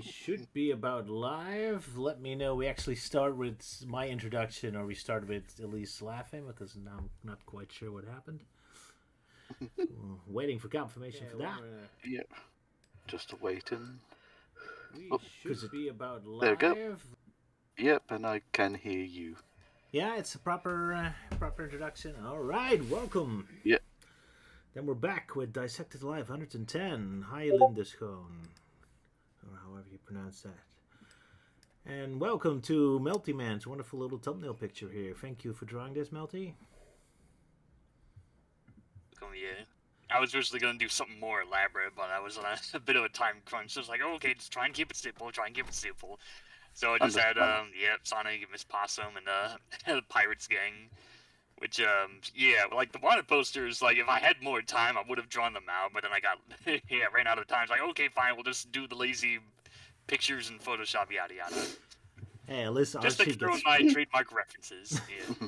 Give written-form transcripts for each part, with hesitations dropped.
should be about live. Let me know. We actually start with my introduction, or we start with Elise laughing because now I'm not quite sure what happened. Waiting for confirmation for that. Yep. Just waiting. We should be about live. There we go. Yep, and I can hear you. Yeah, it's a proper introduction. All right, welcome. Yep. Then we're back with Dissected Alive 110. Hi, Lindiscone. Or however you pronounce that. And welcome to Melty Man's wonderful little thumbnail picture here. Thank you for drawing this, Melty. Oh, yeah. I was originally going to do something more elaborate, but I was on a bit of a time crunch. So I was like, oh, okay, just try and keep it simple, So I just had, Sonic, Miss Possum, and the Pirates Gang. Which, like the wanted posters, like if I had more time, I would have drawn them out. But then I ran out of time. It's like, okay, fine, we'll just do the lazy pictures in Photoshop, yada yada. Hey, listen, just to throw in my trademark references. Yeah.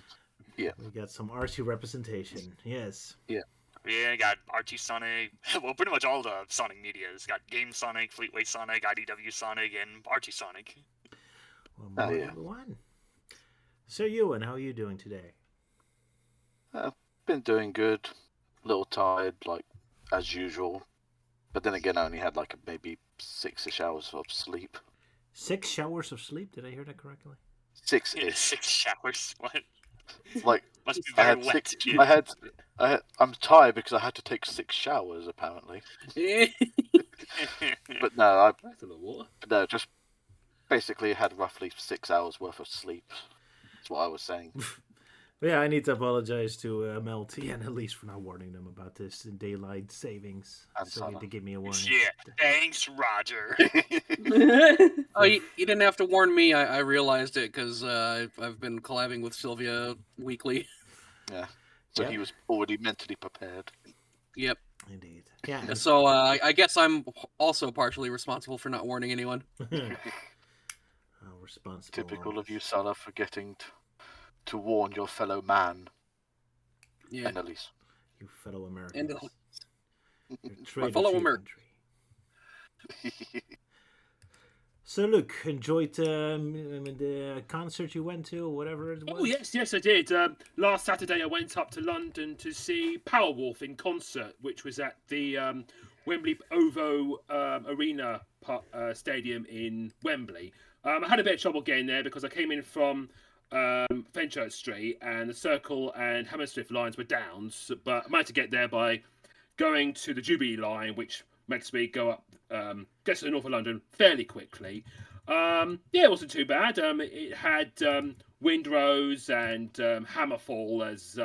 Yeah. We got some Archie representation. Yes. Yeah. Yeah, got Archie Sonic. Well, pretty much all the Sonic media. It's got Game Sonic, Fleetway Sonic, IDW Sonic, and Archie Sonic. Well, one. So, Euan, how are you doing today? I've been doing good. A little tired, like as usual. But then again, I only had like maybe 6-ish hours of sleep. 6 showers of sleep? Did I hear that correctly? 6-ish. Yeah, 6 showers. What? Like must be very wet. I'm tired because I had to take 6 showers apparently. But no, just basically had roughly 6 hours worth of sleep. That's what I was saying. Yeah, I need to apologize to Melty and Elise for not warning them about this daylight savings. So they need to give me a warning. Yeah, thanks, Roger. Oh, you didn't have to warn me. I realized it because I've been collabing with Sylvia weekly. Yeah, so he was already mentally prepared. Yep. Indeed. Yeah. So I guess I'm also partially responsible for not warning anyone. Responsible. Typical of you, Salah, forgetting to warn your fellow man. Yeah. And Elise. You fellow Americans. My fellow Americans. So, look, enjoyed the concert you went to, or whatever it was? Oh, yes, I did. Last Saturday, I went up to London to see Powerwolf in concert, which was at the Wembley OVO Arena Stadium in Wembley. I had a bit of trouble getting there because I came in from Fenchurch Street, and the Circle and Hammersmith lines were down, but I managed to get there by going to the Jubilee line, which makes me go up, get to the north of London fairly quickly. It wasn't too bad. It had Windrose and Hammerfall as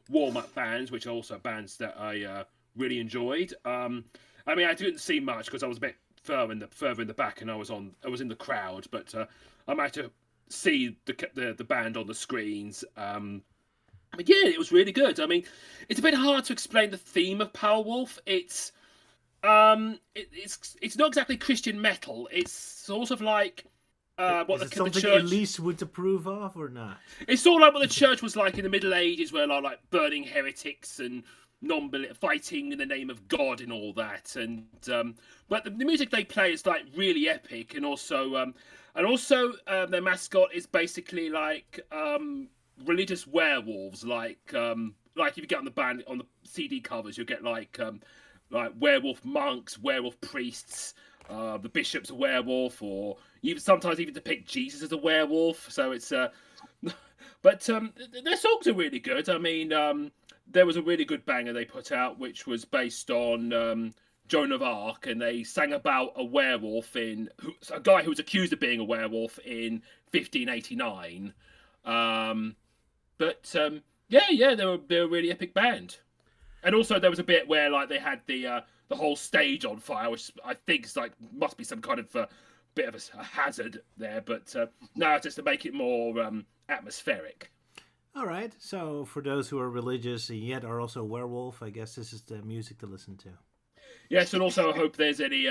warm-up bands, which are also bands that I really enjoyed. I didn't see much because I was a bit further in the back, and I was in the crowd, but I managed to see the band on the screens. It was really good. It's a bit hard to explain the theme of Powerwolf. It's not exactly Christian metal. It's sort of like what is the church Elise would approve of, or not? It's sort of like what the church was like in the Middle Ages, where like burning heretics and fighting in the name of God and all that. And but the music they play is like really epic, and also their mascot is basically like religious werewolves. Like if you get on the CD covers, you'll get like werewolf monks, werewolf priests. The bishop's a werewolf, or sometimes even depict Jesus as a werewolf. So it's but their songs are really good. There was a really good banger they put out, which was based on Joan of Arc, and they sang about a werewolf a guy who was accused of being a werewolf in 1589. They're a really epic band. And also there was a bit where like they had the whole stage on fire, which I think is must be some kind of bit of a hazard there. But no, just to make it more atmospheric. All right. So for those who are religious and yet are also werewolf, I guess this is the music to listen to. Yes, and also I hope there's any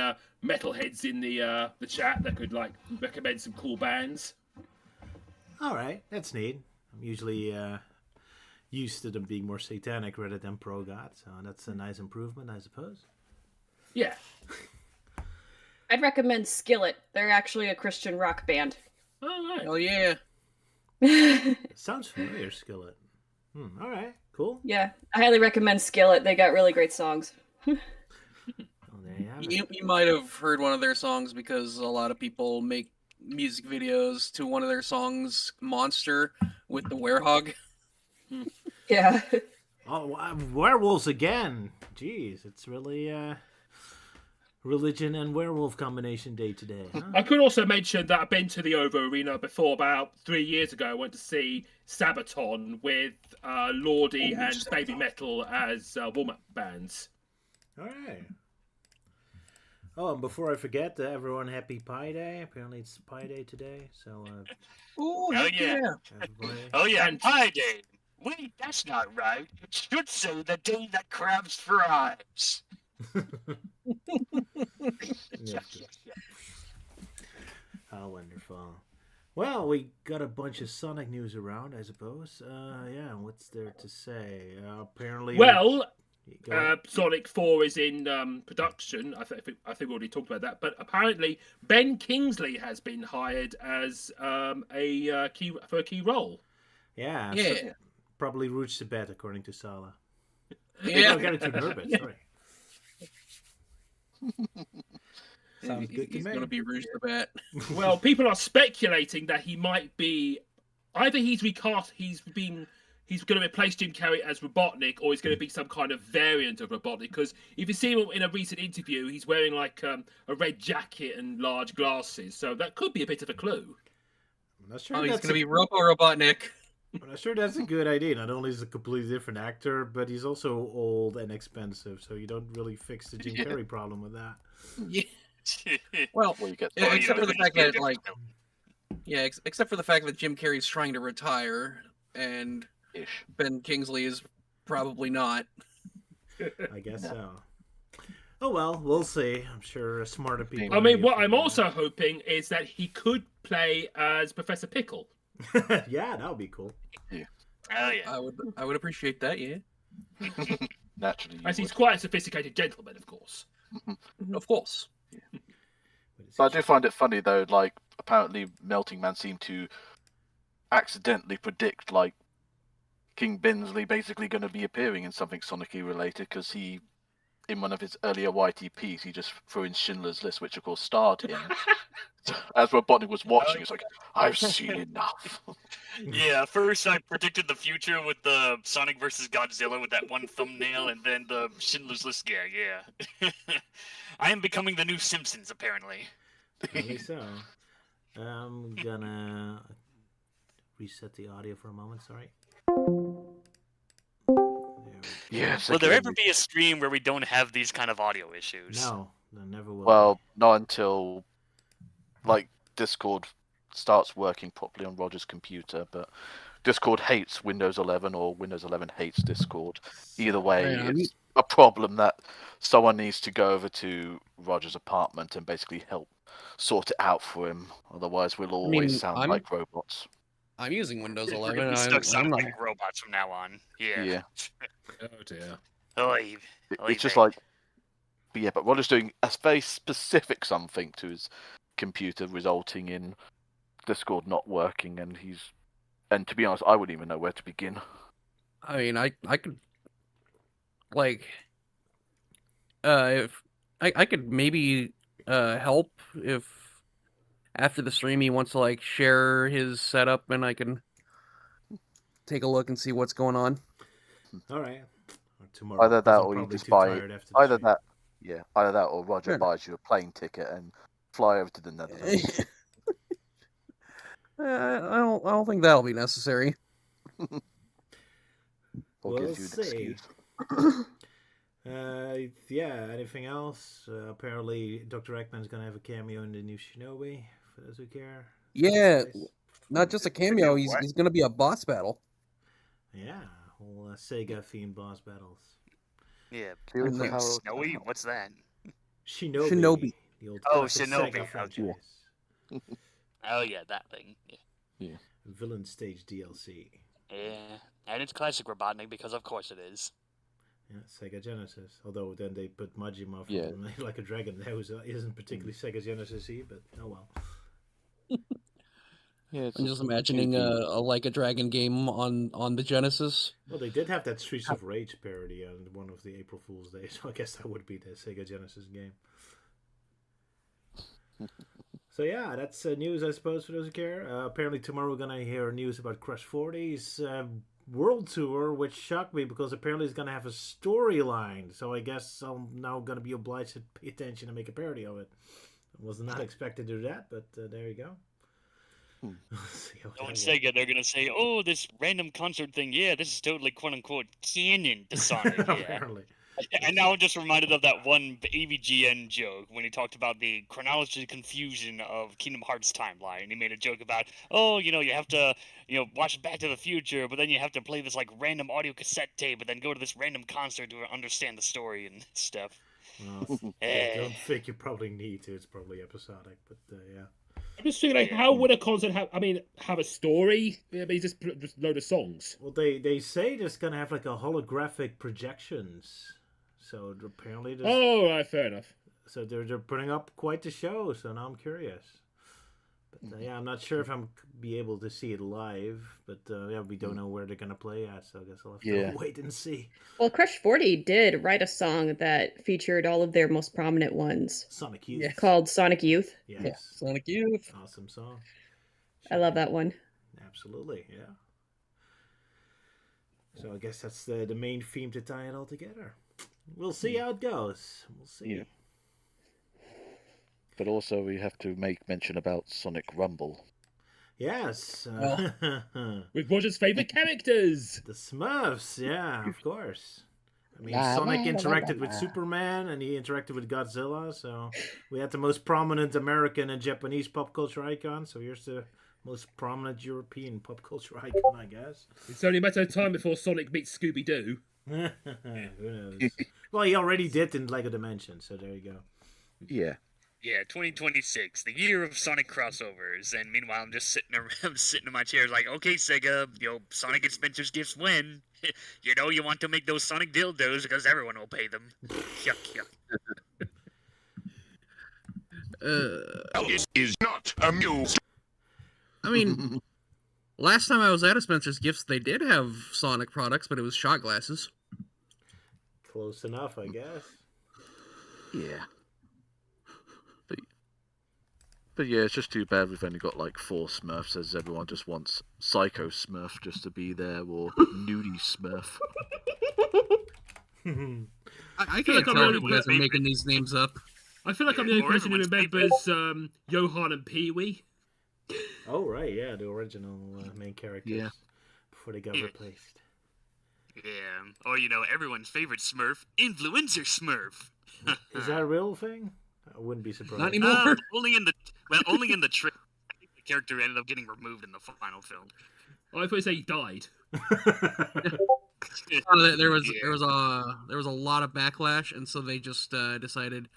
metalheads in the chat that could recommend some cool bands. All right, that's neat. I'm usually used to them being more satanic rather than pro-God, so that's a nice improvement, I suppose. Yeah. I'd recommend Skillet. They're actually a Christian rock band. Oh, right. Hell yeah. It sounds familiar, Skillet. All right, cool. Yeah, I highly recommend Skillet. They got really great songs. Well, there you have it. You might have heard one of their songs because a lot of people make music videos to one of their songs, Monster, with the werehog. Yeah. Oh, werewolves again. Jeez, it's really religion and werewolf combination day today. Huh? I could also mention that I've been to the OVO Arena before. About 3 years ago, I went to see Sabaton with Lordy and Baby Metal as warm-up bands. All right. Oh, and before I forget, everyone, happy Pi Day. Apparently, it's Pi Day today, so Oh, Hell heck yeah. everybody. Oh yeah, And- Pie Day. Wait, that's not right. It should say the day that crabs thrives. Yeah. How wonderful. Well, we got a bunch of Sonic news around, I suppose. Yeah, what's there to say? Apparently, Well, go ahead. Sonic 4 is in production. I think we already talked about that. But apparently, Ben Kingsley has been hired as a key role. Yeah, Yeah. so probably Rouge Sabet, according to Sala. Yeah. I'm getting too nervous. Sorry. Sounds good to He's me. going to be Rouge the Bat. Well, people are speculating that he might be either he's recast, he's going to replace Jim Carrey as Robotnik, or he's going to be some kind of variant of Robotnik. Because if you see him in a recent interview, he's wearing like a red jacket and large glasses, so that could be a bit of a clue. I'm not sure Oh, he's that's going to be Robotnik. I'm not sure that's a good idea. Not only is he a completely different actor, but he's also old and expensive, so you don't really fix the Jim Yeah. Carrey problem with that. Yeah. Well, Well, you get yeah, Oh, except yeah, for the but fact it's that, like, different. except for the fact that Jim Carrey's trying to retire and ish. Ben Kingsley is probably not. I guess so. Oh well, we'll see. I'm sure smarter people. I mean, may what figure I'm it also hoping is that he could play as Professor Pickle. out. Yeah, that would be cool. Oh yeah. I would appreciate that, yeah. Naturally, you As he's would. quite a sophisticated gentleman, of course. Of course. But I do find it funny though. Like, apparently, Melting Man seemed to accidentally predict like King Bensley basically going to be appearing in something Sonic-y related, because he, in one of his earlier YTPs, he just threw in Schindler's List, which of course starred him. So, as Robotnik was watching, it's like, I've seen enough. Yeah, first I predicted the future with the Sonic versus Godzilla with that one thumbnail, and then the Schindler's List. Yeah. I am becoming the new Simpsons, apparently. Apparently so. I'm gonna reset the audio for a moment. Sorry. There we go. Yes. Will there again, ever be a stream where we don't have these kind of audio issues? No, there never will. Well, not until like Discord starts working properly on Roger's computer, but Discord hates Windows 11 or Windows 11 hates Discord. Either way, Yeah, it's a problem that someone needs to go over to Roger's apartment and basically help sort it out for him. Otherwise, we'll always sound I'm- like robots. I'm using Windows We're 11. gonna be stuck I'm sounding not... like robots from now on. Yeah. Yeah. Oh dear. Oy, oy It's just vey. like, but yeah, but Roger's doing a very specific something to his computer, resulting in Discord not working, and to be honest, I wouldn't even know where to begin. I mean, I could, like, if I could maybe help if after the stream he wants to like share his setup and I can take a look and see what's going on. All right. Tomorrow. Either that, because I'm or you probably just too buy tired after the either stream. that, yeah, either that, or Roger Yeah. buys you a plane ticket and fly over to the Netherlands. I don't think that'll be necessary. Or We'll gives you an see. excuse. Yeah, anything else? Apparently, Dr. Eggman's going to have a cameo in the new Shinobi, for those who care. Yeah, Nice. not just a cameo. He's gonna be a boss battle. Yeah, whole Sega-themed boss battles. Yeah. Seriously, then Harold? Snowy? What's that? Shinobi. Shinobi. The old Oh, classic Shinobi, Sega okay. franchise. Oh yeah, that thing. Yeah. Villain Stage DLC. Yeah. And it's classic Robotnik because of course it is. Yeah, Sega Genesis. Although then they put Majima from Yeah. Like a Dragon. That isn't particularly Sega Genesis-y, but oh well. Yeah, I'm just imagining a Like a Dragon game on the Genesis. Well, they did have that Streets of Rage parody on one of the April Fool's Days, so I guess that would be the Sega Genesis game. So yeah, that's news, I suppose, for those who care. Apparently tomorrow we're going to hear news about Crush 40's world tour, which shocked me because apparently it's going to have a storyline. So I guess I'm now going to be obliged to pay attention and make a parody of it. I was not expected to do that, but there you go. Knowing Sega, they're gonna say, "Oh, this random concert thing. Yeah, this is totally quote unquote canon to Sonic." Yeah. Apparently. And now I'm just reminded of that one AVGN joke when he talked about the chronology confusion of Kingdom Hearts timeline. He made a joke about, oh, you have to, watch Back to the Future, but then you have to play this like random audio cassette tape, but then go to this random concert to understand the story and stuff. Well, I don't think you probably need to. It's probably episodic, but yeah. I'm just thinking, like, how would a concert have a story? Maybe just a load of songs. Well, they say there's gonna have like a holographic projections. So apparently, oh, right, fair enough. So they're putting up quite the show. So now I'm curious. But yeah, I'm not sure if I'm be able to see it live. But yeah, we don't know where they're gonna play at. So I guess I'll have to wait and see. Well, Crush 40 did write a song that featured all of their most prominent ones. Sonic Youth. Called Sonic Youth. Yes. Yeah, Sonic Youth. Awesome song. I love that one. Absolutely, yeah. So I guess that's the main theme to tie it all together. We'll see how it goes. We'll see. Yeah. But also we have to make mention about Sonic Rumble. Yes. With Roger's favourite characters. The Smurfs, yeah, of course. I mean, Sonic interacted with Superman and he interacted with Godzilla, so we had the most prominent American and Japanese pop culture icon, so here's the most prominent European pop culture icon, I guess. It's only a matter of time before Sonic meets Scooby-Doo. Who knows? Well, he already did in Lego Dimension, so there you go. Yeah. Yeah, 2026, the year of Sonic crossovers, and meanwhile I'm just sitting around, sitting in my chair like, okay, Sega, Sonic and Spencer's gifts when? You want to make those Sonic dildos because everyone will pay them. Yuck, yuck. This is not a mule. I mean, last time I was at a Spencer's Gifts, they did have Sonic products, but it was shot glasses. Close enough, I guess. Yeah. But yeah, it's just too bad we've only got like 4 Smurfs, as everyone just wants Psycho Smurf just to be there, or Nudie Smurf. I can't tell if you guys are making these names up. I feel like I'm the only person who remembers Johan and Pee-wee. Oh, right, yeah, the original main characters before they got replaced. Yeah, or everyone's favorite Smurf, Influencer Smurf. Is that a real thing? I wouldn't be surprised. Not anymore. Only in the trailer. I think the character ended up getting removed in the final film. Oh, I thought you said he died. There was a lot of backlash, and so they just decided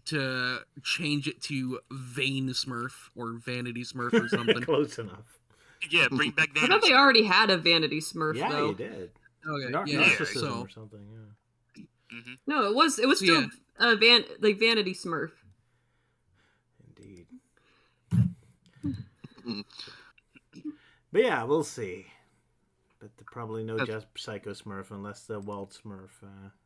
to change it to Vain Smurf or Vanity Smurf or something. Close enough. Yeah, bring back Vanity. I thought they already had a Vanity Smurf, yeah, though. you did. Okay, Narcissism or something, yeah. Mm-hmm. No, it was still Vanity Smurf. Indeed. But yeah, we'll see. But probably no just Psycho Smurf unless the Walt Smurf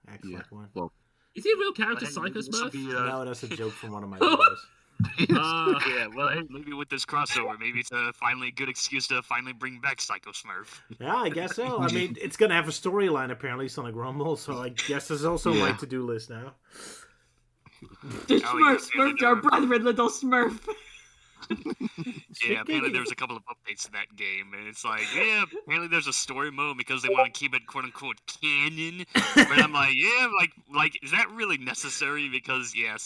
acts like one. Well, is he a real character, Psycho Smurf? No, that's a joke from one of my videos. Yeah, well, hey, maybe with this crossover, maybe it's finally a good excuse to finally bring back Psycho Smurf. Yeah, I guess so. I mean, it's going to have a storyline, apparently, Sonic Rumble, so I guess there's also my to-do list now. The Smurf smurfed our brethren, little Smurf. Yeah, apparently there was a couple of updates to that game, and it's like, yeah, apparently there's a story mode because they want to keep it quote-unquote canon, but I'm like, yeah, like, is that really necessary? Because, yeah,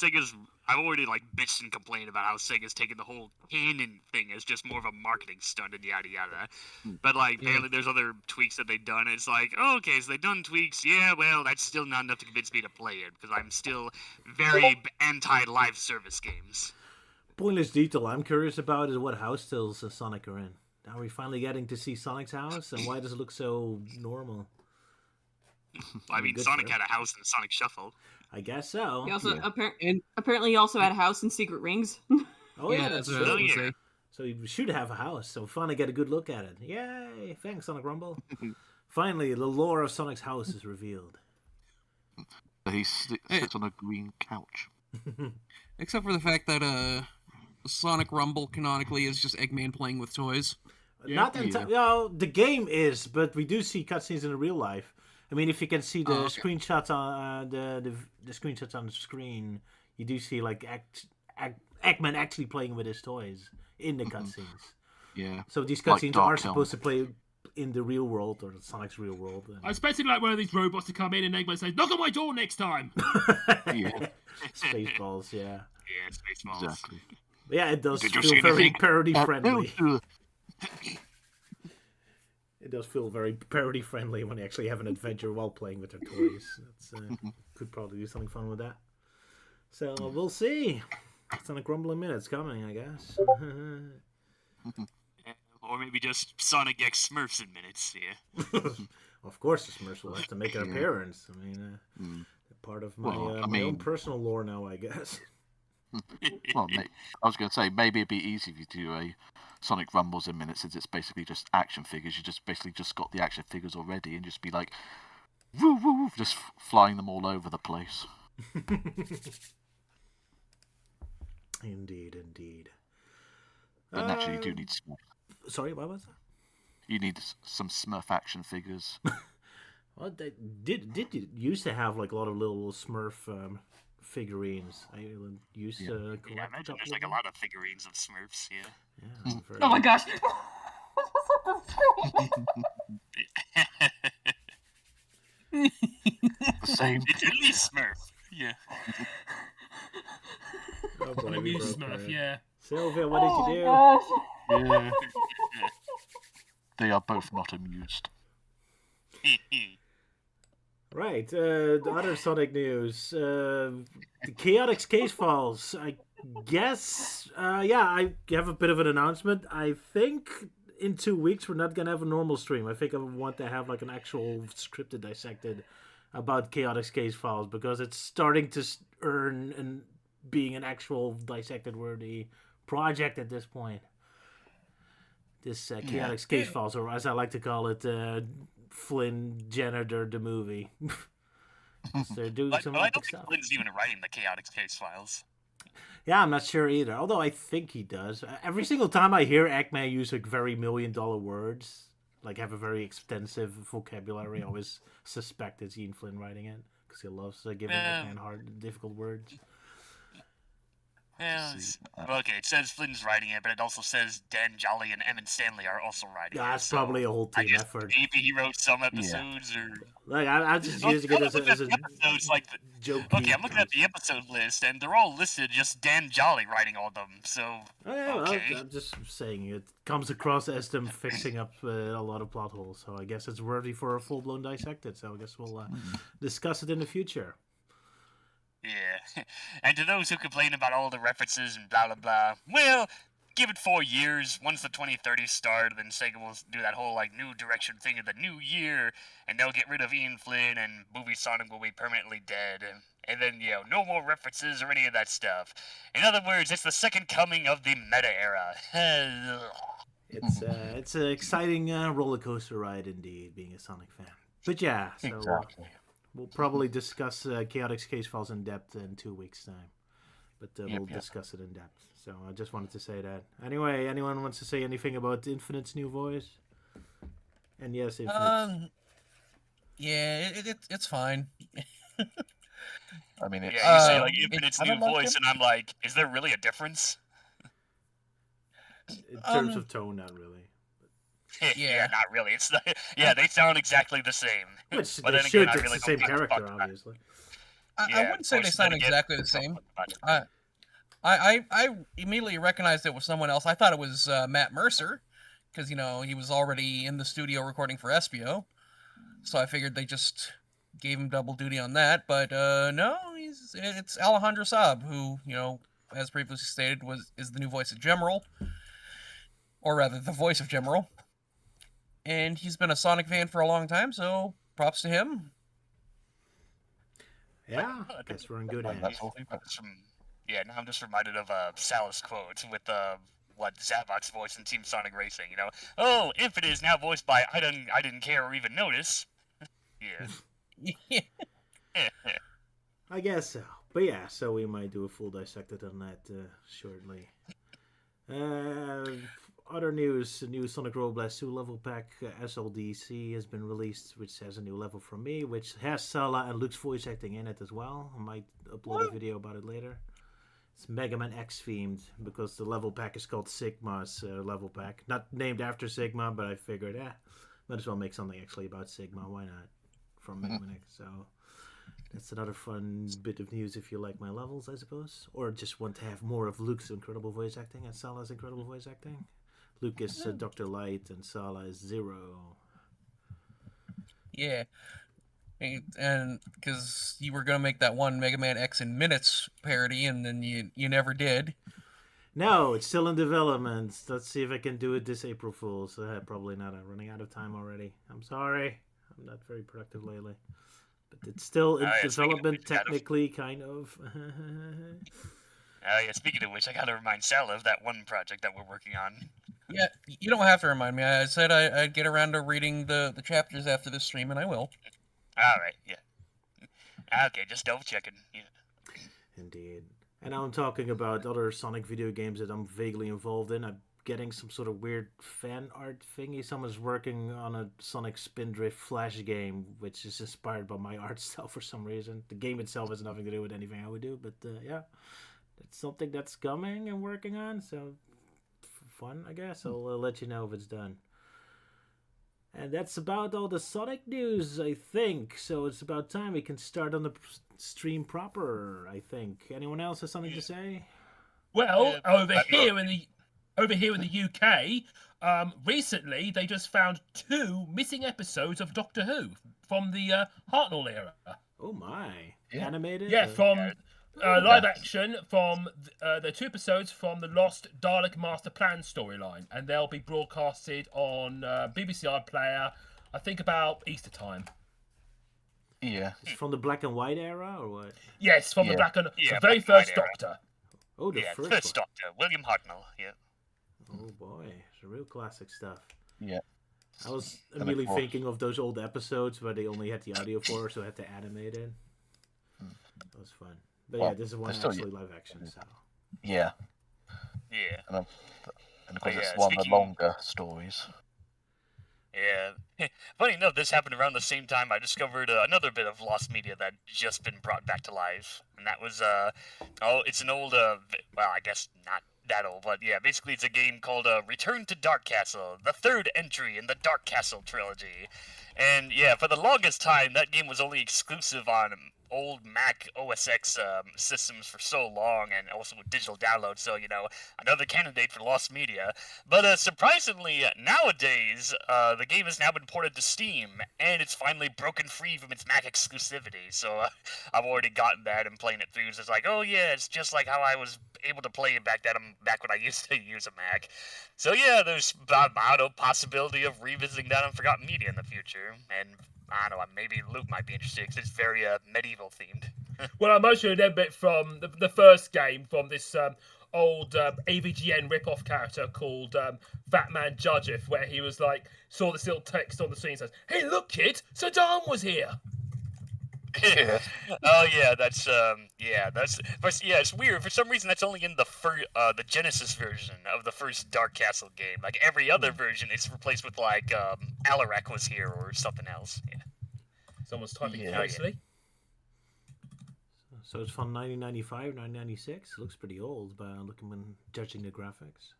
I've already, bitched and complained about how Sega's taken the whole canon thing as just more of a marketing stunt and yada yada, but, apparently there's other tweaks that they've done, and it's like, oh, okay, so they've done tweaks, yeah, well, that's still not enough to convince me to play it, because I'm still very anti-live service games. Pointless detail I'm curious about is what house stills Sonic are in. Are we finally getting to see Sonic's house, and why does it look so normal? I mean, Good Sonic for had a house in Sonic Shuffle. I guess so. He also And apparently he also had a house in Secret Rings. Oh yeah, that's what I was true. gonna yeah. say. So you should have a house. So finally get a good look at it. Yay! Thanks, Sonic Rumble. Finally, the lore of Sonic's house is revealed. He sits on a green couch. Except for the fact that Sonic Rumble canonically is just Eggman playing with toys. Not entirely. No, the game is, but we do see cutscenes in real life. I mean, if you can see the screenshots on the screenshots on the screen, you do see like Eggman actually playing with his toys in the cutscenes. Yeah. So these cutscenes are Dark supposed to play in the real world or Sonic's real world. I expected like one of these robots to come in and Eggman says, "Knock on my door next time." Yeah. Spaceballs, yeah. Yeah, Spaceballs. Exactly. But yeah, it does Did you feel see very anything? parody friendly. No. It does feel very parody friendly when they actually have an adventure while playing with their toys. That's could probably do something fun with that. So we'll see. Sonic Rumble in minutes coming, I guess. Or maybe just Sonic X Smurfs in minutes, yeah. Of course, the Smurfs will have to make an appearance. I mean, they're part of my my own personal lore now, I guess. Well, I was going to say, maybe it'd be easy if you do a Sonic Rumbles in minutes, since it's basically just action figures. You just basically just got the action figures already, and just be like, woo woo, just flying them all over the place. Indeed, indeed. But naturally, you do need Smurf. Sorry, what was that? You need some Smurf action figures. Well, they did used to have like a lot of little Smurf figurines. I used to collect. Yeah, I imagine there's like a lot of figurines of Smurfs, yeah. Yeah, very... Oh my gosh! The same. It's Elise Smurf, yeah. Oh boy, we broke Smurf, her. yeah. Sylvia, what did you do? Yeah. They are both not amused. Right, the other Sonic news. The Chaotix Case Files. I guess, I have a bit of an announcement. I think in 2 weeks we're not going to have a normal stream. I think I want to have like an actual scripted dissected about Chaotix Case Files, because it's starting to earn and being an actual dissected worthy project at this point. This Chaotix Case Files, or as I like to call it, Flynn Janitor the movie. They're doing some but I don't stuff. think Flynn's even writing the Chaotix Case Files. Yeah, I'm not sure either. Although I think he does. Every single time I hear Eggman use like very $1 million words, like have a very extensive vocabulary, I always suspect it's Ian Flynn writing it, because he loves giving Eggman hard, difficult words. Yeah, well, okay, it says Flynn's writing it, but it also says Dan Jolly and Emmett Stanley are also writing it. Yeah, that's so probably a whole team effort. Maybe he wrote some episodes, or... Like, I'm just using it as a episodes, like joke. Okay, I'm looking at the episode list, and they're all listed just Dan Jolly writing all of them, so... Okay. I'm just saying, it comes across as them fixing up a lot of plot holes, so I guess it's worthy for a full-blown dissected, so I guess we'll discuss it in the future. Yeah, and to those who complain about all the references and blah blah blah, well, give it 4 years. Once the 2030s start, then Sega will do that whole like new direction thing of the new year, and they'll get rid of Ian Flynn, and movie Sonic will be permanently dead, and then no more references or any of that stuff. In other words, it's the second coming of the meta era. It's an exciting roller coaster ride indeed, being a Sonic fan. But yeah, so. Exactly. We'll probably discuss Chaotix Case Files in depth in 2 weeks' time. But we'll discuss it in depth. So I just wanted to say that. Anyway, anyone wants to say anything about Infinite's new voice? And yes, Infinite. Yeah, it's fine. I mean, you say like Infinite's new voice, and I'm like, is there really a difference? In terms of tone, not really. Yeah, not really. It's they sound exactly the same. Which but they then should. Again, It's the same character, obviously. I wouldn't say they sound exactly the same. I immediately recognized it was someone else. I thought it was Matt Mercer, because he was already in the studio recording for Espio, so I figured they just gave him double duty on that. But no, it's Alejandro Saab, who as previously stated is the new voice of Gemerald, or rather the voice of Gemerald. And he's been a Sonic fan for a long time, so props to him. Yeah, guess we're in good hands. That's all. Now I'm just reminded of Sal's quote with Zavok's voice in Team Sonic Racing. You know, oh, Infinite is now voiced by I didn't care or even notice. Yeah. I guess so. But yeah, so we might do a full dissected on that shortly. Other news, a new Sonic Rollblast 2 level pack SLDC has been released, which has a new level from me, which has Sala and Luke's voice acting in it as well. I might upload a video about it later. It's Mega Man X themed, because the level pack is called Sigma's level pack. Not named after Sigma, but I figured, might as well make something actually about Sigma, why not? From Mega Man X, so... That's another fun bit of news if you like my levels, I suppose. Or just want to have more of Luke's incredible voice acting and Sala's incredible voice acting. Luke is Dr. Light and Sala is Zero. Yeah. And because you were going to make that one Mega Man X in Minutes parody, and then you never did. No, it's still in development. Let's see if I can do it this April Fool's. Probably not. I'm running out of time already. I'm sorry. I'm not very productive lately. But it's still in development, technically, kind of. Speaking of which, I gotta remind Sal of that one project that we're working on. Yeah, you don't have to remind me. I said I'd get around to reading the chapters after this stream, and I will. Alright, yeah. Okay, just double checking. Yeah. Indeed. And I'm talking about other Sonic video games that I'm vaguely involved in. I'm getting some sort of weird fan art thingy. Someone's working on a Sonic Spindrift Flash game, which is inspired by my art style for some reason. The game itself has nothing to do with anything I would do, but yeah, it's something that's coming and working on, so fun, I guess. I'll let you know if it's done. And that's about all the Sonic news, I think. So it's about time we can start on the stream proper, I think. Anyone else has something to say? Well, over here in the UK, recently they just found 2 missing episodes of Doctor Who from the Hartnell era. Oh my! Animated? Yeah, from live action from the 2 episodes from the Lost Dalek Master Plan storyline, and they'll be broadcasted on BBC iPlayer, I think about Easter time. Yeah. It's from the black and white era, or what? Yes, from the black and the very first Doctor. Oh, the first Doctor, William Hartnell. Yeah. Oh boy, it's real classic stuff. Yeah. I was immediately thinking of those old episodes where they only had the audio for, so I had to animate it. That was fun. But yeah, this is one actually live action, so. Yeah. Yeah. And of course, it's one of the longer stories. Yeah. Funny enough, this happened around the same time I discovered another bit of lost media that just been brought back to life. And that was, it's an old, well, I guess not that old, but yeah, basically it's a game called Return to Dark Castle, the 3rd entry in the Dark Castle trilogy. And yeah, for the longest time, that game was only exclusive on old Mac OS X systems for so long, and also with digital download, so, you know, another candidate for lost media. But surprisingly, nowadays, the game has now been ported to Steam, and it's finally broken free from its Mac exclusivity, so I've already gotten that and playing it through, so it's like, oh yeah, it's just like how I was able to play it back when I used to use a Mac. So yeah, there's a possibility of revisiting that Unforgotten Media in the future, and I don't know, maybe Luke might be interested because it's very medieval themed. Well, I'm mostly a little bit from the first game, from this old AVGN rip-off character called Fat Man Judgeth, where he was like, saw this little text on the screen and says, "Hey, look, kid, Saddam was here." Oh yeah, it's weird. For some reason, that's only in the Genesis version of the first Dark Castle game. Like every other version, it's replaced with like Alarak was here or something else. Yeah. Someone's typing nicely. So it's from 1995, 1996. It looks pretty old, but looking when judging the graphics.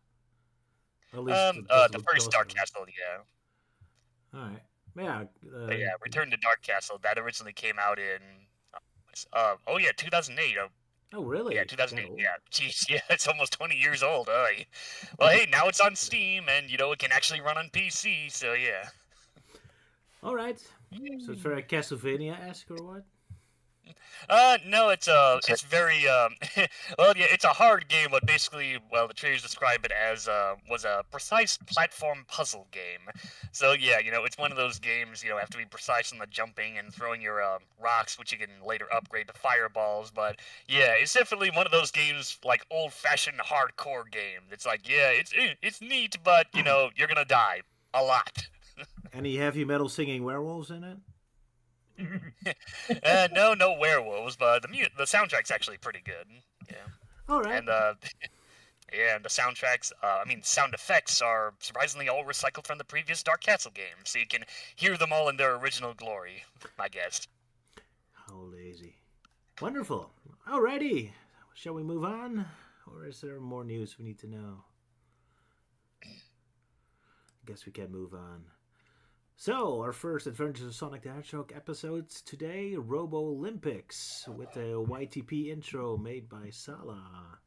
At least the first Dark Castle, yeah. All right. Yeah. Return to Dark Castle. That originally came out in 2008. Oh, really? Yeah, 2008. Yeah, jeez, yeah, it's almost 20 years old. Well, hey, now it's on Steam, and you know it can actually run on PC. So yeah. All right. So it's very Castlevania-esque or what? No, it's very well, yeah, it's a hard game, but basically, well, the trailers describe it as was a precise platform puzzle game. So yeah, it's one of those games, have to be precise on the jumping and throwing your rocks, which you can later upgrade to fireballs. But yeah, it's definitely one of those games, like old-fashioned hardcore game. It's like, yeah, it's neat, but you're gonna die a lot. Any heavy metal singing werewolves in it? No werewolves, but the soundtrack's actually pretty good. Yeah, All right. and yeah, and the soundtracks, sound effects are surprisingly all recycled from the previous Dark Castle game, so you can hear them all in their original glory, I guess. How lazy. Wonderful. Alrighty. Shall we move on? Or is there more news we need to know? I guess we can move on. So, our first Adventures of Sonic the Hedgehog episodes today, Robo Olympics, with a YTP intro made by Sala.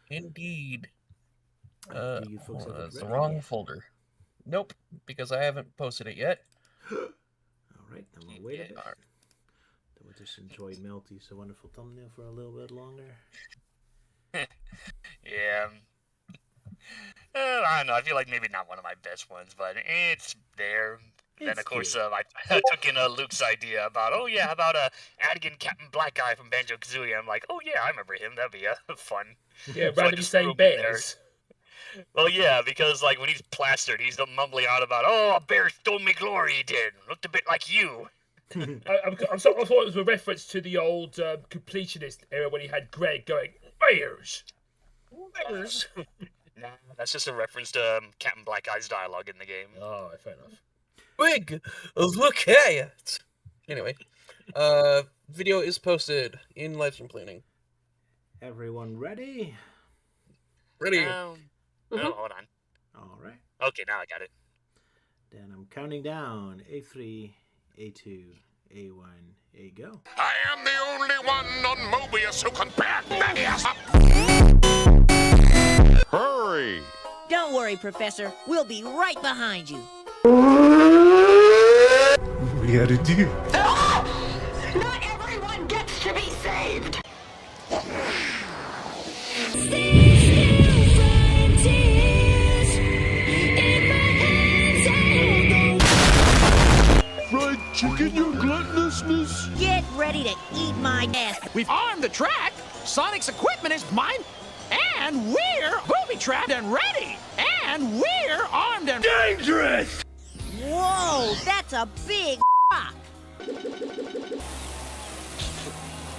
Indeed. Do you folks have it That's the ready? wrong folder. Nope, because I haven't posted it yet. Alright, then we'll wait a bit. Yeah. Then we'll just enjoy Melty's wonderful thumbnail for a little bit longer. Yeah. I don't know, I feel like maybe not one of my best ones, but it's there. Then, It's of course, cute. I took in Luke's idea about, how about Adigan Captain Black Eye from Banjo-Kazooie? I'm like, oh yeah, I remember him, that'd be fun. Yeah, So I randomly just threw saying him in there. bears. Well, yeah, because, like, when he's plastered, he's mumbling on about, oh, a bear stole me glory, he did. Looked a bit like you. I thought it was a reference to the old completionist era when he had Greg going, bears! Bears! Nah, that's just a reference to Captain Black Eye's dialogue in the game. Oh, fair enough. Big, look at it. Anyway, video is posted in livestream planning. Everyone ready? Ready? Oh, hold on. Alright. Okay, now I got it. Then I'm counting down. A3, A2, A1, A go. I am the only one on Mobius who can back Mobius up. Hurry! Don't worry, Professor. We'll be right behind you. We had a deal. Not everyone gets to be saved! Fried chicken, your gluttonousness? Get ready to eat my ass. We've armed the track. Sonic's equipment is mine. And we're booby-trapped and ready. And we're armed and Dangerous! Whoa, that's a big rock.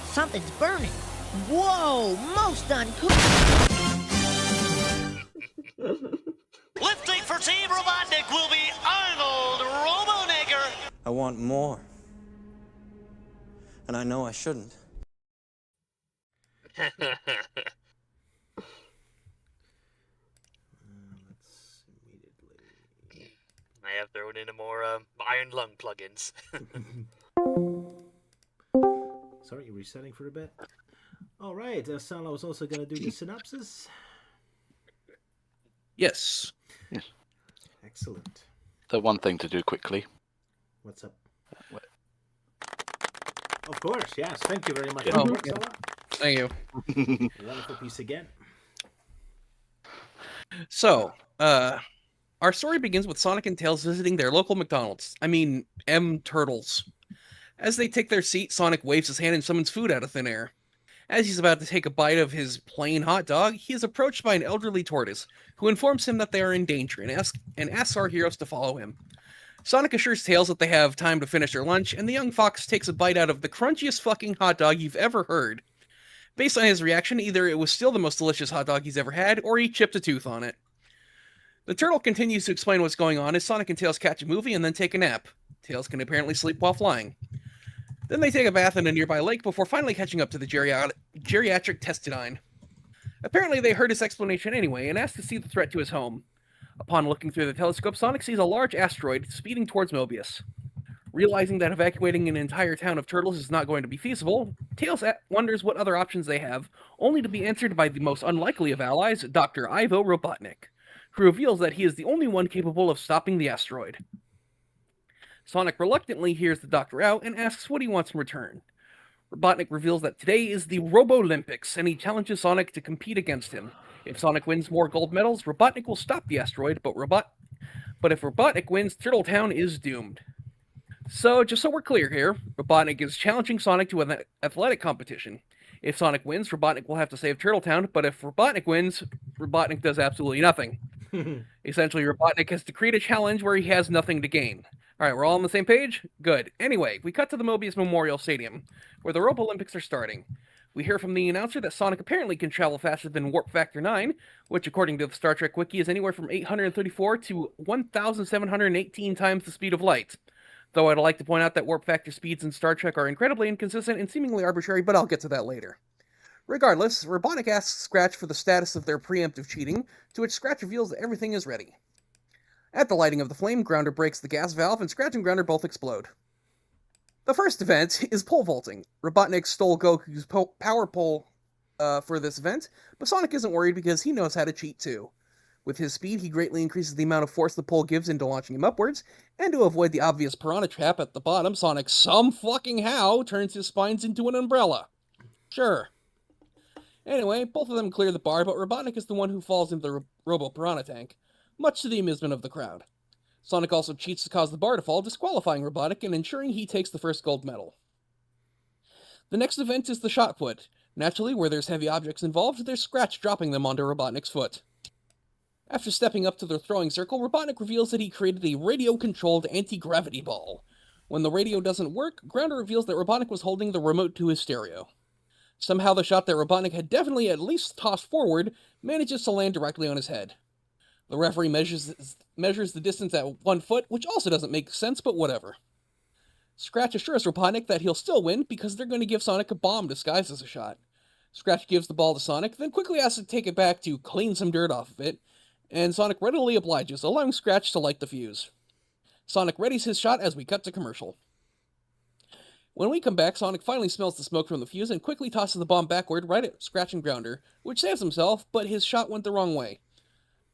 Something's burning. Whoa, most uncool. Lifting for Team Robotnik will be Arnold Robonaker. I want more. And I know I shouldn't. Let's immediately. I have thrown in more Iron Lung plugins. Sorry, you're resetting for a bit. Alright, Sala was also going to do the synopsis. Yes. Excellent. So one thing to do quickly. What's up? What? Of course, yes. Thank you very much. Oh, for work, yeah. Sala. Thank you. Wonderful piece again. So, our story begins with Sonic and Tails visiting their local McDonald's. I mean, M Turtles. As they take their seat, Sonic waves his hand and summons food out of thin air. As he's about to take a bite of his plain hot dog, he is approached by an elderly tortoise, who informs him that they are in danger and asks our heroes to follow him. Sonic assures Tails that they have time to finish their lunch, and the young fox takes a bite out of the crunchiest fucking hot dog you've ever heard. Based on his reaction, either it was still the most delicious hot dog he's ever had, or he chipped a tooth on it. The turtle continues to explain what's going on as Sonic and Tails catch a movie and then take a nap. Tails can apparently sleep while flying. Then they take a bath in a nearby lake before finally catching up to the geriatric Testidine. Apparently they heard his explanation anyway and ask to see the threat to his home. Upon looking through the telescope, Sonic sees a large asteroid speeding towards Mobius. Realizing that evacuating an entire town of turtles is not going to be feasible, Tails wonders what other options they have, only to be answered by the most unlikely of allies, Dr. Ivo Robotnik, who reveals that he is the only one capable of stopping the asteroid. Sonic reluctantly hears the doctor out and asks what he wants in return. Robotnik reveals that today is the Robo-Olympics, and he challenges Sonic to compete against him. If Sonic wins more gold medals, Robotnik will stop the asteroid, but if Robotnik wins, Turtletown is doomed. So, just so we're clear here, Robotnik is challenging Sonic to an athletic competition. If Sonic wins, Robotnik will have to save Turtletown, but if Robotnik wins, Robotnik does absolutely nothing. Essentially, Robotnik has to create a challenge where he has nothing to gain. Alright, we're all on the same page? Good. Anyway, we cut to the Mobius Memorial Stadium, where the Robo Olympics are starting. We hear from the announcer that Sonic apparently can travel faster than Warp Factor 9, which according to the Star Trek Wiki is anywhere from 834 to 1,718 times the speed of light. Though I'd like to point out that Warp Factor speeds in Star Trek are incredibly inconsistent and seemingly arbitrary, but I'll get to that later. Regardless, Robotnik asks Scratch for the status of their preemptive cheating, to which Scratch reveals that everything is ready. At the lighting of the flame, Grounder breaks the gas valve, and Scratch and Grounder both explode. The first event is pole vaulting. Robotnik stole Goku's power pole for this event, but Sonic isn't worried because he knows how to cheat too. With his speed, he greatly increases the amount of force the pole gives into launching him upwards, and to avoid the obvious piranha trap at the bottom, Sonic some fucking how turns his spines into an umbrella. Sure. Anyway, both of them clear the bar, but Robotnik is the one who falls into the Robo-Piranha tank, much to the amusement of the crowd. Sonic also cheats to cause the bar to fall, disqualifying Robotnik and ensuring he takes the first gold medal. The next event is the shot put. Naturally, where there's heavy objects involved, there's Scratch dropping them onto Robotnik's foot. After stepping up to the throwing circle, Robotnik reveals that he created a radio-controlled anti-gravity ball. When the radio doesn't work, Grounder reveals that Robotnik was holding the remote to his stereo. Somehow the shot that Robotnik had definitely at least tossed forward manages to land directly on his head. The referee measures the distance at 1 foot, which also doesn't make sense, but whatever. Scratch assures Robotnik that he'll still win because they're going to give Sonic a bomb disguised as a shot. Scratch gives the ball to Sonic, then quickly asks to take it back to clean some dirt off of it, and Sonic readily obliges, allowing Scratch to light the fuse. Sonic readies his shot as we cut to commercial. When we come back, Sonic finally smells the smoke from the fuse and quickly tosses the bomb backward right at Scratch and Grounder, which saves himself, but his shot went the wrong way.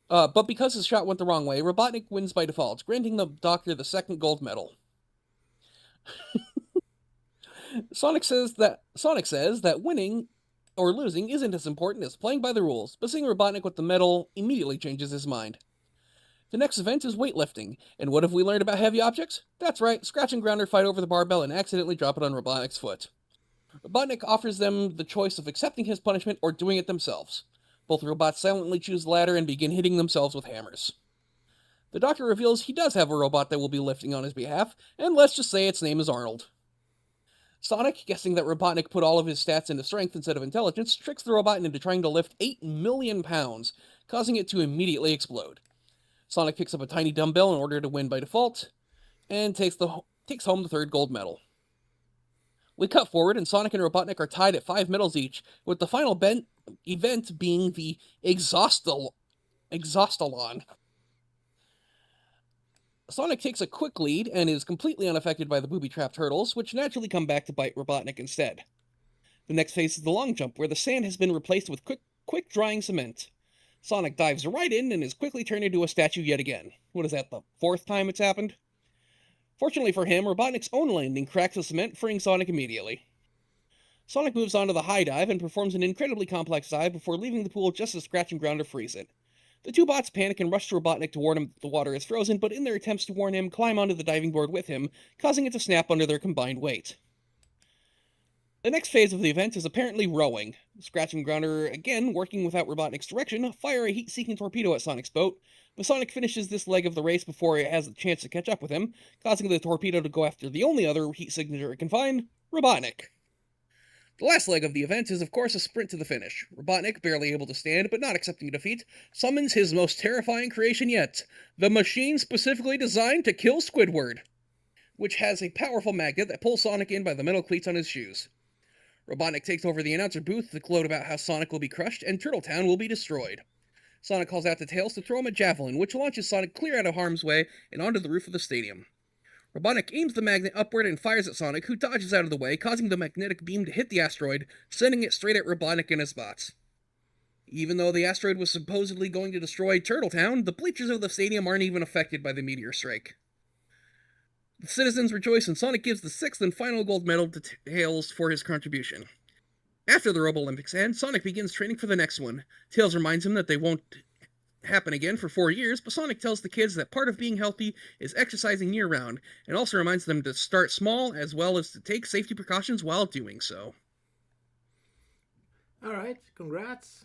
But because his shot went the wrong way, Robotnik wins by default, granting the Doctor the second gold medal. Sonic says that winning or losing isn't as important as playing by the rules, but seeing Robotnik with the medal immediately changes his mind. The next event is weightlifting, and what have we learned about heavy objects? That's right, Scratch and Grounder fight over the barbell and accidentally drop it on Robotnik's foot. Robotnik offers them the choice of accepting his punishment or doing it themselves. Both robots silently choose the latter and begin hitting themselves with hammers. The Doctor reveals he does have a robot that will be lifting on his behalf, and let's just say its name is Arnold. Sonic, guessing that Robotnik put all of his stats into strength instead of intelligence, tricks the robot into trying to lift 8 million pounds, causing it to immediately explode. Sonic picks up a tiny dumbbell in order to win by default, and takes home the third gold medal. We cut forward, and Sonic and Robotnik are tied at 5 medals each, with the final event being the Exhaustalon. Sonic takes a quick lead and is completely unaffected by the booby-trapped hurdles, which naturally come back to bite Robotnik instead. The next phase is the long jump, where the sand has been replaced with quick-drying cement. Sonic dives right in and is quickly turned into a statue yet again. What is that, the 4th time it's happened? Fortunately for him, Robotnik's own landing cracks the cement, freeing Sonic immediately. Sonic moves on to the high dive and performs an incredibly complex dive before leaving the pool just as Scratch and Grounder freeze it. The two bots panic and rush to Robotnik to warn him that the water is frozen, but in their attempts to warn him, climb onto the diving board with him, causing it to snap under their combined weight. The next phase of the event is apparently rowing. Scratch and Grounder, again working without Robotnik's direction, fire a heat-seeking torpedo at Sonic's boat, but Sonic finishes this leg of the race before it has a chance to catch up with him, causing the torpedo to go after the only other heat signature it can find, Robotnik. The last leg of the event is, of course, a sprint to the finish. Robotnik, barely able to stand but not accepting defeat, summons his most terrifying creation yet, the machine specifically designed to kill Squidward, which has a powerful magnet that pulls Sonic in by the metal cleats on his shoes. Robotnik takes over the announcer booth to gloat about how Sonic will be crushed and Turtletown will be destroyed. Sonic calls out to Tails to throw him a javelin, which launches Sonic clear out of harm's way and onto the roof of the stadium. Robotnik aims the magnet upward and fires at Sonic, who dodges out of the way, causing the magnetic beam to hit the asteroid, sending it straight at Robotnik and his bots. Even though the asteroid was supposedly going to destroy Turtletown, the bleachers of the stadium aren't even affected by the meteor strike. The citizens rejoice, and Sonic gives the 6th and final gold medal to Tails for his contribution. After the Robo Olympics end, Sonic begins training for the next one. Tails reminds him that they won't happen again for 4 years, but Sonic tells the kids that part of being healthy is exercising year-round, and also reminds them to start small as well as to take safety precautions while doing so. All right, congrats.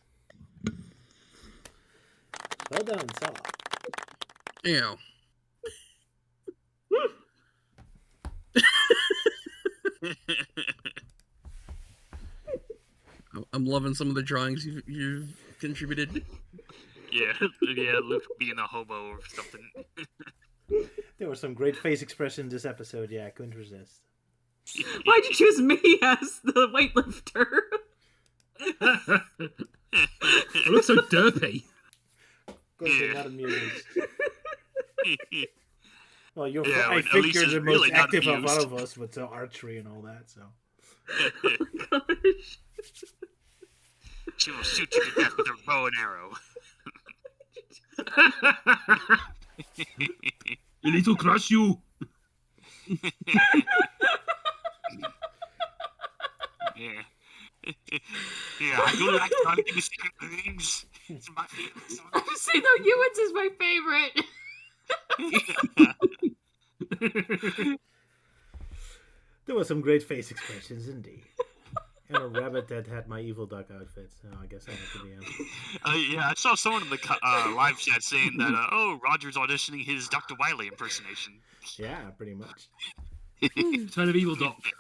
Well done, Salah. Yeah. I'm loving some of the drawings you've contributed. Yeah, Luke being a hobo or something. There were some great face expressions this episode. Yeah, I couldn't resist. Why'd you choose me as the weightlifter? I look so derpy. Of course, you're not amused. Well, you're. Yeah, I think you're the really most active of amused. all of us with archery and all that. So. Gosh. She will shoot you to death with her bow and arrow. Elise will crush you. Yeah. Yeah, I do like hunting the secret things. It's my favorite song. I just say though, Euan's is my favorite. There were some great face expressions indeed. And a rabbit that had my evil duck outfit, so I guess I have to be him. Yeah, I saw someone in the live chat saying that, Roger's auditioning his Dr. Wily impersonation. Yeah, pretty much. Return of Evil Doc.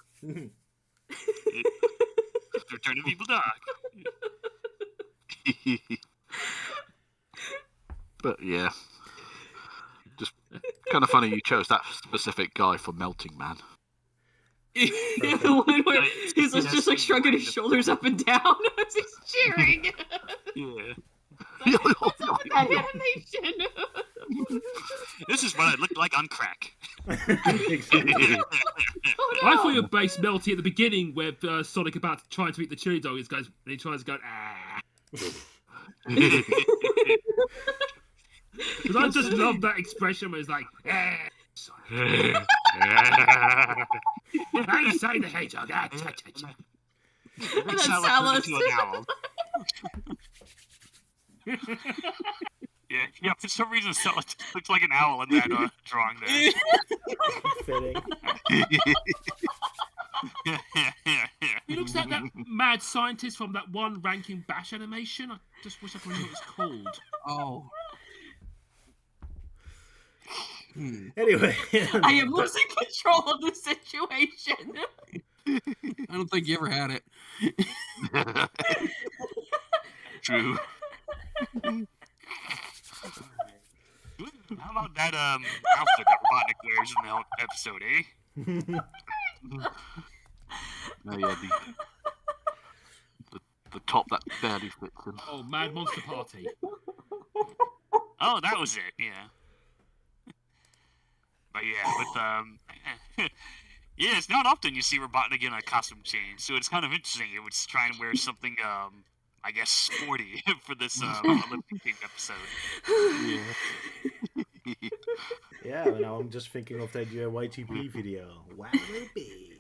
Return of Evil Doc. But yeah, just kind of funny you chose that specific guy for Melting Man. Yeah, the one where he's just like shrugging his shoulders up and down as he's cheering. Yeah. What's up with that animation? This is what I looked like on crack. I thought you were based Melty at the beginning where Sonic about to try to eat the chili dog. He goes, and he tries to go, ah. Because I just love that expression where it's like, ah. I'm sorry, the hedgehog. Ah, cha, cha, cha. And then Salus. Yeah, for some reason Salus looks like an owl in that drawing there. Fitting. Yeah. He looks like that mad scientist from that one Ranking Bash animation. I just wish I could remember what it's called. Oh. Anyway. I am losing control of the situation. I don't think you ever had it. True. How about that outfit that Robotnik wears in the episode, eh? Oh yeah, the top that barely fits him. Oh, Mad Monster Party. Oh, that was it, yeah. But yeah, yeah, it's not often you see Robotnik in a costume change, so it's kind of interesting. It was trying to wear something, I guess, sporty for this Olympic themed episode. Yeah, now I'm just thinking of that YTP video. Wallaby.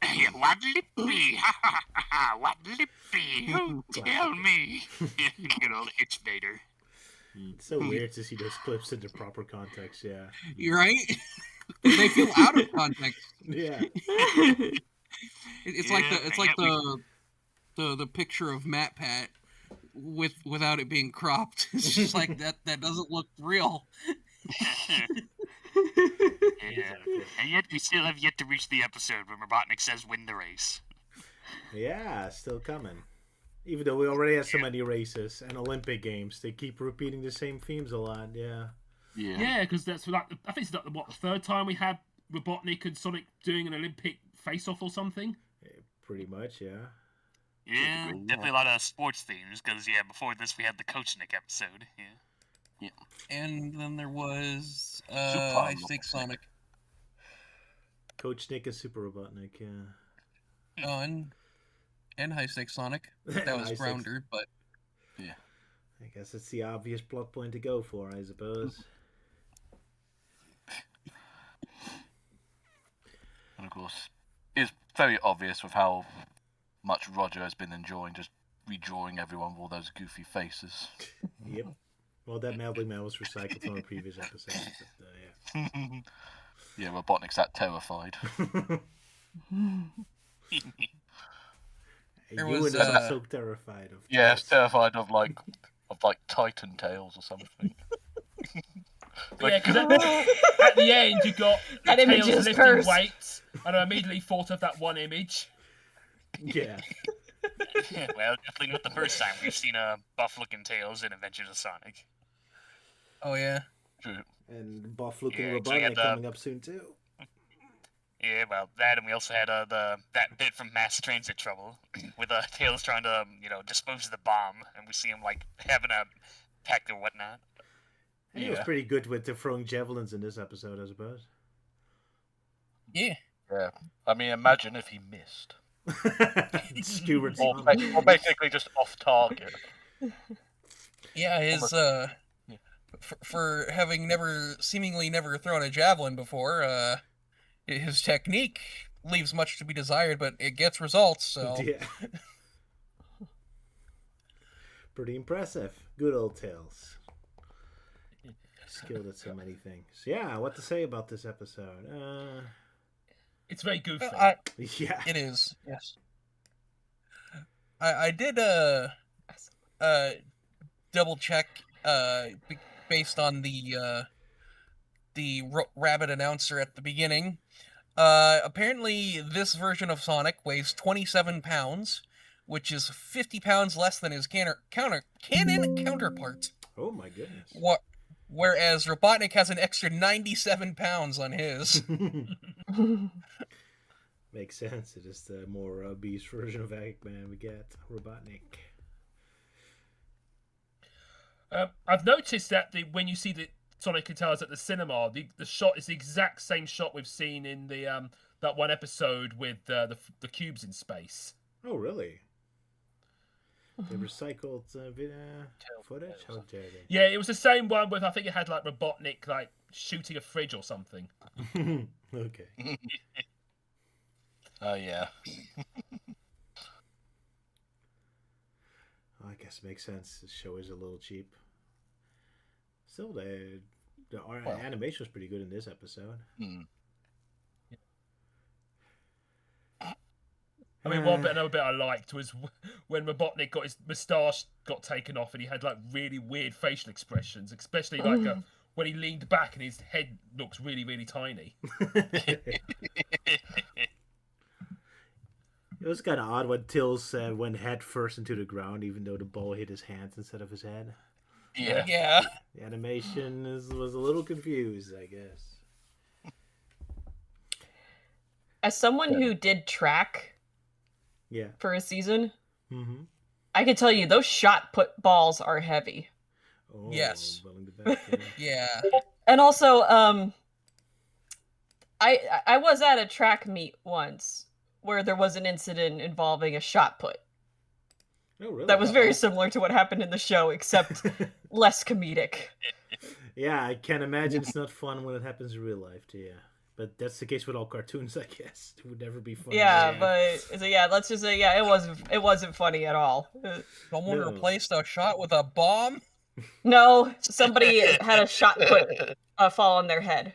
Yeah, Waddlippy, Waddlippy, oh, tell me. Good old Hitch Vader. It's so weird to see those clips in the proper context, yeah. You're right? They feel out of context. Yeah. It's like the picture of Matt Pat without it being cropped. It's just like that doesn't look real. Yeah. And yet we still have yet to reach the episode when Robotnik says win the race. Yeah, still coming. Even though we already have so many races and Olympic games, they keep repeating the same themes a lot. Yeah. Yeah, because that's like I think it's like the third time we had Robotnik and Sonic doing an Olympic face-off or something. Yeah, pretty much, yeah. Yeah, definitely a lot of sports themes because before this we had the Coachnik episode. Yeah. And then there was High Stakes Sonic. Coach Nick and Super Robotnik, yeah. Oh, and High Stakes Sonic. That was Grounder, but yeah. I guess it's the obvious plot point to go for, I suppose. very obvious with how much Roger has been enjoying just redrawing everyone with all those goofy faces. Yep. Well, that Melding Man was recycled from a previous episode. But, yeah. Yeah, Robotnik's that terrified. Euan is so terrified of. Yeah, it's terrified of like Titan tails or something. Yeah, because at the end you got that image Tails is lifting cursed. weights, and I immediately thought of that one image. Yeah. Well, definitely not the first time we've seen buff-looking Tails in Adventures of Sonic. Oh yeah. True. And buff-looking Yeah, Robotnik had the- coming up soon too. Yeah, well, that, and we also had that bit from Mass Transit Trouble, with Tails trying to, dispose of the bomb, and we see him, having a peck or whatnot. And he was pretty good with the throwing javelins in this episode, I suppose. Yeah. Yeah. I mean, imagine if he missed. Skewered or basically just off target. Yeah, his for having seemingly never thrown a javelin before, his technique leaves much to be desired, but it gets results. So yeah. Pretty impressive. Good old Tails. Skilled at so many things. Yeah, what to say about this episode? It's very goofy. Yeah, it is. Yes. I did double check based on the rabbit announcer at the beginning. Apparently, this version of Sonic weighs 27 pounds, which is 50 pounds less than his canon counterpart. Oh my goodness. Whereas Robotnik has an extra 97 pounds on his. Makes sense. It is the more obese version of Eggman we get, Robotnik. I've noticed that when you see the Sonic and Tails at the cinema, the shot is the exact same shot we've seen in the that one episode with the cubes in space. Oh, really? They recycled footage? How dare they? Yeah, it was the same one with, I think it had Robotnik shooting a fridge or something. Okay. Oh, yeah. I guess it makes sense. The show is a little cheap. Still, the animation was pretty good in this episode. I mean, another bit I liked was when Robotnik got his moustache got taken off and he had really weird facial expressions, especially when he leaned back and his head looks really, really tiny. It was kind of odd when Tails went head first into the ground, even though the ball hit his hands instead of his head. Yeah. The animation was a little confused, I guess. As someone who did track for a season, I can tell you those shot put balls are heavy. Oh, yes. Yeah. And also, I was at a track meet once where there was an incident involving a shot put. Oh, really? That was very similar to what happened in the show, except less comedic. Yeah, I can imagine it's not fun when it happens in real life, too, yeah. But that's the case with all cartoons, I guess. It would never be funny. Yeah, but let's just say, it wasn't funny at all. Someone replaced a shot with a bomb? No, somebody had a shot put fall on their head.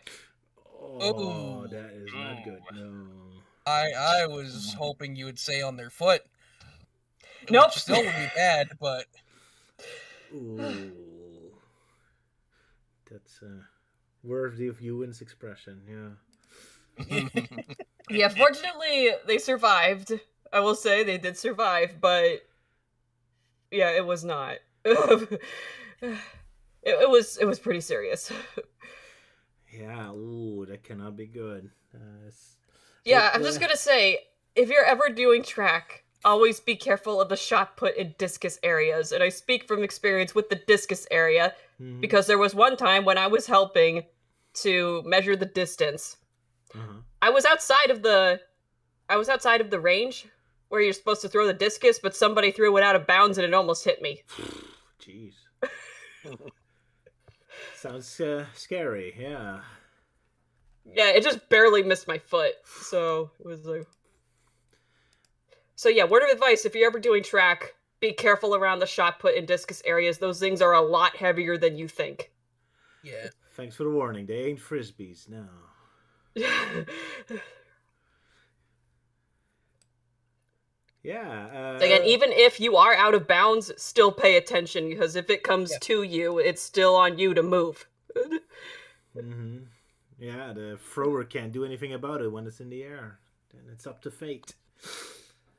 Oh, that is not good. No. I was hoping you would say on their foot. Nope. Which still would be bad, but. Ooh. That's worthy of Euan's expression, yeah. Yeah, fortunately, they survived. I will say they did survive, but yeah, it was not. It was pretty serious. Yeah, ooh, that cannot be good. Yeah, I'm just gonna say, if you're ever doing track, always be careful of the shot put in discus areas. And I speak from experience with the discus area, because there was one time when I was helping to measure the distance. I was outside of the range where you're supposed to throw the discus, but somebody threw it out of bounds and it almost hit me. Jeez. Sounds scary, yeah. Yeah, it just barely missed my foot, so it was like... So yeah, word of advice, if you're ever doing track, be careful around the shot put and discus areas. Those things are a lot heavier than you think. Yeah. Thanks for the warning. They ain't frisbees, no. Yeah. Again, even if you are out of bounds, still pay attention, because if it comes to you, it's still on you to move. Mm-hmm. Yeah, the thrower can't do anything about it when it's in the air. Then it's up to fate.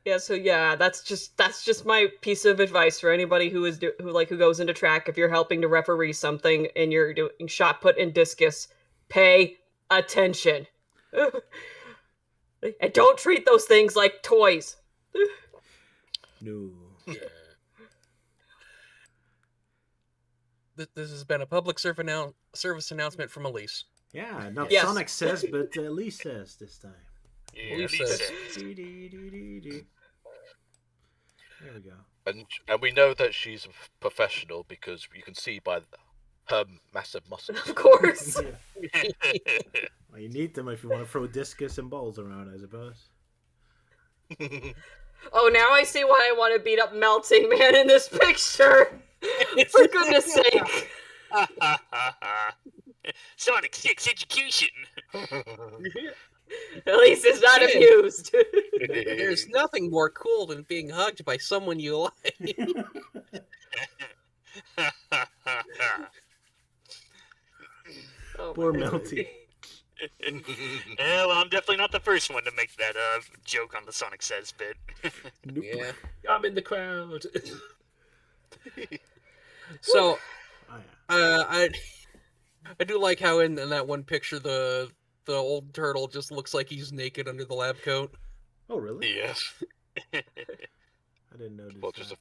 Yeah, so yeah, that's just my piece of advice for anybody who goes into track. If you're helping to referee something and you're doing shot put and discus, pay attention. And don't treat those things like toys. No. Yeah. This has been a public service announcement from Elise. Yeah, not Yes. Sonic says, but Elise says this time. Yeah, Elise Elise says. says. There we go. And we know that she's a professional because you can see by her massive muscles. Of course. Yeah. Well, you need them if you want to throw discus and balls around, I suppose. Oh, now I see why I want to beat up Melting Man in this picture. For goodness sake. Sonic 6 execution. Elise is not amused. There's nothing more cool than being hugged by someone you like. Oh, Poor Melty. Yeah, well, I'm definitely not the first one to make that joke on the Sonic Says bit. Nope. Yeah. I'm in the crowd. So, Oh, yeah. I do like how in that one picture the old turtle just looks like he's naked under the lab coat. Oh, really? Yes. I didn't notice Well, that. just a,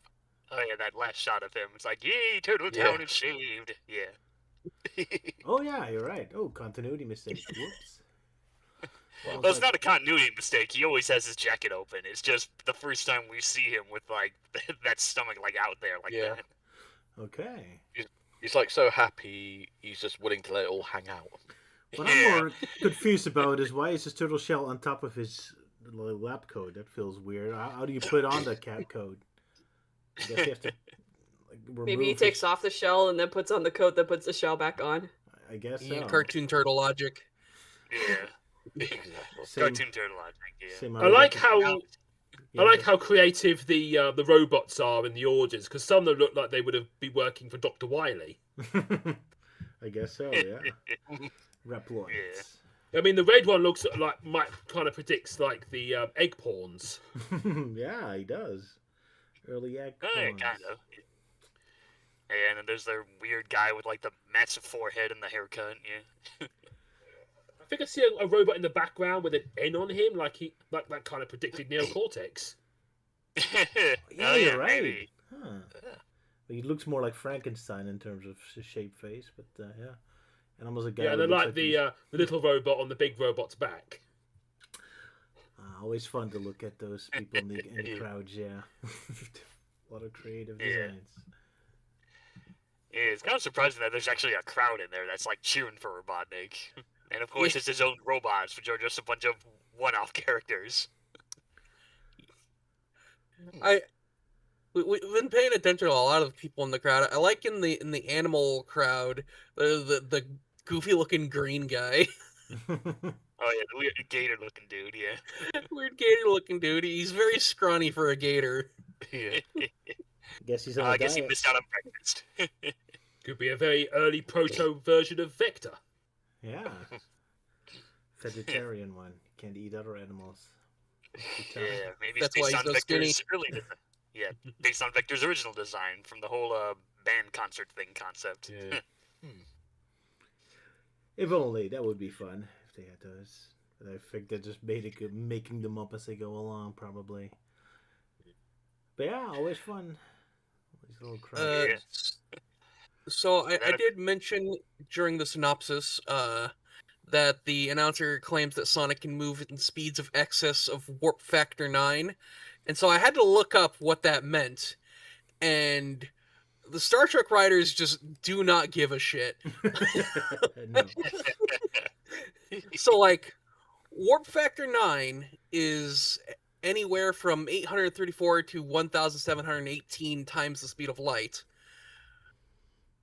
Oh yeah, that last shot of him. It's like, yay, Turtle Town is saved. Yeah. Oh, yeah, you're right. Oh, continuity mistake. Whoops. Well, it's not a continuity mistake. He always has his jacket open. It's just the first time we see him with, like, that stomach, like, out there like that. Okay. he's like so happy, he's just willing to let it all hang out. What I'm more confused about is why is his turtle shell on top of his little lab coat? That feels weird. How do you put on the cap coat? I guess you have to remove Maybe he takes off the shell and then puts on the coat that puts the shell back on. I guess Yeah, so. cartoon turtle logic. Yeah. Exactly. Cartoon turtle logic, yeah. I like how creative the robots are in the orders, because some of them look like they would have been working for Dr. Wily. I guess so, yeah. Reploids. Yeah. I mean, the red one looks like kind of predicts like the egg pawns. Yeah, he does. Early egg Oh, yeah, pawns. kind of. And then there's the weird guy with like the massive forehead and the haircut. Yeah. I think I see a robot in the background with an N on him, like that kind of predicted neocortex. Yeah, you're right. Maybe. Huh. Well, he looks more like Frankenstein in terms of shape face, but yeah. And almost a guy. Yeah, who they're looks like the little robot on the big robot's back. always fun to look at those people in the crowds, yeah. A lot of creative designs. Yeah, it's kind of surprising that there's actually a crowd in there that's like cheering for Robotnik. And of course, it's his own robots, which are just a bunch of one-off characters. We've been paying attention to a lot of the people in the crowd. I like in the animal crowd the goofy looking green guy. Oh yeah, the weird gator-looking dude. Yeah. Weird gator-looking dude. He's very scrawny for a gator. Yeah. Guess he's on I a guess he diet. missed out on breakfast. Could be a very early proto version of Vector. Yeah. Vegetarian one. Can't eat other animals. Yeah, maybe That's it's why based he's on so skinny. Vector's early design. Yeah, based on Vector's original design from the whole band concert thing concept. Yeah. If only, that would be fun if they had those. But I think they're just making them up as they go along, probably. But yeah, always fun. These little crowds. So I did mention during the synopsis that the announcer claims that Sonic can move in speeds of excess of warp factor 9. And so I had to look up what that meant. And the Star Trek writers just do not give a shit. No. So, like, warp factor 9 is anywhere from 834 to 1,718 times the speed of light.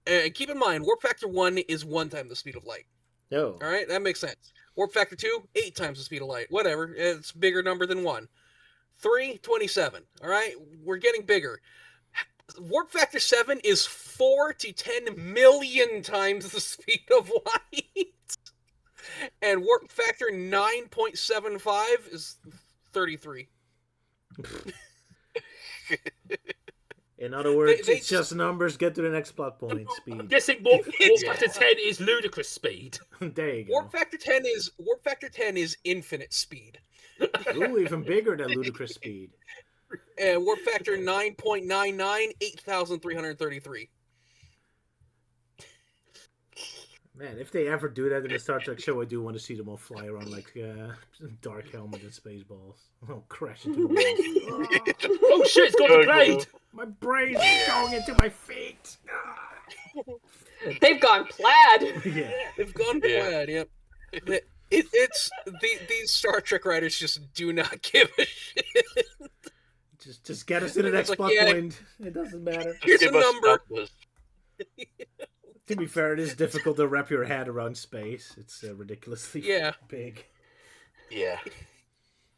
And keep in mind, warp factor 1 is 1 time the speed of light. Oh. All right, that makes sense. Warp factor 2, 8 times the speed of light. Whatever, it's a bigger number than 1. 3, 27. All right, we're getting bigger. Warp factor 7 is 4 to 10 million times the speed of light. And warp factor 9.75 is 33. In other words, it's just numbers. Get to the next plot point. Speed. I'm guessing warp factor 10 is ludicrous speed. There you go. Warp factor 10 is infinite speed. Ooh, even bigger than ludicrous speed. And warp factor 9.99, 8,333. Man, if they ever do that in a Star Trek show, I do want to see them all fly around like dark helmet and spaceballs. Oh, crash into the walls. Oh shit, it's got the blade! My brain's going into my feet. They've gone plaid. Yeah, they've gone plaid. Yep. It's these Star Trek writers just do not give a shit. Just get us to the next plot point. It doesn't matter. Here's a number. To be fair, it is difficult to wrap your head around space. It's ridiculously big. Yeah.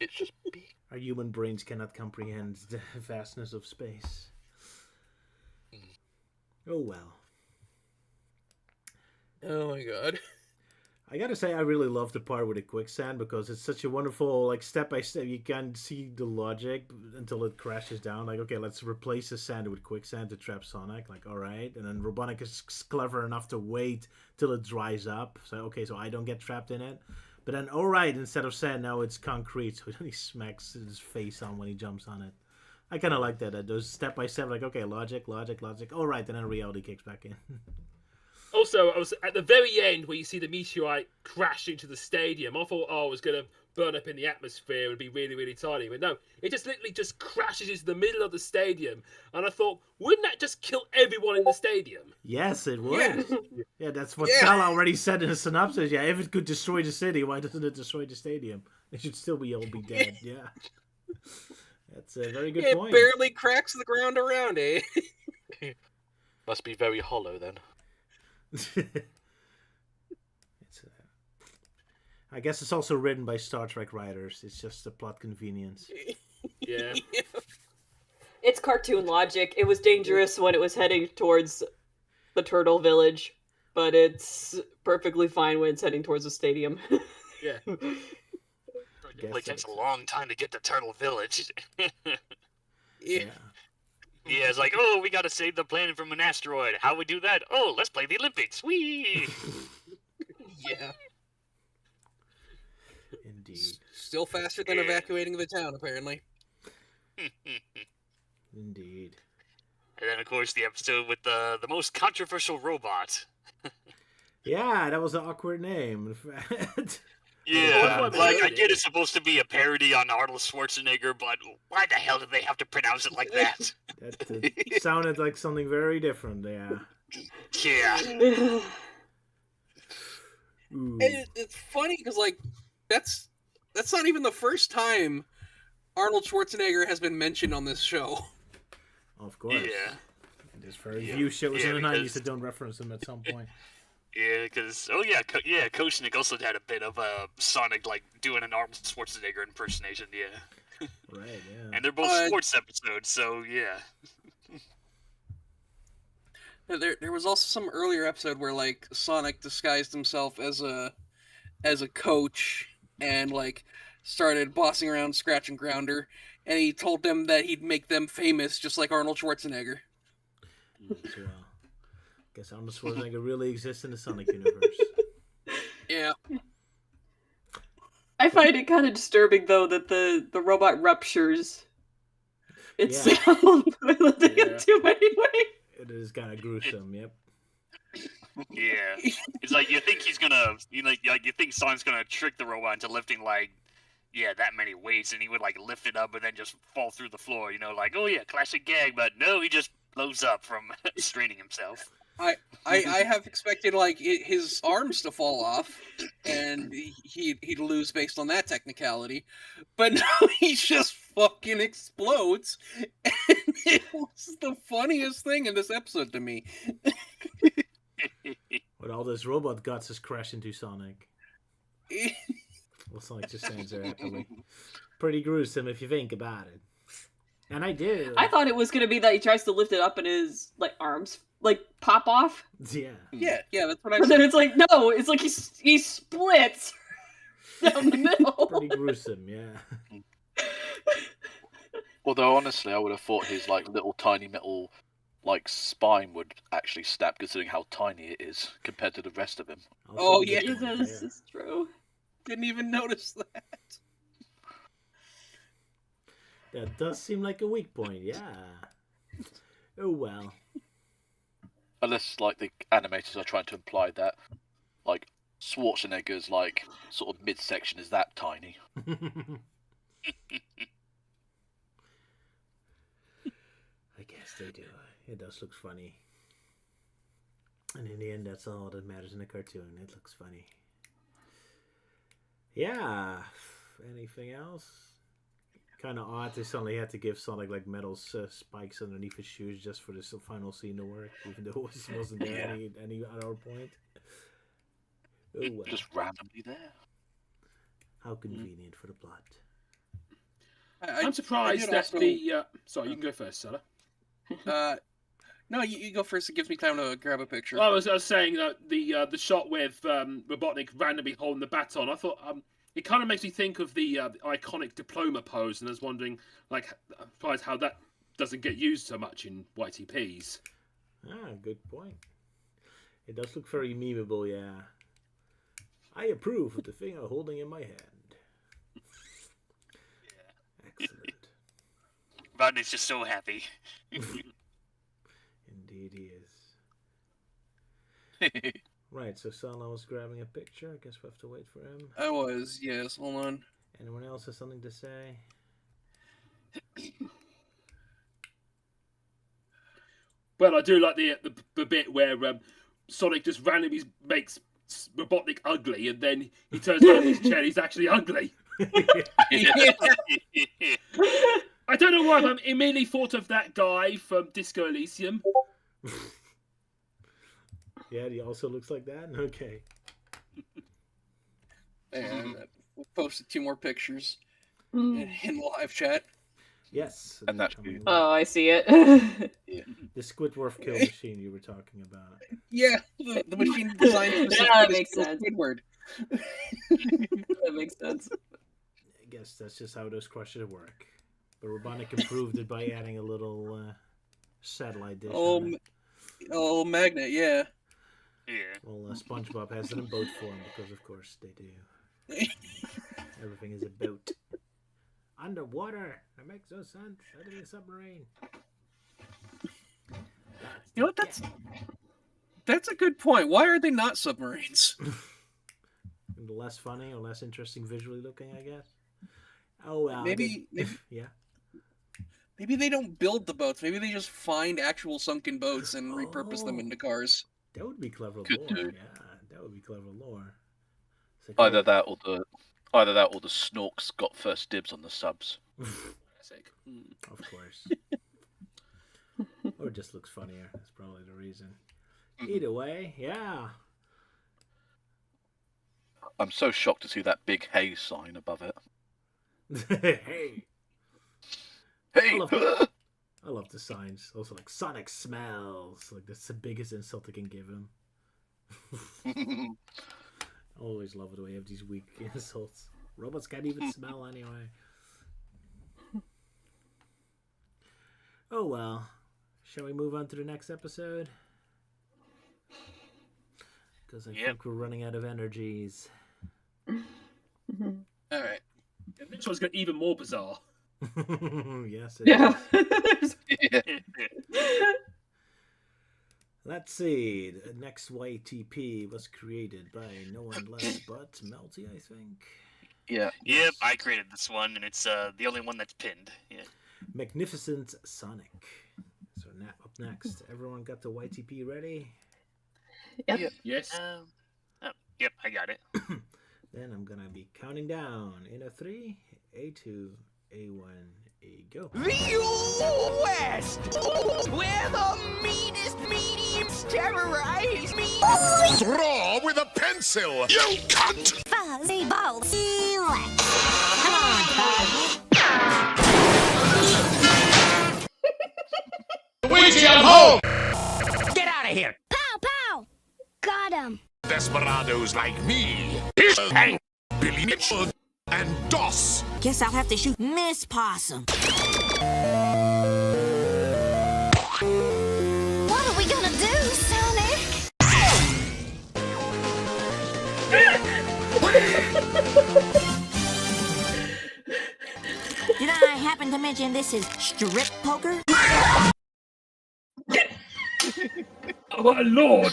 It's just big. Our human brains cannot comprehend the vastness of space. Oh well. Oh my god. I gotta say, I really love the part with the quicksand because it's such a wonderful, like, step by step. You can see the logic until it crashes down. Like, okay, let's replace the sand with quicksand to trap Sonic. Like, all right. And then Robotnik is clever enough to wait till it dries up. So, okay, so I don't get trapped in it. But then, all right, instead of sand, now it's concrete. So he smacks his face on when he jumps on it. I kind of like that. Those step by step, like, okay, logic. All right, and then reality kicks back in. Also, I was at the very end where you see the meteorite crash into the stadium. I thought, it was going to burn up in the atmosphere and be really, really tiny. But no, it just literally just crashes into the middle of the stadium. And I thought, wouldn't that just kill everyone in the stadium? Yes, it would. Yeah, that's what Sal already said in the synopsis. Yeah, if it could destroy the city, why doesn't it destroy the stadium? It should still be all be dead. Yeah. That's a very good point. It barely cracks the ground around it. Must be very hollow then. I guess it's also written by Star Trek writers. It's just a plot convenience. Yeah. It's cartoon logic. It was dangerous when it was heading towards the Turtle Village, but it's perfectly fine when it's heading towards the stadium. Yeah. It takes a long time to get to Turtle Village. Yeah. Yeah, it's like, oh, we gotta save the planet from an asteroid. How we do that? Oh, let's play the Olympics. Whee! Yeah. Indeed. Still faster than evacuating the town, apparently. Indeed. And then, of course, the episode with the most controversial robot. Yeah, that was an awkward name, in fact. Yeah, like, I get it's supposed to be a parody on Arnold Schwarzenegger, but why the hell did they have to pronounce it like that? That sounded like something very different, yeah. Yeah. And it's funny, because, like, that's not even the first time Arnold Schwarzenegger has been mentioned on this show. Of course. Yeah. There's very few shows in the 90s that don't reference him at some point. Yeah, because Koshnik also had a bit of Sonic like doing an Arnold Schwarzenegger impersonation. Yeah, right. Yeah, and they're both sports episodes, so yeah. There was also some earlier episode where like Sonic disguised himself as a coach and like started bossing around Scratch and Grounder, and he told them that he'd make them famous just like Arnold Schwarzenegger. Well. Guess Arnold Schwarzenegger really exists in the Sonic universe. Yeah. I find it kind of disturbing, though, that the robot ruptures itself piloting into anyway. It is kind of gruesome, yep. Yeah. It's like, you think he's gonna, you think Sonic's gonna trick the robot into lifting, like, that many weights, and he would, like, lift it up and then just fall through the floor, like, oh yeah, classic gag, but no, he just blows up from straining himself. I have expected like his arms to fall off, and he'd lose based on that technicality, but no, he just fucking explodes. And it was the funniest thing in this episode to me. When all those robot guts just crash into Sonic. Well, Sonic just stands there happily. Pretty gruesome if you think about it. And I do. I thought it was going to be that he tries to lift it up and his arms pop off. Yeah. Yeah, that's what I But said. then it's like, no, it's like he splits down the middle. Pretty gruesome, yeah. Although honestly, I would have thought his little tiny metal spine would actually snap, considering how tiny it is compared to the rest of him. Oh yeah, this is true. Didn't even notice that. That does seem like a weak point, yeah. Oh well. Unless the animators are trying to imply that Schwarzenegger's sort of midsection is that tiny. I guess they do. It does look funny. And in the end, that's all that matters in a cartoon. It looks funny. Yeah. Anything else? Kind of odd they suddenly had to give Sonic metal spikes underneath his shoes just for this final scene to work, even though it wasn't there any other point. Oh well. Just randomly there. How convenient for the plot. I'm surprised that the... sorry, you can go first, Stella. No, you go first. It gives me time to grab a picture. I was saying that the shot with Robotnik randomly holding the baton, I thought it kind of makes me think of the iconic diploma pose, and I was wondering, I'm surprised how that doesn't get used so much in YTPs. Ah, good point. It does look very memeable, yeah. I approve of the thing I'm holding in my hand. Excellent. Rodney's just so happy. Indeed he is. Right, so Sala was grabbing a picture. I guess we have to wait for him. I was, yes. Hold on. Anyone else has something to say? Well, I do like the bit where Sonic just randomly makes Robotnik ugly, and then he turns around his chair and he's actually ugly. I don't know why, but I immediately thought of that guy from Disco Elysium. Yeah, he also looks like that? Okay. And we posted 2 more pictures in the live chat. Yes. And that's Oh, I see it. Yeah. The Squidward kill machine you were talking about. Yeah, the machine designed for that makes sense. Squidward. That makes sense. I guess that's just how those crushers work. But Robotnik improved it by adding a little satellite dish. Oh, magnet, yeah. Yeah. Well, SpongeBob has it in boat form because, of course, they do. Everything is a boat. Underwater. That makes no sense. That'd be a submarine. You know what? That's a good point. Why are they not submarines? Less funny or less interesting visually looking, I guess. Oh, well. Maybe yeah. Maybe they don't build the boats. Maybe they just find actual sunken boats and repurpose them into cars. That would be clever Could lore. do. Yeah, that would be clever lore. Either that or the Snorks got first dibs on the subs. Of course. Or it just looks funnier. That's probably the reason. Either way, yeah. I'm so shocked to see that big hey sign above it. Hey. Hey. I love the signs. Also, Sonic smells. That's the biggest insult I can give him. I always love the way you have these weak insults. Robots can't even smell anyway. Oh well. Shall we move on to the next episode? Because I think we're running out of energies. Alright. This one's got even more bizarre. Yes, Yeah. Let's see. The next YTP was created by no one less but Melty, I think. Yeah. Yep, I created this one, and it's the only one that's pinned. Yeah. Magnificent Sonic. So now up next, everyone got the YTP ready? Yep. Yes. Yep, I got it. Then I'm gonna be counting down in a 3, a 2, A1, go. The West, where the meanest mediums terrorize me. Draw with a pencil, you cunt! Fuzzy ball. Come on, Fuzzy. Luigi, I'm home! Get out of here. Pow, pow. Got him. Desperados like me, Hank, Billy Mitchell, and Doss. Guess I'll have to shoot Miss Possum. What are we gonna do, Sonic? Did I happen to mention this is strip poker? Oh my lord!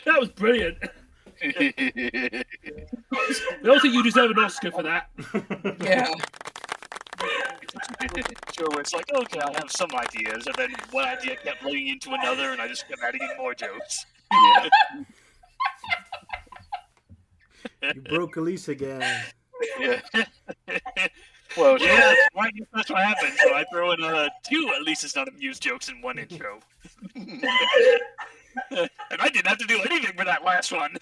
That was brilliant. I don't think you deserve an Oscar for that. Yeah. Sure, where it's like, okay, I have some ideas, and then one idea kept leading into another, and I just kept adding in more jokes. Yeah. You broke Elise again. Yeah. Well, yeah, that's what happened. So I throw in two at least it's not amused jokes in one intro. And I didn't have to do anything for that last one.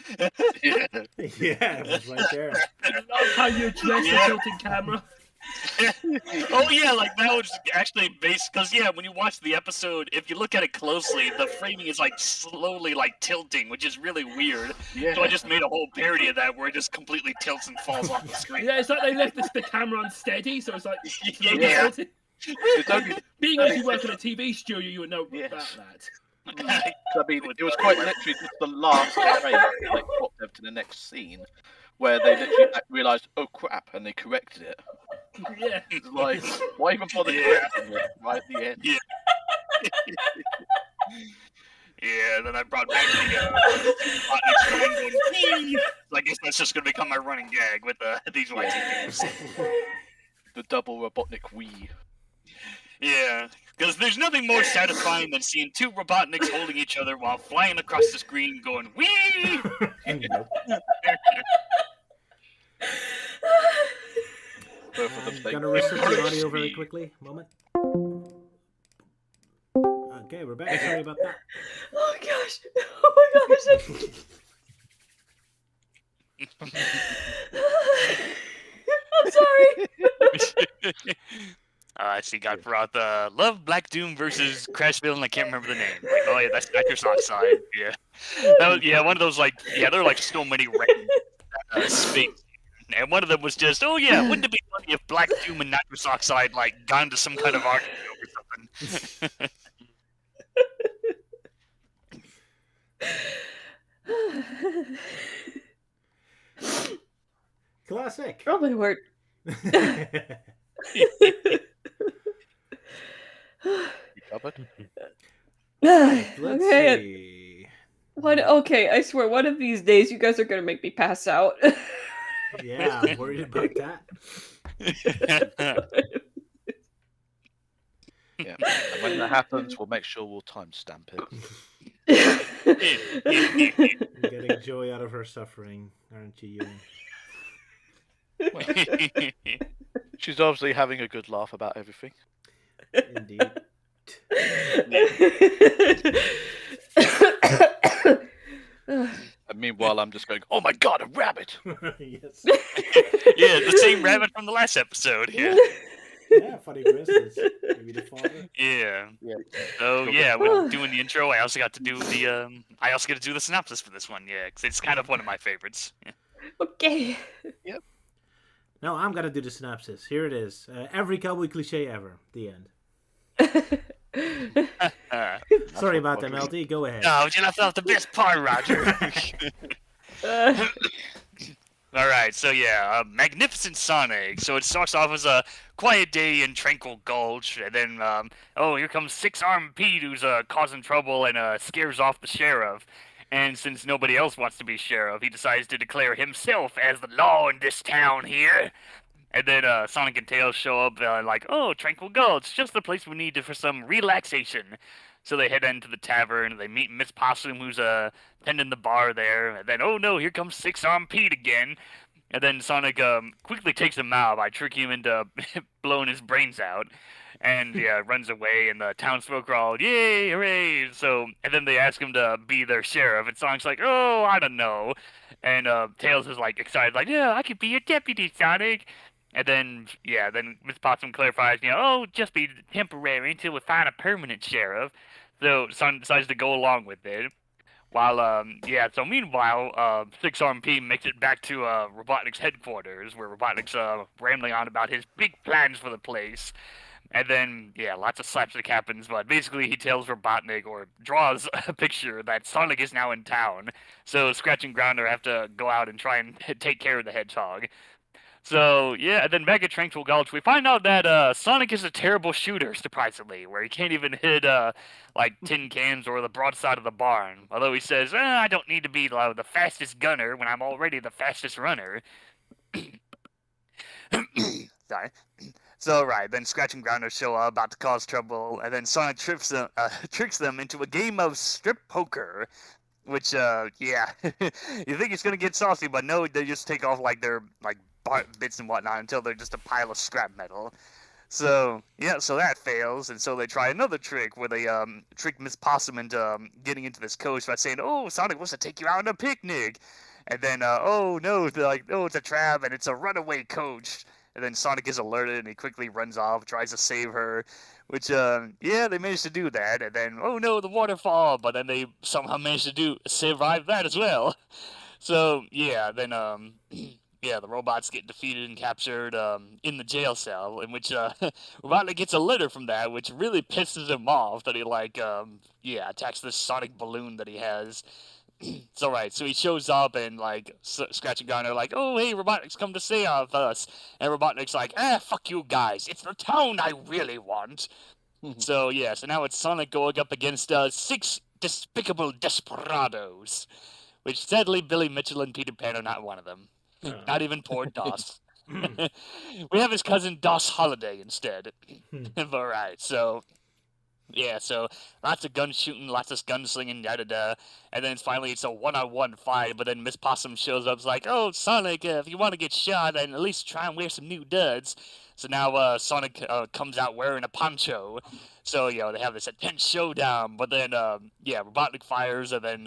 Yeah. Yeah, it was right there. I love how you address the tilting camera. Oh yeah, like that was actually based because when you watch the episode, if you look at it closely, the framing is like slowly like tilting, which is really weird. Yeah. So I just made a whole parody of that where it just completely tilts and falls off the screen. Yeah, it's like they left the camera unsteady, so it's like Yeah. It's only, being as you work in a TV studio, you would know Yes. about that. I mean, it was quite literally just the last frame that like popped over to the next scene, where they literally realised, oh crap, and they corrected it. Yeah. It's like, why even bother correcting it right at the end? Yeah. Yeah, then I brought back the Robotnik's going, "Wee!" So I guess that's just gonna become my running gag with these YTVs. The double Robotnik Wii. Yeah, because there's nothing more satisfying than seeing two Robotniks holding each other while flying across the screen going, "Wee!" Both of them say, Gonna reset the audio very quickly. Moment. Okay, we're back. Sorry about that. Oh gosh. Oh my gosh. I'm sorry. I see. Got brought the Love Black Doom versus Crashville, and I can't remember the name. Like, oh yeah, that's Nitrous Oxide. Yeah, that was, one of those like there are like so many random space. And one of them was just, oh yeah, wouldn't it be funny if Black Doom and Nitrous Oxide like got into some kind of argument or something? Classic. Probably work. You covered? Let's Okay. see. Okay, I swear, one of these days you guys are gonna make me pass out. Yeah, I'm worried about that. Yeah. And when that happens, we'll make sure we'll timestamp it. You're getting joy out of her suffering, aren't you, Euan? She's obviously having a good laugh about everything. Indeed. And meanwhile, I'm just going, oh my god, a rabbit! Yes. Yeah, the same rabbit from the last episode. Yeah. Yeah, funny Christmas. Maybe the father. Yeah. Yeah. So yeah, when doing the intro, I also got to do the I also get to do the synopsis for this one. Yeah, because it's kind of one of my favorites. Yeah. Okay. Yep. No, I'm gonna do the synopsis. Here it is. Every cowboy cliche ever. The end. Sorry about that, Melty. Go ahead. No, you left out the best part, Roger. All right, so yeah, Magnificent Sonic. So it starts off as a quiet day in Tranquil Gulch, and then, here comes Six-Armed Pete, who's causing trouble and scares off the sheriff. And since nobody else wants to be sheriff, he decides to declare himself as the law in this town here. And then Sonic and Tails show up like, oh, Tranquil Gulch, just the place we need for some relaxation. So they head into the tavern, and they meet Miss Possum, who's tending the bar there. And then, oh no, here comes Six-Armed Pete again. And then Sonic quickly takes him out by tricking him into blowing his brains out. And yeah, runs away, and the townsfolk are all, yay, hooray! So, and then they ask him to be their sheriff, and Sonic's like, oh, I don't know. And Tails is like excited, like, yeah, I could be your deputy, Sonic. And then, yeah, then Miss Possum clarifies, oh, just be temporary until we find a permanent sheriff. So Sonic decides to go along with it. While, so meanwhile, Six Arm P makes it back to Robotnik's headquarters, where Robotnik's rambling on about his big plans for the place. And then, yeah, lots of slapstick happens, but basically he tells Robotnik, or draws a picture, that Sonic is now in town. So Scratch and Grounder have to go out and try and take care of the hedgehog. So, yeah, and then back at Tranquil Gulch, we find out that Sonic is a terrible shooter, surprisingly, where he can't even hit, tin cans or the broadside of the barn. Although he says, I don't need to be the fastest gunner when I'm already the fastest runner. Sorry. So, right, then Scratch and Grounder show up, about to cause trouble, and then Sonic tricks them into a game of strip poker, which, yeah, you think it's gonna get saucy, but no, they just take off, their, bits and whatnot until they're just a pile of scrap metal. So, yeah, so that fails, and so they try another trick where they, trick Miss Possum into, getting into this coach by saying, oh, Sonic wants to take you out on a picnic, and then, oh, no, they're like, oh, it's a trap, and it's a runaway coach. And then Sonic is alerted, and he quickly runs off, tries to save her, which, yeah, they managed to do that. And then, oh no, the waterfall! But then they somehow managed to survive that as well. So, yeah, then, yeah, the robots get defeated and captured, in the jail cell, in which, Robotnik gets a letter from that, which really pisses him off that he, attacks this sonic balloon that he has. So right, so he shows up and Scratch and Grounder are like, oh hey, Robotnik's come to save us, and Robotnik's like, fuck you guys, it's the town I really want. So yeah, so now it's Sonic going up against 6 despicable desperados, which sadly Billy Mitchell and Peter Pan are not one of them. Not even poor Doss. We have his cousin Doss Holiday instead. All right, so. Yeah, so lots of gun shooting, lots of gunslinging, da-da-da, and then finally it's a one-on-one fight, but then Miss Possum shows up, like, oh, Sonic, if you want to get shot, then at least try and wear some new duds. So now Sonic comes out wearing a poncho, so, they have this intense showdown, but then, Robotnik fires, and then,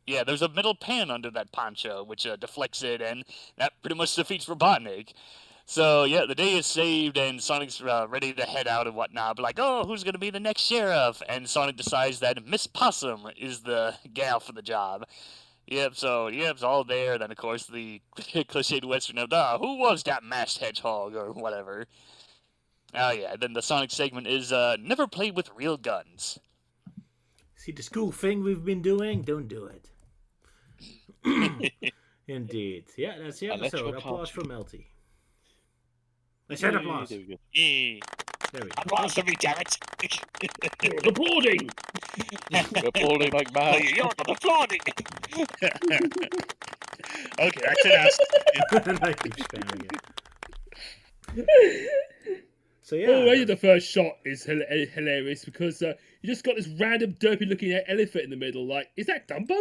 there's a metal pan under that poncho, which deflects it, and that pretty much defeats Robotnik. So, yeah, the day is saved, and Sonic's ready to head out and whatnot. But oh, who's going to be the next sheriff? And Sonic decides that Miss Possum is the gal for the job. Yep, so, it's all there. Then, of course, the cliched Western of, who was that masked hedgehog, or whatever. Oh, yeah, then the Sonic segment is, never play with real guns. See the school thing we've been doing? Don't do it. Indeed. Yeah, that's the episode. Applause for Melty. Let's hit applause. There we go. There we go. Applause for me, damn it. You're applauding. Applauding like mad. You're not applauding. Okay, that's it. I keep spamming it. So yeah. Already the first shot is hilarious because you just got this random derpy-looking elephant in the middle. Like, is that Dumbo?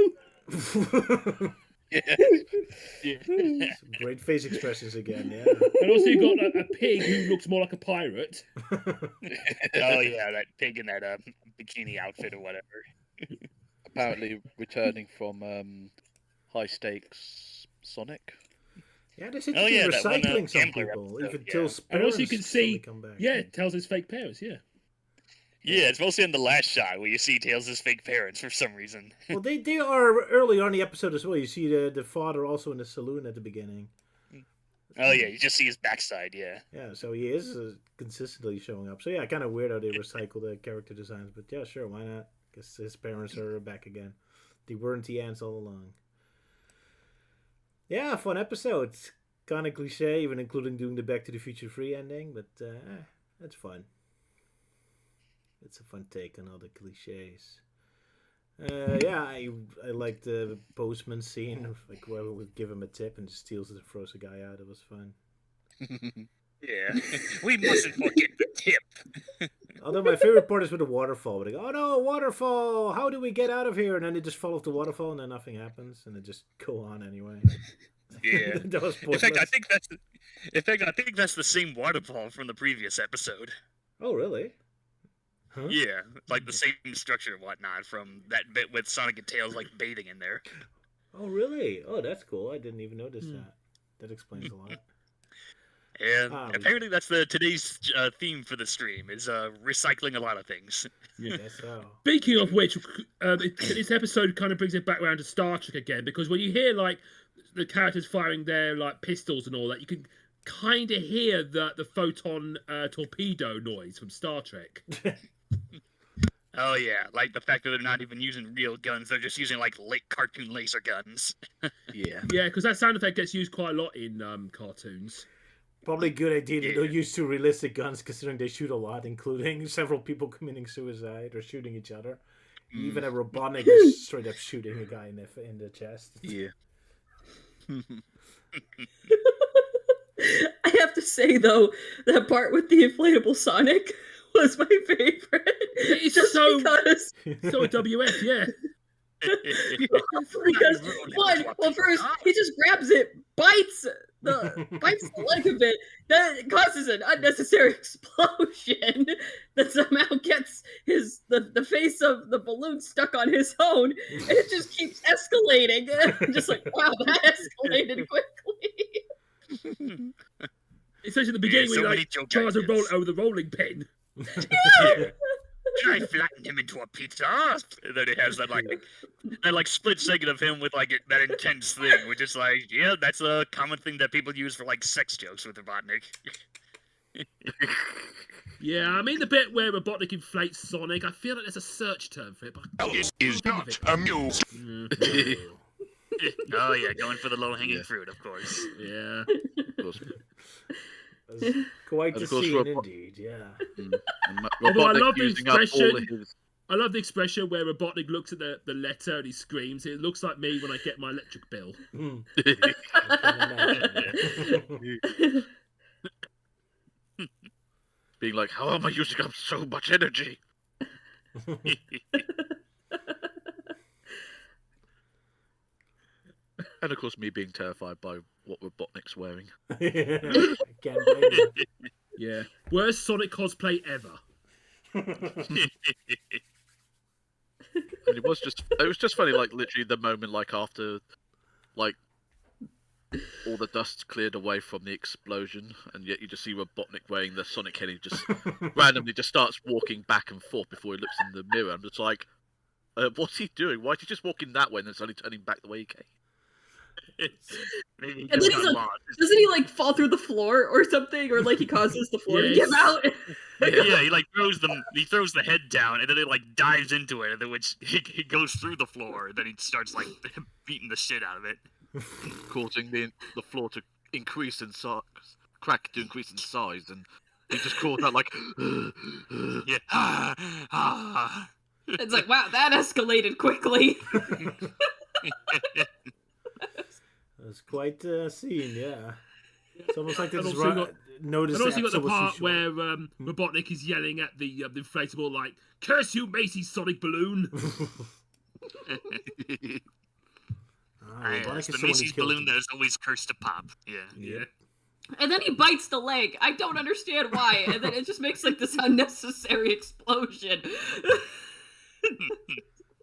Yeah. Some great face expressions again, yeah. And also you got a pig who looks more like a pirate. Oh yeah, that pig in that bikini outfit or whatever. Apparently returning from high stakes Sonic. Yeah, they seem to be recycling some people. You could tell and also you can see, come back. yeah, it tells his fake parents, yeah. Yeah, it's mostly in the last shot where you see Tails' fake parents for some reason. Well, they are early on in the episode as well. You see the father also in the saloon at the beginning. Oh yeah, you just see his backside, yeah. Yeah, so he is consistently showing up. So yeah, kind of weird how they recycle the character designs, but yeah, sure, why not? Guess his parents are back again. They weren't the ants all along. Yeah, fun episode. It's kind of cliche, even including doing the Back to the Future 3 ending, but that's fun. It's a fun take on all the cliches. Yeah, I like the postman scene, like where we would give him a tip and just steals it and throws the guy out. It was fun. Yeah, we mustn't forget the tip. Although my favorite part is with the waterfall. Where they go, oh no, waterfall! How do we get out of here? And then they just fall off the waterfall and then nothing happens and they just go on anyway. Yeah. That was In fact, I pointless. think that's the same waterfall from the previous episode. Oh, really? Huh? Yeah, like the same structure and whatnot from that bit with Sonic and Tails like bathing in there. Oh, really? Oh, that's cool. I didn't even notice that. That explains a lot. And apparently that's today's theme for the stream is recycling a lot of things. Yeah, that's so. Speaking of which, this episode kind of brings it back around to Star Trek again, because when you hear like the characters firing their like pistols and all that, you can kind of hear the photon torpedo noise from Star Trek. Oh yeah, like the fact that they're not even using real guns; they're just using like cartoon laser guns. Yeah. Yeah, because that sound effect gets used quite a lot in cartoons. Probably a good idea to don't use too realistic guns, considering they shoot a lot, including several people committing suicide or shooting each other. Even a Robotnik is straight up shooting a guy in the chest. Yeah. I have to say though, that part with the inflatable Sonic was my favorite. It's just so because. So WF, yeah. Because well, first he just grabs it, bites the leg of it, that causes an unnecessary explosion that somehow gets the face of the balloon stuck on his own, and it just keeps escalating. Just like, wow, that escalated quickly. Especially at the beginning so when many he joke tries to roll ideas. over the rolling pin. Yeah. Should I flatten him into a pizza? And then it has that split second of him with like that intense thing, which is like, yeah, that's a common thing that people use for like sex jokes with Robotnik. Yeah, I mean the bit where Robotnik inflates Sonic, I feel like there's a search term for it. But This is not amused. Oh yeah, going for the low-hanging fruit, of course. Yeah. Quite the Of course, scene, indeed. Yeah. Although I love the using up all expression. of his... I love the expression where Robotnik looks at the letter and he screams. It looks like me when I get my electric bill. Being like, how am I using up so much energy? And of course, me being terrified by what Robotnik's wearing. Can't blame you. Yeah. Worst Sonic cosplay ever. And it was just funny, like literally the moment like after like all the dust's cleared away from the explosion, and yet you just see Robotnik wearing the Sonic head. He just randomly just starts walking back and forth before he looks in the mirror. I'm just like, what's he doing? Why is he just walking that way and then suddenly turning back the way he came? Maybe And then he's like, doesn't he like fall through the floor or something, or like he causes the floor to give out? Yeah, he like throws the head down, and then it like dives into it, and then which he goes through the floor, and then he starts like beating the shit out of it, causing the floor to increase in size, crack to increase in size, and he just crawls out like, yeah. It's like, wow, that escalated quickly. It was quite a scene, yeah. It's almost like they just noticed. And also you got the episode was part too where Robotnik is yelling at the inflatable, like, "Curse you, Macy's Sonic balloon!" It's the Macy's balloon that is always cursed to pop. Yeah. And then he bites the leg. I don't understand why. And then it just makes like this unnecessary explosion.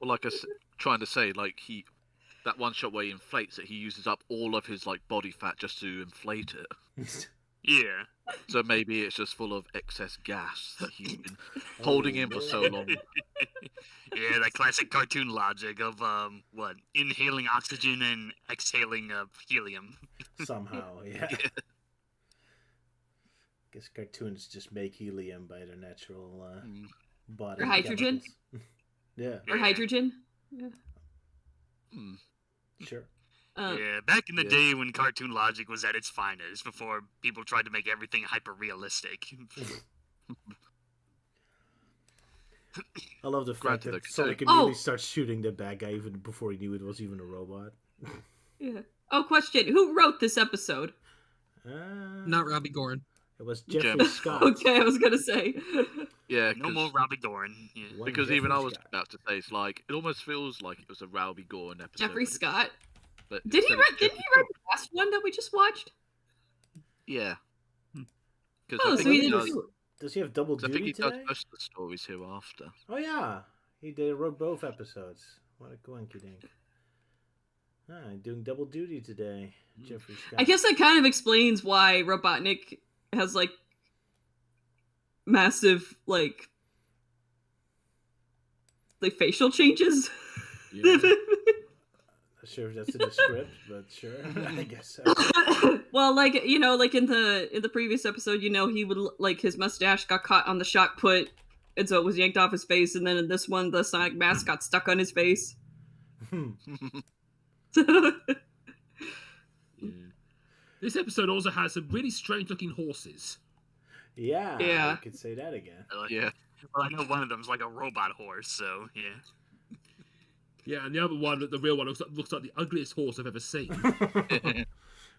Well, like I was trying to say, like that one shot where he inflates it, he uses up all of his like body fat just to inflate it. Yeah. So maybe it's just full of excess gas that he's been holding in for so long. Yeah, that classic cartoon logic of inhaling oxygen and exhaling helium. Somehow, yeah. Guess cartoons just make helium by their natural body. Or hydrogen. Yeah. Or hydrogen. Yeah. Sure. Yeah, back in the day when cartoon logic was at its finest, before people tried to make everything hyper-realistic. I love the fact that Sonic immediately starts shooting the bad guy even before he knew it was even a robot. Yeah. Oh, question. Who wrote this episode? Not Robbie Gorin. It was Jeffrey Scott. Okay, I was going to say. Yeah, no more Robbie Gorin. Yeah. Because even I was about to say, it's like, it almost feels like it was a Robbie Gorin episode. Jeffrey Scott? But Didn't he write the last one that we just watched? Yeah. Oh, so he didn't. Does he have double I think duty he does today? most of the stories hereafter. Oh yeah, he wrote both episodes. What a coinky dink. Doing double duty today, Jeffrey Scott. I guess that kind of explains why Robotnik has like massive like facial changes. Yeah. Not sure if that's in the script, but sure, I guess so. Well, like like in the previous episode, he would like his mustache got caught on the shot put, and so it was yanked off his face. And then in this one, the Sonic mask got stuck on his face. This episode also has some really strange-looking horses. Yeah, yeah. I could say that again. Yeah. Well, I know one of them's like a robot horse, so yeah. Yeah, and the other one, the real one, looks like the ugliest horse I've ever seen.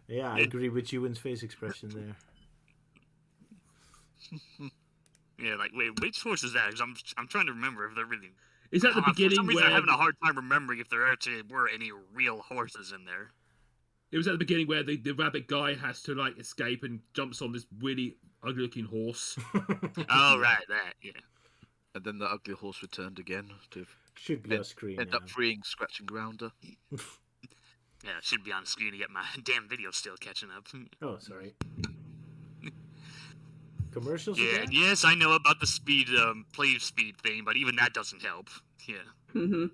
Yeah, I agree with Euan's face expression there. Yeah, like, wait, which horse is that? 'Cause I'm trying to remember if they're really... Is that the beginning for some reason, where... I'm having a hard time remembering if there actually were any real horses in there. It was at the beginning where the rabbit guy has to, like, escape and jumps on this really ugly-looking horse. Oh, right, that, yeah. And then the ugly horse returned again to should be on screen. End up freeing Scratch and Grounder. Yeah, it should be on screen to get my damn video still catching up. Oh, sorry. Commercials Yeah, again? yes, I know about the speed, play speed thing, but even that doesn't help. Yeah. Mm-hmm.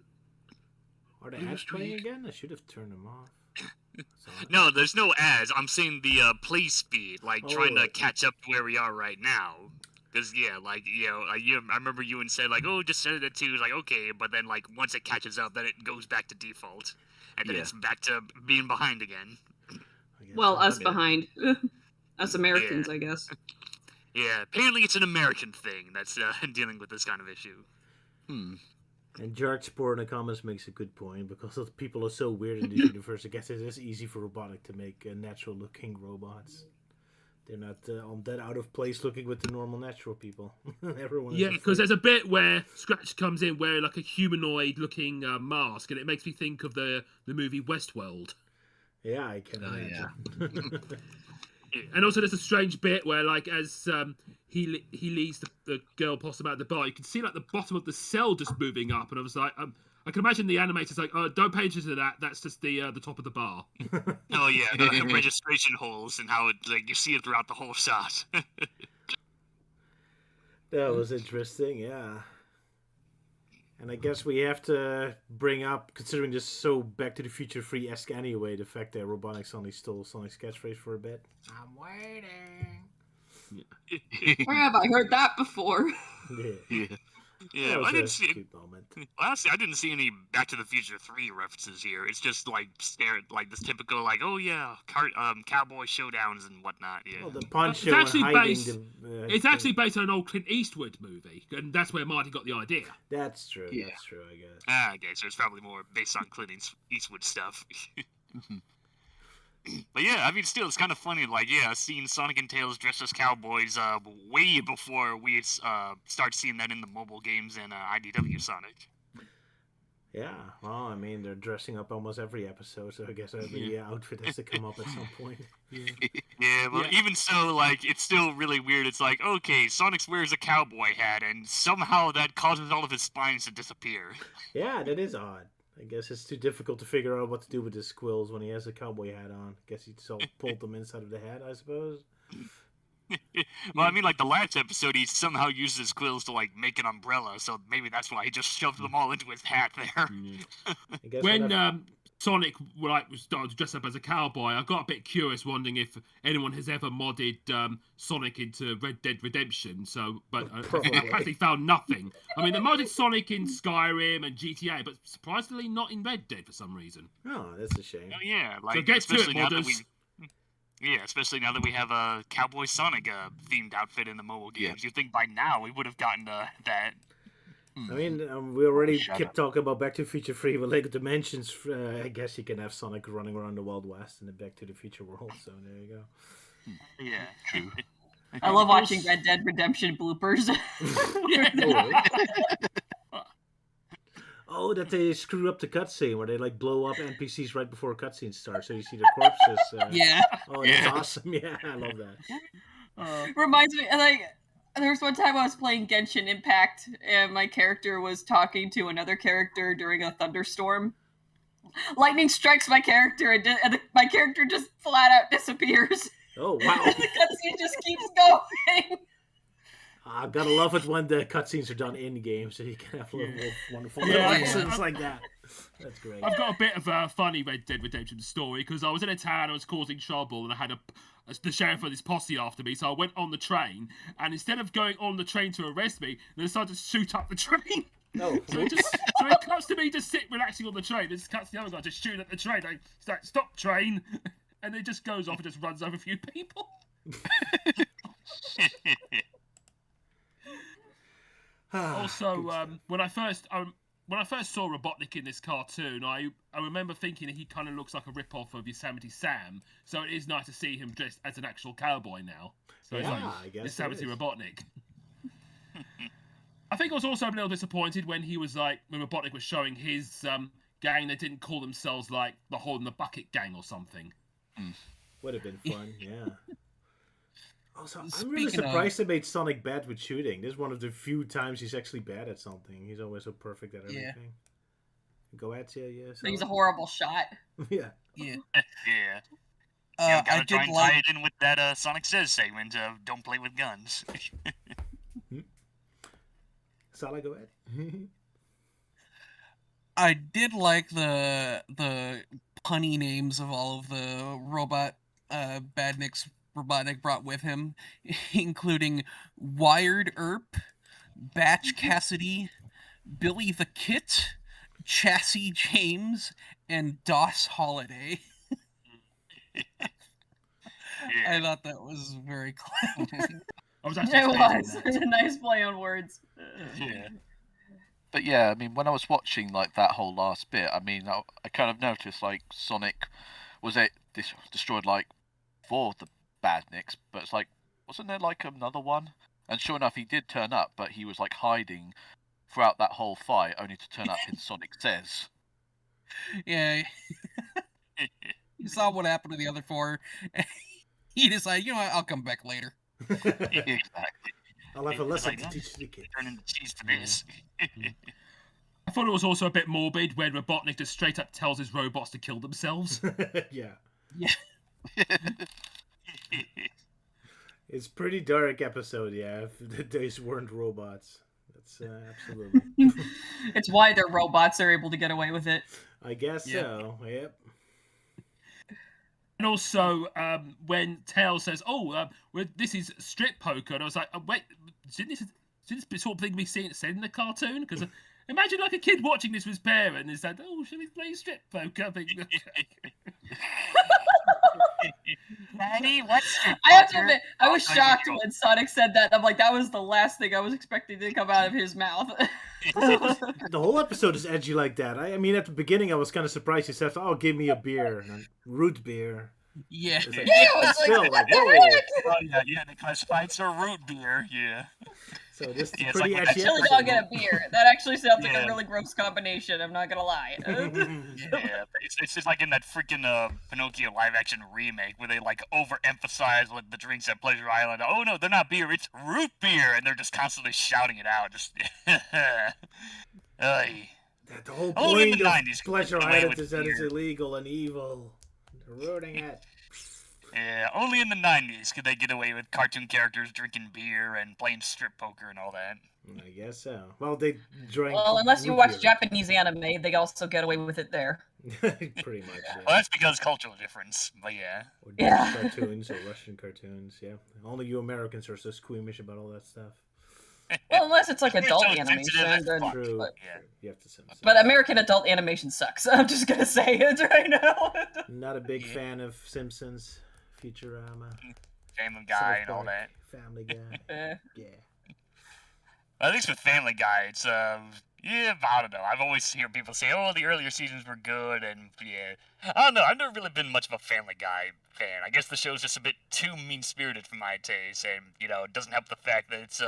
Are the ads playing again? I should have turned them off. No, there's no ads. I'm saying the play speed, like trying to right. catch up to where we are right now. Because, yeah, like, I remember Euan said, like, oh, just set it at 2. Like, okay, but then, like, once it catches up, then it goes back to default. And then it's back to being behind again. Well, us behind. Us Americans, I guess. Yeah, apparently it's an American thing that's dealing with this kind of issue. And George Spore in the comments makes a good point, because people are so weird in this universe, I guess it is easy for Robotic to make natural-looking robots. They're not that out of place looking with the normal natural people. Everyone. Yeah, because there's a bit where Scratch comes in wearing like a humanoid-looking mask, and it makes me think of the movie Westworld. Yeah, I can imagine. And also, there's a strange bit where, like, as he leads the girl possum out of the bar, you can see like the bottom of the cell just moving up, and I was like, I can imagine the animators like, oh, don't pay attention to that. That's just the top of the bar. Oh yeah, the registration holes and how it like you see it throughout the whole shot. That was interesting, yeah. And I guess we have to bring up, considering this so Back to the Future 3-esque anyway, the fact that Robotnik suddenly stole Sonic's catchphrase for a bit. I'm waiting. Where have I heard that before? Yeah, I didn't see. Honestly, I didn't see any Back to the Future 3 references here. It's just like like this typical like, oh yeah, cowboy showdowns and whatnot. Yeah. Well, the punch it's actually based. It's actually based on an old Clint Eastwood movie, and that's where Marty got the idea. That's true. Yeah. That's true. I guess. Okay, so it's probably more based on Clint Eastwood stuff. But yeah, I mean, still, it's kind of funny, like, yeah, seeing Sonic and Tails dressed as cowboys way before we start seeing that in the mobile games and IDW Sonic. Yeah, well, I mean, they're dressing up almost every episode, so I guess every outfit has to come up at some point. Yeah, but even so, like, it's still really weird. It's like, okay, Sonic wears a cowboy hat, and somehow that causes all of his spines to disappear. Yeah, that is odd. I guess it's too difficult to figure out what to do with his squills when he has a cowboy hat on. I guess he pulled them inside of the hat, I suppose. Well, I mean, like, the last episode, he somehow used his quills to, like, make an umbrella, so maybe that's why he just shoved them all into his hat there. When Sonic was starting to dress up as a cowboy, I got a bit curious, wondering if anyone has ever modded Sonic into Red Dead Redemption. But I practically found nothing. I mean, they modded Sonic in Skyrim and GTA, but surprisingly not in Red Dead for some reason. Oh, that's a shame. Oh, yeah, like, so get to it, modders. Yeah, especially now that we have a Cowboy Sonic themed outfit in the mobile games. You'd think by now we would have gotten that. I mean, we already kept talking about Back to the Future 3 with Lego Dimensions. I guess you can have Sonic running around the Wild West in the Back to the Future world, so there you go. Yeah, true. I love watching Red Dead Oh, that they screw up the cutscene where they like blow up NPCs right before a cutscene starts, so you see their corpses. Yeah. Oh, that's awesome. Yeah, I love that. Reminds me, like, there was one time I was playing Genshin Impact, and my character was talking to another character during a thunderstorm. Lightning strikes my character, and my character just flat out disappears. Oh, wow. And the cutscene just keeps going. I gotta love it when the cutscenes are done in game, so you can have little wonderful accents like that. That's great. I've got a bit of a funny Red Dead Redemption story because I was in a town, I was causing trouble, and I had the sheriff and his posse after me. So I went on the train, and instead of going on the train to arrest me, they decided to shoot up the train. No. So it cuts to me just relaxing on the train. It cuts the other guy just shooting at the train. Like, stop train, and it just goes off and just runs over a few people. Also, when I first saw Robotnik in this cartoon, I remember thinking he kind of looks like a rip-off of Yosemite Sam. So it is nice to see him dressed as an actual cowboy now. So Yeah, it's like I guess Yosemite it is. Robotnik. I think I was also a little disappointed when when Robotnik was showing his gang. They didn't call themselves like the Hole in the Bucket Gang or something. Would have been fun, yeah. Also, I'm Speaking really surprised of- they made Sonic bad with shooting. This is one of the few times he's actually bad at something. He's always so perfect at Yeah. everything. Go at you, yeah. He's a horrible shot. Yeah. Yeah. Yeah. I Gotta did try and like- tie it in with that Sonic Says segment of Don't Play With Guns. Sala, go ahead. I did like the punny names of all of the badniks Robotnik brought with him, including Wired Earp, Batch Cassidy, Billy the Kit, Chassis James, and DOS Holiday. I thought that was very clever. I was It was a nice play on words. Yeah. But yeah, I mean, when I was watching like that whole last bit, I mean, I kind of noticed like Sonic destroyed like 4 of the badniks, but it's like, wasn't there like another one? And sure enough, he did turn up, but he was like hiding throughout that whole fight, only to turn up in Sonic Says. Yeah. You saw what happened to the other 4. He decided, you know what, I'll come back later. Exactly. I'll have a It's lesson like, to teach the kids. Turn into cheese for this. I thought it was also a bit morbid when Robotnik just straight up tells his robots to kill themselves. Yeah. Yeah. It's pretty dark episode, yeah. If these weren't robots. That's absolutely. It's why they're robots. They're able to get away with it. I guess so. Yep. And also, when Tails says, this is strip poker, and I was like, wait, shouldn't this sort of thing be said in the cartoon? Because imagine like a kid watching this with his parent and said, should we play strip poker? Daddy, what's strip I have to poker? admit, I was shocked when Sonic said that. I'm like, that was the last thing I was expecting to come out of his mouth. The whole episode is edgy like that. I mean, at the beginning, I was kind of surprised. He said, give me a beer. Root beer. Yeah. It's like, it's still like, like, whoa. Oh, yeah, they classify it's a root beer, yeah. So this is Yeah, it's pretty like when edgy that Chili episode. dog and a beer. That actually sounds like Yeah. a really gross combination. I'm not gonna lie. Yeah, it's just like in that freaking Pinocchio live-action remake where they like overemphasize like the drinks at Pleasure Island. Oh no, they're not beer, it's root beer, and they're just constantly shouting it out. Just, Ay. The whole Only in point the of 90s could Pleasure get away Island with is that it's beer. illegal and evil. They're ruining it. Yeah, only in the 90s could they get away with cartoon characters drinking beer and playing strip poker and all that. I guess so. Well, they drank. Well, unless you root watch beer. Japanese anime, they also get away with it there. Pretty much. Yeah. Well, that's because cultural difference, but yeah. Or Yeah. Dutch cartoons or Russian cartoons. Yeah. Only you Americans are so squeamish about all that stuff. Well, unless it's like We're adult so sensitive animation. as Then, fuck. True. but, Yeah. You have to censor. but American adult animation sucks. I'm just gonna say it right now. Not a big fan of Simpsons, Futurama, Family Guy South and all Park, that. Family Guy. Eh. Yeah. At least with Family Guy, it's Yeah, I don't know. I've always heard people say, "Oh, the earlier seasons were good," and yeah, I don't know. I've never really been much of a Family Guy fan. I guess the show's just a bit too mean-spirited for my taste, and it doesn't help the fact that it's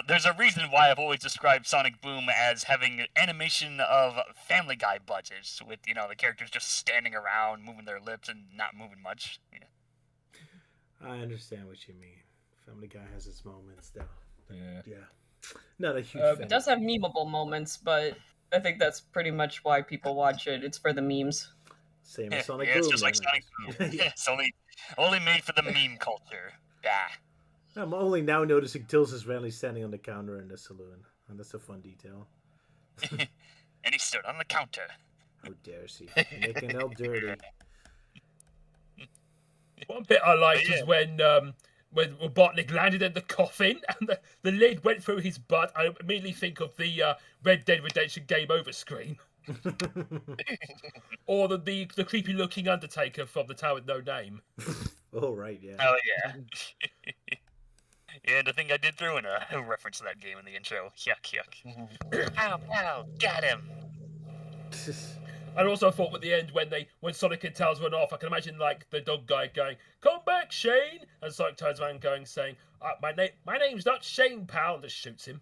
there's a reason why I've always described Sonic Boom as having animation of Family Guy budgets, with the characters just standing around, moving their lips, and not moving much. Yeah. I understand what you mean. Family Guy has its moments, though. Yeah. Not a huge It fan. does have memeable moments, but I think that's pretty much why people watch it. It's for the memes. Same as Sonic Yeah, Boom. it's just like then, Sonic Boom. Yeah, it's only made for the meme culture. Yeah. I'm only now noticing Tills is randomly standing on the counter in the saloon. And that's a fun detail. And he stood on the counter. How dare she? Making El dirty. One bit I liked is when Robotnik landed in the coffin and the lid went through his butt. I immediately think of the Red Dead Redemption Game Over screen. Or the creepy looking Undertaker from the Tower with No Name. Oh, right, yeah. Oh, yeah. Yeah, and I think I did throw in a reference to that game in the intro. Yuck, yuck. Ow, ow, got him. And also I thought at the end when Sonic and Tails run off, I can imagine like the dog guy going, "Come back, Shane!" And Sonic turns around saying, "My name's not Shane, pal," and just shoots him.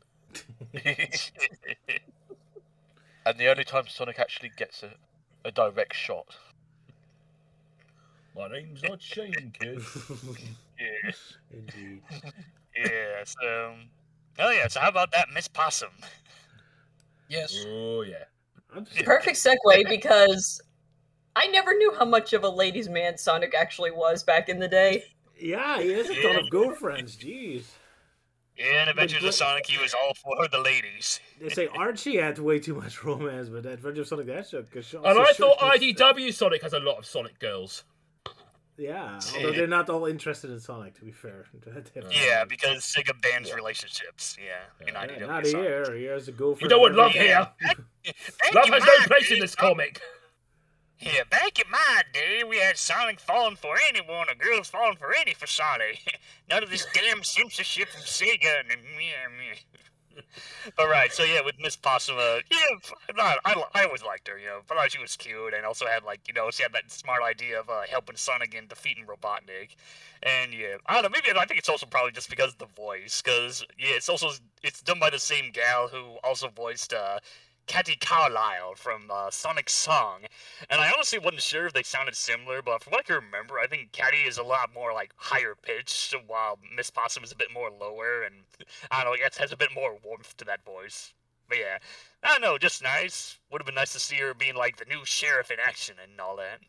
And the only time Sonic actually gets a direct shot. My name's not Shane, kid. Yeah. Indeed. Yeah, so... Oh, yeah, so how about that Miss Possum? Yes. Oh, yeah. Perfect segue, because I never knew how much of a ladies' man Sonic actually was back in the day. Yeah, he has a ton of girlfriends, jeez. Yeah, in Adventures of Sonic, he was all for the ladies. They say Archie had way too much romance, but Adventures of Sonic, that's a good show. And I thought IDW Sonic has a lot of Sonic girls. Yeah, although they're not all interested in Sonic, to be fair. Yeah, because Sega bans relationships. Yeah, in IDW not Sonic. here. Here's a go for We don't want love here. Love has no place in this comic. Yeah, back in my day, we had Sonic falling for anyone, or girls falling for any for Sonic. None of this damn censorship from Sega. But right, so yeah, with Miss Possum, I always liked her, but I thought she was cute, and also had she had that smart idea of helping Sonic and defeating Robotnik, and yeah, I don't know, maybe I think it's also probably just because of the voice, because yeah, it's done by the same gal who also voiced Cathy Carlisle from Sonic's Song, and I honestly wasn't sure if they sounded similar, but from what I can remember, I think Cathy is a lot more higher pitched, while Miss Possum is a bit more lower, and I don't know, it has a bit more warmth to that voice. But yeah, I don't know, just nice. Would have been nice to see her being the new sheriff in action and all that.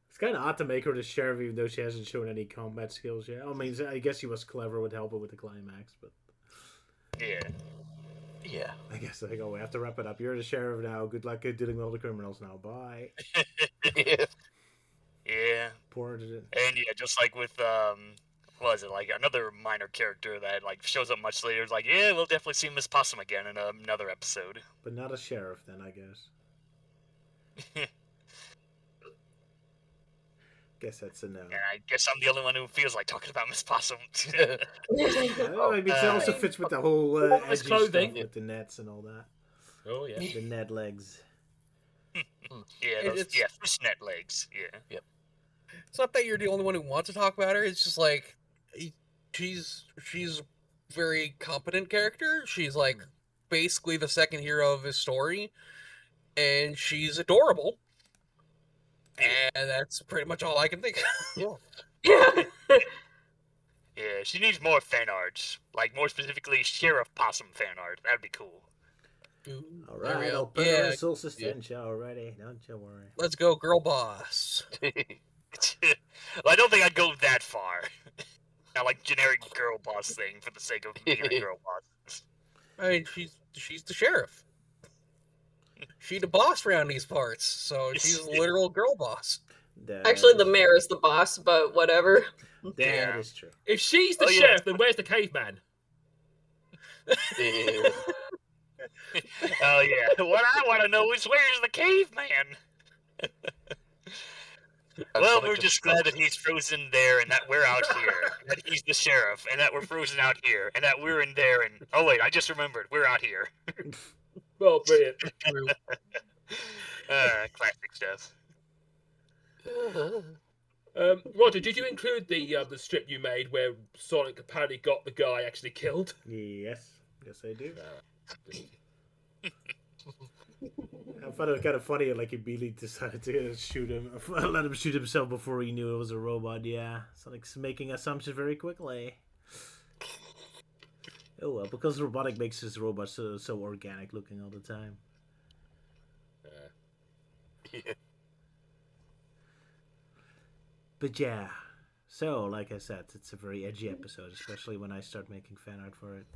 It's kind of odd to make her the sheriff, even though she hasn't shown any combat skills yet. I mean, I guess she was clever with helping with the climax, but yeah. Yeah. I guess we have to wrap it up. You're the sheriff now. Good luck dealing with all the criminals now. Bye. Yeah. Poor it. And yeah, just like with what was it, another minor character that shows up much later. It's yeah, we'll definitely see Miss Possum again in another episode. But not a sheriff then, I guess. Guess that's a no. And I guess I'm the only one who feels like talking about Miss Possum. I mean, it also fits with the whole edgy clothing stuff with the nets and all that. Oh yeah, the Ned legs. Yeah, fishnet legs. Yeah. Yep. It's not that you're the only one who wants to talk about her. It's just she's a very competent character. She's basically the second hero of his story, and she's adorable. And that's pretty much all I can think of. Yeah. Yeah, she needs more fan art. More specifically, Sheriff Possum fan art. That'd be cool. All right, I'll put her in Soul Suspension already. Don't you worry. Let's go, girl boss. Well, I don't think I'd go that far. Not generic girl boss thing for the sake of being a girl boss. I mean, she's the sheriff. She's the boss around these parts, so she's a literal girl boss. Actually, the mayor is the boss, but whatever. That is true. If she's the sheriff, then where's the caveman? Oh yeah. What I want to know is where's the caveman? Well, we're just glad that he's frozen there and that we're out here. That he's the sheriff and that we're frozen out here and that we're in there and... Oh, wait, I just remembered. We're out here. Well, brilliant. Classic stuff. Roger, did you include the strip you made where Sonic apparently got the guy actually killed? Yes, I do. I thought it was kind of funny, like he immediately decided to shoot him, let him shoot himself before he knew it was a robot. Yeah, Sonic's making assumptions very quickly. Oh well, because robotic makes his robot so organic looking all the time. Yeah. But yeah, so like I said, it's a very edgy episode, especially when I start making fan art for it.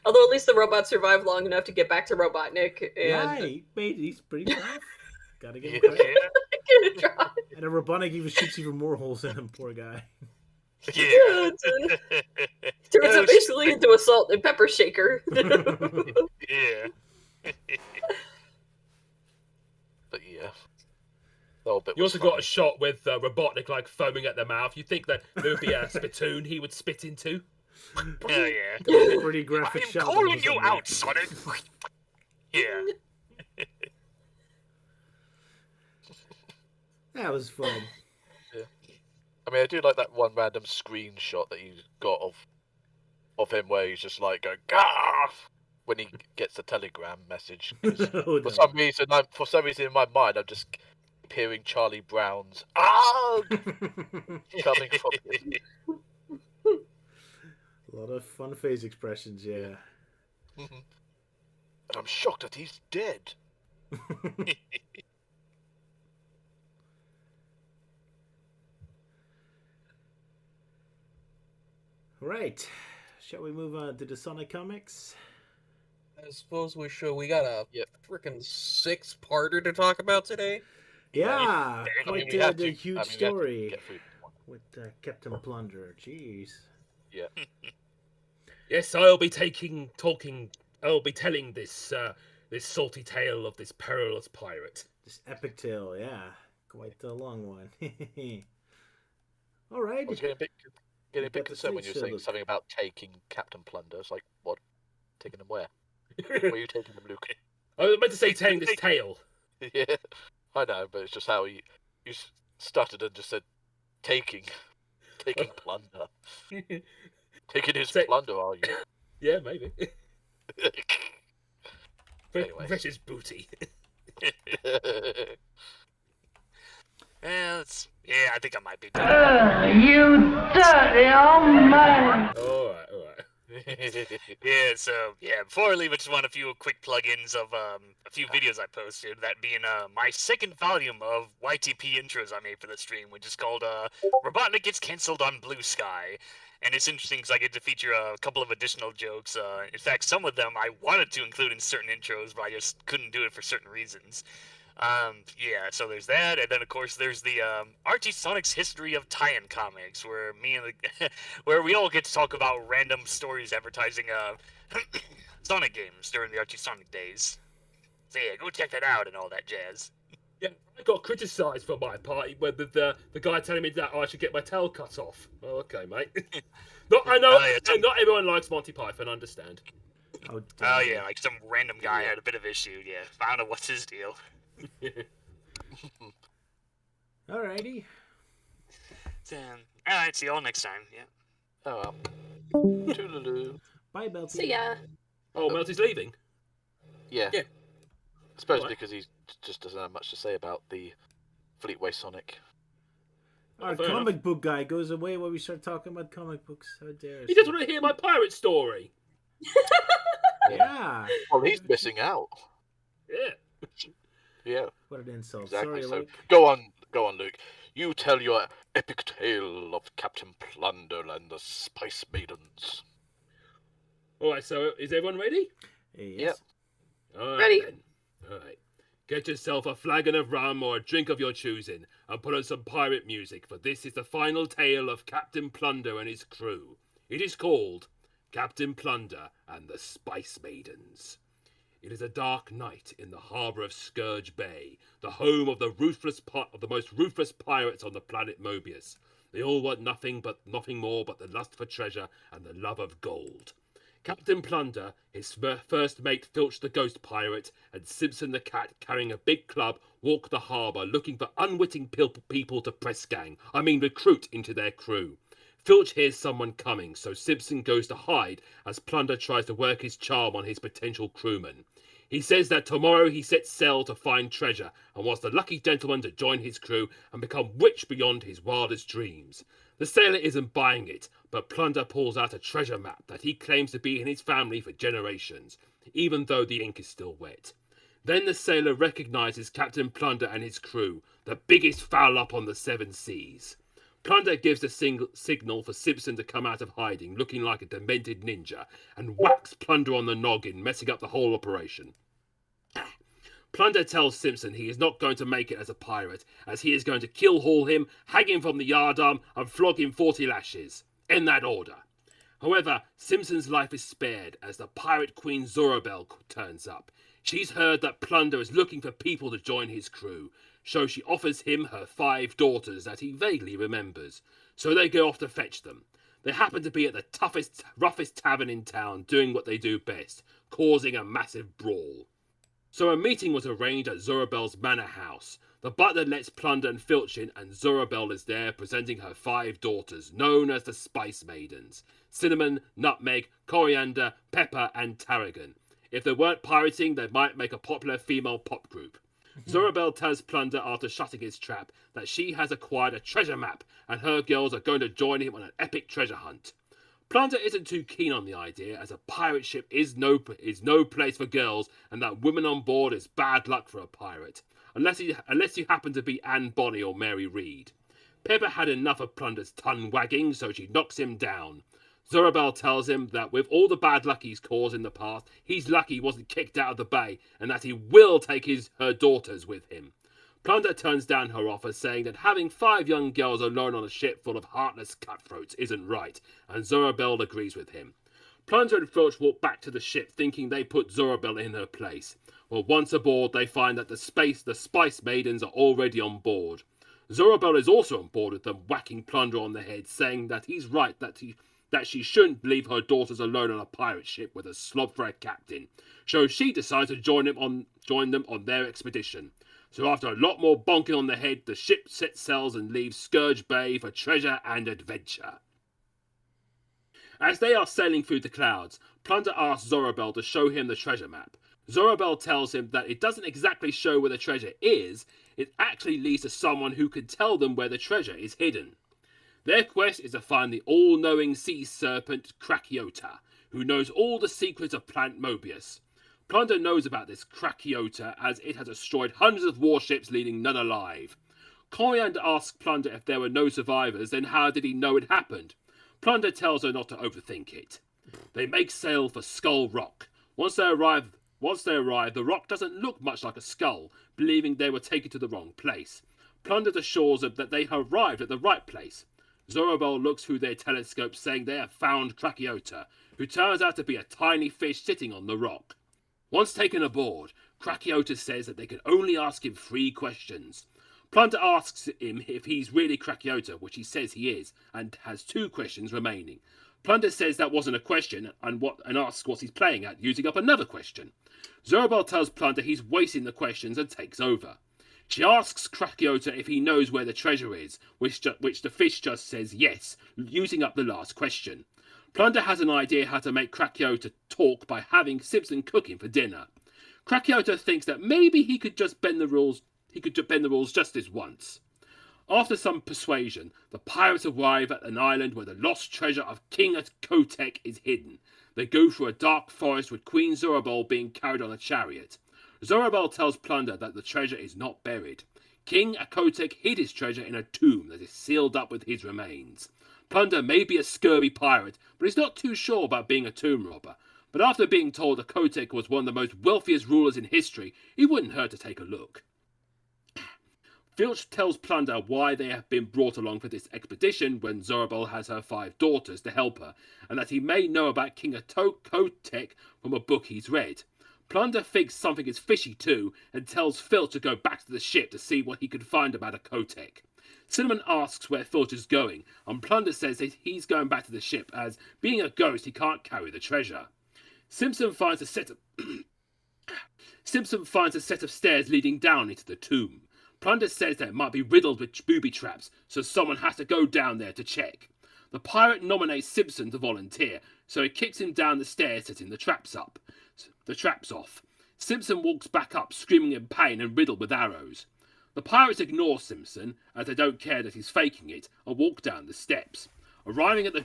Although at least the robot survived long enough to get back to Robotnik. And... Yeah, he's pretty tough. Gotta give him credit. And a Robotnik even shoots even more holes in him, poor guy. Yeah. Turns it basically into a salt and pepper shaker. Yeah. But yeah. You also got a shot with Robotnik like foaming at the mouth. You'd think that there would be a spittoon he would spit into. Yeah, yeah. Pretty graphic shot. I'm calling you out, Sonic. Yeah. That was fun. Yeah. I mean, I do like that one random screenshot that you got of him where he's just like going "Gah!" when he gets the telegram message. For some reason in my mind, I'm just hearing Charlie Brown's coming from him. A lot of fun face expressions, yeah. And I'm shocked that he's dead. Right. Shall we move on to the Sonic comics? I suppose we should. We got a freaking 6-parter to talk about today. Yeah, quite the huge I mean, story with Captain Plunder. Jeez. Yeah. Yes, I'll be telling this this salty tale of this perilous pirate. This epic tale, yeah, quite a long one. All right. I was getting a bit concerned when you were saying something about taking Captain Plunder. It's like, what? Taking him where? Where are you taking him, Luke? I was meant to say telling this tale. Yeah, I know, but it's just how you stuttered and just said taking plunder. Taking his plunder, are you? Yeah, maybe. Anyway. Precious booty. Yeah, I think I might be. You dirty old man! Alright. Yeah, so, before I leave, I just want a few quick plug-ins of a few videos I posted, that being my second volume of YTP intros I made for the stream, which is called Robotnik Gets Cancelled on Blue Sky. And it's interesting because I get to feature a couple of additional jokes. In fact, some of them I wanted to include in certain intros, but I just couldn't do it for certain reasons. So there's that, and then of course there's the Archie Sonic's History of Tie-In Comics, where where we all get to talk about random stories advertising Sonic games during the Archie Sonic days. So yeah, go check that out and all that jazz. Yeah, I got criticised for my party when the guy telling me that I should get my tail cut off. Oh, okay, mate. I know, not everyone likes Monty Python, understand. Oh yeah, like some random guy had a bit of issue. Yeah, I don't know what's his deal. Alrighty. Alright, see you all next time. Yeah. Oh well. Toodaloo. Bye, Melty. See ya. Oh, Melty's leaving? Yeah. Especially because he just doesn't have much to say about the Fleetway Sonic. Our comic book guy goes away when we start talking about comic books. How dare he doesn't want to hear my pirate story. Yeah. Well, he's missing out. Yeah. Yeah. What an insult. Exactly. Sorry, So Luke. go on, Luke. You tell your epic tale of Captain Plunder and the Spice Maidens. Alright, so is everyone ready? Yes. All Ready. Then. All right. Get yourself a flagon of rum or a drink of your choosing and put on some pirate music, for this is the final tale of Captain Plunder and his crew. It is called Captain Plunder and the Spice Maidens. It is a dark night in the harbour of Scourge Bay, the home of the most ruthless pirates on the planet Mobius. They all want nothing more but the lust for treasure and the love of gold. Captain Plunder, his first mate Filch the ghost pirate, and Simpson the cat carrying a big club walk the harbour looking for unwitting people to recruit into their crew. Filch hears someone coming, so Simpson goes to hide as Plunder tries to work his charm on his potential crewman. He says that tomorrow he sets sail to find treasure and wants the lucky gentleman to join his crew and become rich beyond his wildest dreams. The sailor isn't buying it, but Plunder pulls out a treasure map that he claims to be in his family for generations, even though the ink is still wet. Then the sailor recognizes Captain Plunder and his crew, the biggest foul up on the 7 seas. Plunder gives a signal for Simpson to come out of hiding, looking like a demented ninja, and whacks Plunder on the noggin, messing up the whole operation. Plunder tells Simpson he is not going to make it as a pirate, as he is going to haul him, hang him from the yardarm, and flog him 40 lashes. In that order. However, Simpson's life is spared as the pirate queen Zorobel turns up. She's heard that Plunder is looking for people to join his crew, so she offers him her 5 daughters that he vaguely remembers. So they go off to fetch them. They happen to be at the toughest, roughest tavern in town, doing what they do best, causing a massive brawl. So a meeting was arranged at Zorobel's manor house. The butler lets Plunder and Filch in, and Zorobel is there presenting her 5 daughters, known as the Spice Maidens: cinnamon, nutmeg, coriander, pepper, and tarragon. If they weren't pirating, they might make a popular female pop group. Zorobel tells Plunder after shutting his trap that she has acquired a treasure map and her girls are going to join him on an epic treasure hunt. Plunder isn't too keen on the idea, as a pirate ship is no place for girls, and that women on board is bad luck for a pirate, unless you happen to be Anne Bonny or Mary Read. Pepper had enough of Plunder's tongue wagging, so she knocks him down. Zorobel tells him that with all the bad luck he's caused in the past, he's lucky he wasn't kicked out of the bay, and that he will take her daughters with him. Plunder turns down her offer, saying that having 5 young girls alone on a ship full of heartless cutthroats isn't right, and Zorobel agrees with him. Plunder and Filch walk back to the ship, thinking they put Zorobel in her place. Well, once aboard, they find that the Spice Maidens are already on board. Zorobel is also on board with them, whacking Plunder on the head, saying that he's right, that she shouldn't leave her daughters alone on a pirate ship with a slob for a captain. So she decides to join them on their expedition. So after a lot more bonking on the head, the ship sets sails and leaves Scourge Bay for treasure and adventure. As they are sailing through the clouds, Plunder asks Zorobel to show him the treasure map. Zorobel tells him that it doesn't exactly show where the treasure is, it actually leads to someone who can tell them where the treasure is hidden. Their quest is to find the all-knowing sea serpent Krakiota, who knows all the secrets of Planet Mobius. Plunder knows about this Krakiota as it has destroyed hundreds of warships, leaving none alive. Coriander asks Plunder if there were no survivors, then how did he know it happened? Plunder tells her not to overthink it. They make sail for Skull Rock. Once they arrive, the rock doesn't look much like a skull, believing they were taken to the wrong place. Plunder assures them that they have arrived at the right place. Zorobel looks through their telescope, saying they have found Krakiota, who turns out to be a tiny fish sitting on the rock. Once taken aboard, Krakiota says that they can only ask him 3 questions. Plunder asks him if he's really Krakiota, which he says he is, and has 2 questions remaining. Plunder says that wasn't a question and asks what he's playing at, using up another question. Zorobel tells Plunder he's wasting the questions and takes over. She asks Krakiota if he knows where the treasure is, which the fish just says yes, using up the last question. Plunder has an idea how to make Krakiota talk by having Simpson cook him for dinner. Krakiota thinks that maybe he could bend the rules just this once. After some persuasion, the pirates arrive at an island where the lost treasure of King Kotek is hidden. They go through a dark forest with Queen Zorobel being carried on a chariot. Zorobel tells Plunder that the treasure is not buried. King Kotek hid his treasure in a tomb that is sealed up with his remains. Plunder may be a scurvy pirate, but he's not too sure about being a tomb robber. But after being told that Kotek was one of the most wealthiest rulers in history, he wouldn't hurt to take a look. Filch tells Plunder why they have been brought along for this expedition when Zorobel has her 5 daughters to help her, and that he may know about King Kotek from a book he's read. Plunder thinks something is fishy too, and tells Filch to go back to the ship to see what he can find about a Kotek. Cinnamon asks where Filch is going, and Plunder says that he's going back to the ship as, being a ghost, he can't carry the treasure. Simpson finds a set of stairs leading down into the tomb. Plunder says that it might be riddled with booby traps, so someone has to go down there to check. The pirate nominates Simpson to volunteer, so he kicks him down the stairs, setting the traps off. Simpson walks back up, screaming in pain and riddled with arrows. The pirates ignore Simpson, as they don't care that he's faking it, and walk down the steps. Arriving at the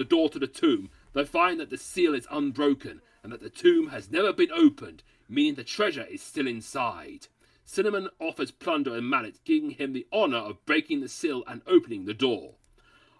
door to the tomb, they find that the seal is unbroken, and that the tomb has never been opened, meaning the treasure is still inside. Cinnamon offers Plunder a mallet, giving him the honour of breaking the seal and opening the door.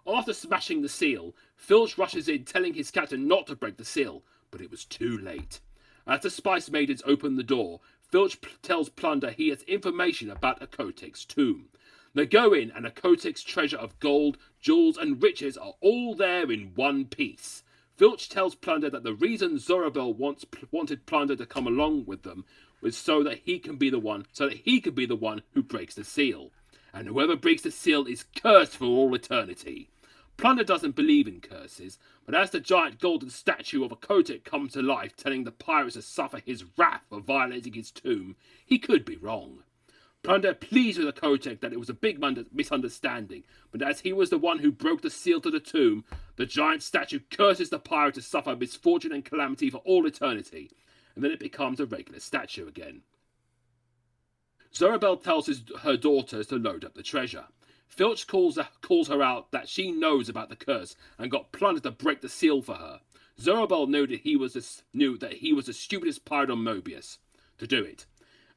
After smashing the seal, Filch rushes in, telling his captain not to break the seal, but it was too late. As the Spice Maidens open the door, Filch tells Plunder he has information about Akotek's tomb. They go in, and Akotek's treasure of gold, jewels and riches are all there in one piece. Filch tells Plunder that the reason Zorobel wanted Plunder to come along with them was so that he can be the one who breaks the seal. And whoever breaks the seal is cursed for all eternity. Plunder doesn't believe in curses, but as the giant golden statue of Akotek comes to life, telling the pirates to suffer his wrath for violating his tomb, he could be wrong. Plunder pleads with Akotek that it was a big misunderstanding, but as he was the one who broke the seal to the tomb, the giant statue curses the pirate to suffer misfortune and calamity for all eternity, and then it becomes a regular statue again. Zorobel tells her daughters to load up the treasure. Filch calls her out that she knows about the curse and got Plunder to break the seal for her. Zorobel knew that he was the stupidest pirate on Mobius to do it.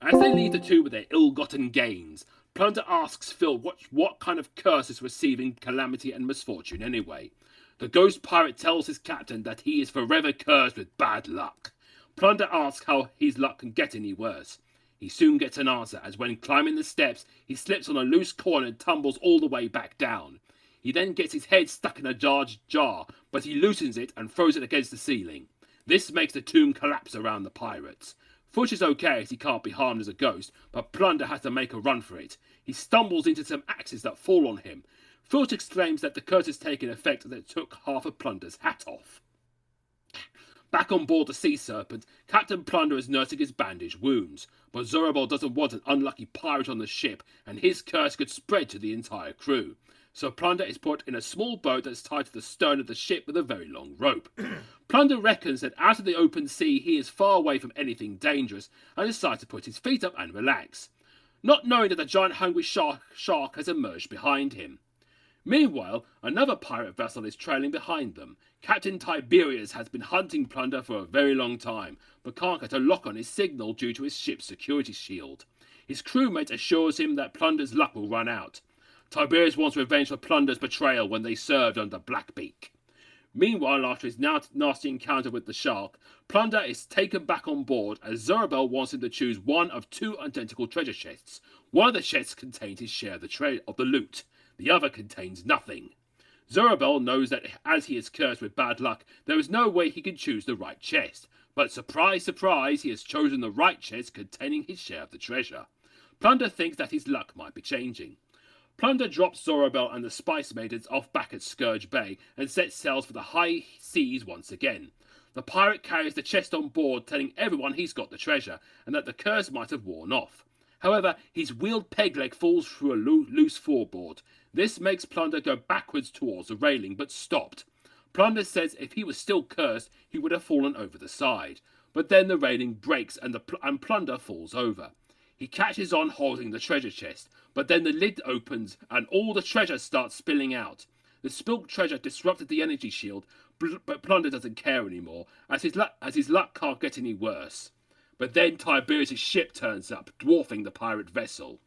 As they leave the tomb with their ill-gotten gains, Plunder asks Phil what kind of curse is receiving calamity and misfortune anyway. The ghost pirate tells his captain that he is forever cursed with bad luck. Plunder asks how his luck can get any worse. He soon gets an answer, as when climbing the steps, he slips on a loose corner and tumbles all the way back down. He then gets his head stuck in a jar, but he loosens it and throws it against the ceiling. This makes the tomb collapse around the pirates. Filch is okay as he can't be harmed as a ghost, but Plunder has to make a run for it. He stumbles into some axes that fall on him. Filch exclaims that the curse has taken effect and that it took half of Plunder's hat off. Back on board the Sea Serpent, Captain Plunder is nursing his bandaged wounds, but Zorobel doesn't want an unlucky pirate on the ship, and his curse could spread to the entire crew. So Plunder is put in a small boat that's tied to the stern of the ship with a very long rope. Plunder reckons that out of the open sea he is far away from anything dangerous, and decides to put his feet up and relax, not knowing that the giant hungry shark has emerged behind him. Meanwhile, another pirate vessel is trailing behind them. Captain Tiberius has been hunting Plunder for a very long time, but can't get a lock on his signal due to his ship's security shield. His crewmate assures him that Plunder's luck will run out. Tiberius wants revenge for Plunder's betrayal when they served under Blackbeak. Meanwhile, after his nasty encounter with the shark, Plunder is taken back on board as Zorobel wants him to choose one of two identical treasure chests. One of the chests contains his share of the loot. The other contains nothing. Zorobel knows that as he is cursed with bad luck, there is no way he can choose the right chest. But surprise, surprise, he has chosen the right chest containing his share of the treasure. Plunder thinks that his luck might be changing. Plunder drops Zorobel and the Spice Maidens off back at Scourge Bay and sets sails for the high seas once again. The pirate carries the chest on board, telling everyone he's got the treasure and that the curse might have worn off. However, his wheeled peg leg falls through a loose floorboard. This makes Plunder go backwards towards the railing, but stopped. Plunder says if he was still cursed, he would have fallen over the side. But then the railing breaks and Plunder falls over. He catches on holding the treasure chest, but then the lid opens and all the treasure starts spilling out. The spilt treasure disrupted the energy shield, but Plunder doesn't care anymore, as his luck can't get any worse. But then Tiberius' ship turns up, dwarfing the pirate vessel.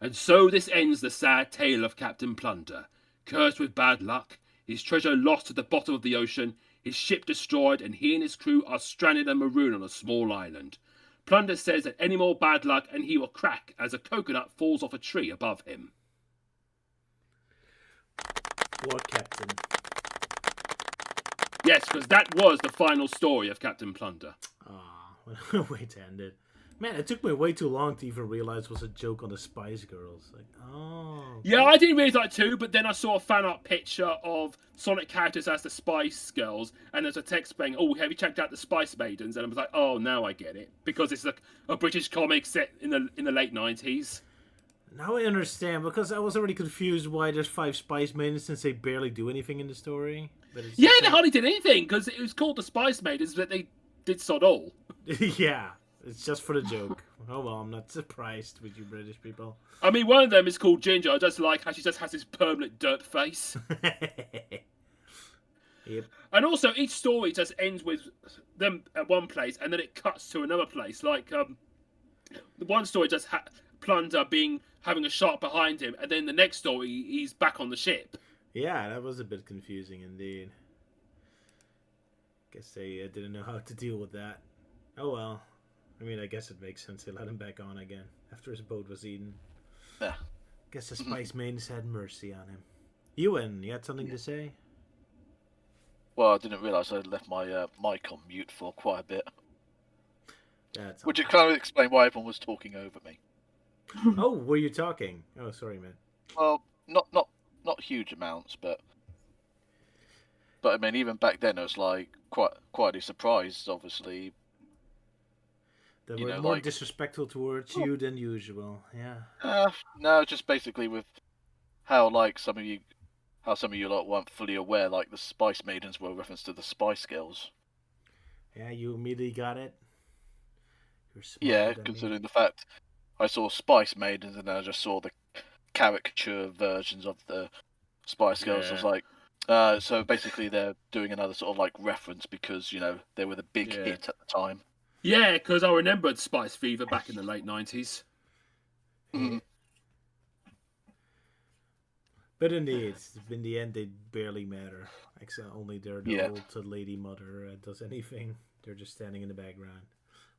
And so this ends the sad tale of Captain Plunder. Cursed with bad luck, his treasure lost at the bottom of the ocean, his ship destroyed, and he and his crew are stranded and marooned on a small island. Plunder says that any more bad luck and he will crack as a coconut falls off a tree above him. What captain? Yes, because that was the final story of Captain Plunder. Ah, what a way to end it. Man, it took me way too long to even realize it was a joke on the Spice Girls. Like, oh. Yeah, I didn't realize that too, but then I saw a fan art picture of Sonic characters as the Spice Girls, and there's a text saying, "Oh, have you checked out the Spice Maidens?" And I was like, "Oh, now I get it," because it's a British comic set in the late 90s. Now I understand, because I was already confused why there's 5 Spice Maidens since they barely do anything in the story. But it's Yeah, they hardly did anything because it was called the Spice Maidens, but they did sod all. Yeah. It's just for the joke. Oh well, I'm not surprised with you British people. I mean, one of them is called Ginger. I just like how she just has this permanent dirt face. Yep. And also, each story just ends with them at one place, and then it cuts to another place. Like the one story just Plunder having a shark behind him, and then the next story he's back on the ship. Yeah, that was a bit confusing indeed. Guess they didn't know how to deal with that. Oh well. I mean, I guess it makes sense they let him back on again after his boat was eaten. Yeah. Guess the Spice Maidens had mercy on him. Euan, you had something to say? Well, I didn't realise I left my mic on mute for quite a bit. Would you kind of explain why everyone was talking over me? Oh, were you talking? Oh, sorry, man. Well, not huge amounts, but I mean, even back then, I was like quite surprised, obviously. They were more disrespectful towards you than usual. Yeah. No, just basically with how some of you lot weren't fully aware, like the Spice Maidens were a reference to the Spice Girls. Yeah, you immediately got it. Yeah, considering the fact I saw Spice Maidens and then I just saw the caricature versions of the Spice Girls. I was like, so basically they're doing another sort of like reference because they were the big hit at the time. Yeah, because I remembered Spice Fever back in the late 90s. Mm-hmm. But indeed, in the end, they barely matter. Except only their old lady mother does anything. They're just standing in the background.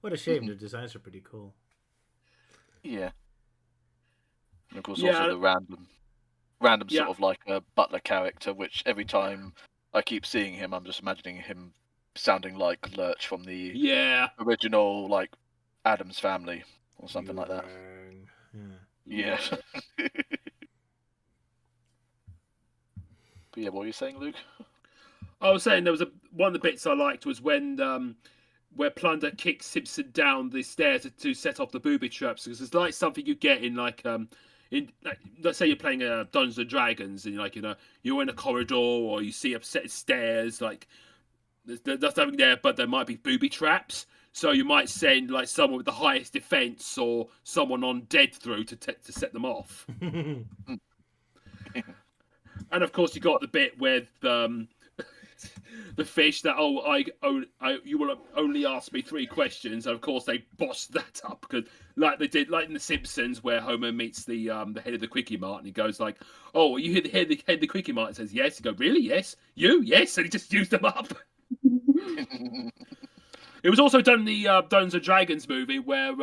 What a shame. Their designs are pretty cool. Yeah. And of course, also the random sort of like a butler character, which every time I keep seeing him, I'm just imagining him sounding like Lurch from the original like Addams Family or something like that. Yeah. But yeah, what were you saying, Luke? I was saying there was one of the bits I liked was when where Plunder kicks Simpson down the stairs to set off the booby traps, because it's like something you get in let's say you're playing Dungeons and Dragons and you're in a corridor or you see a set of stairs, like there's nothing there, but there might be booby traps. So you might send like someone with the highest defense or someone on dead through to set them off. And of course you got the bit with the fish that you will only ask me 3 questions, and of course they bossed that up because like they did like in The Simpsons where Homer meets the head of the Quickie Mart and he goes like, "Oh, you hear the head of the Quickie Mart?" And says, "Yes." He goes, "Really? Yes. You? Yes." And he just used them up. It was also done in the Dungeons and Dragons movie where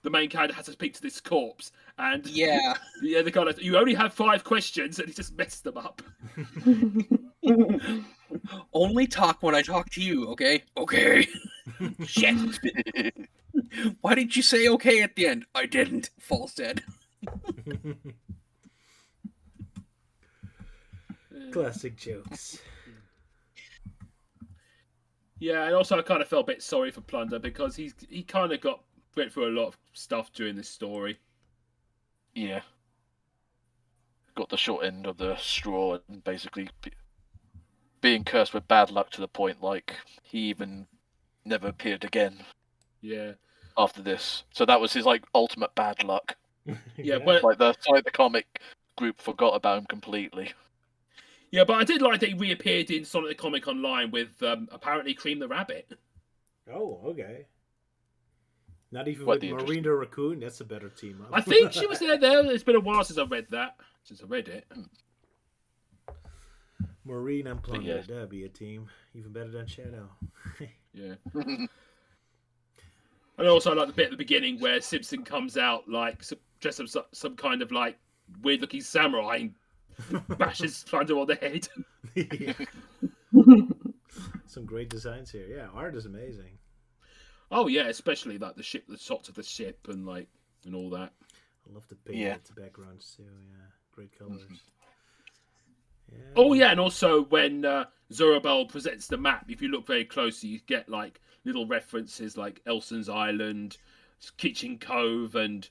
the main character has to speak to this corpse, and the guy like, "You only have 5 questions," and he just messed them up. Only talk when I talk to you, okay? Okay. Shit. Why did you say okay at the end? I didn't. False dead. Classic jokes. Yeah, and also I kind of felt a bit sorry for Plunder because he kind of went through a lot of stuff during this story. Yeah. Got the short end of the straw and basically being cursed with bad luck to the point like he even never appeared again. Yeah. After this, so that was his like ultimate bad luck. Yeah, but like the comic group forgot about him completely. Yeah, but I did like that he reappeared in Sonic the Comic Online with apparently Cream the Rabbit. Oh, okay. Not even with Maureen the Raccoon. That's a better team up. I think she was there. It's been a while since I read it. Maureen and Plunder, that'd be a team. Even better than Shadow. Yeah. And also I like the bit at the beginning where Simpson comes out like dressed up some kind of like weird looking samurai and bashes Plunder on the head. Some great designs here. Yeah, art is amazing. Oh yeah, especially like the shots of the ship and all that. I love the painted backgrounds too. Yeah, great colors. Yeah. Oh yeah, and also when Zorobel presents the map, if you look very closely, you get like little references like Elson's Island, Kitchen Cove, and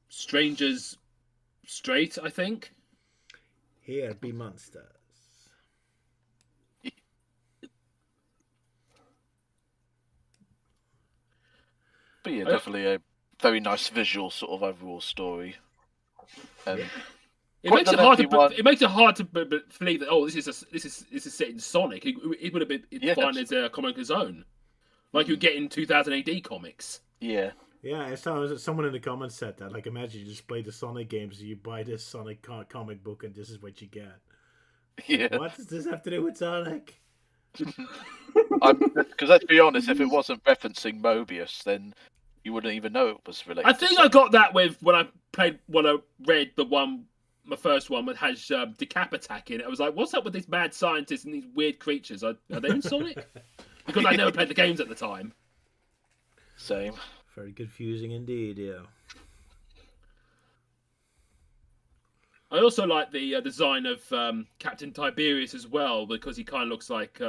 Stranger's Strait, I think. Here be monsters. But yeah, definitely a very nice visual sort of overall story. It makes it hard to believe that this is set in Sonic. It would have been fine as a comic of its own, like you get in 2000 AD comics. Yeah. Yeah, I saw someone in the comments said that. Like, imagine you just play the Sonic games, you buy this Sonic comic book, and this is what you get. Yeah. What does this have to do with Sonic? Because let's be honest, if it wasn't referencing Mobius, then you wouldn't even know it was related. I think I got that with when I read my first one that has Decap Attack in it. I was like, what's up with these mad scientists and these weird creatures? Are they in Sonic? Because I never played the games at the time. Same. Very confusing indeed, yeah. I also like the design of Captain Tiberius as well, because he kind of looks like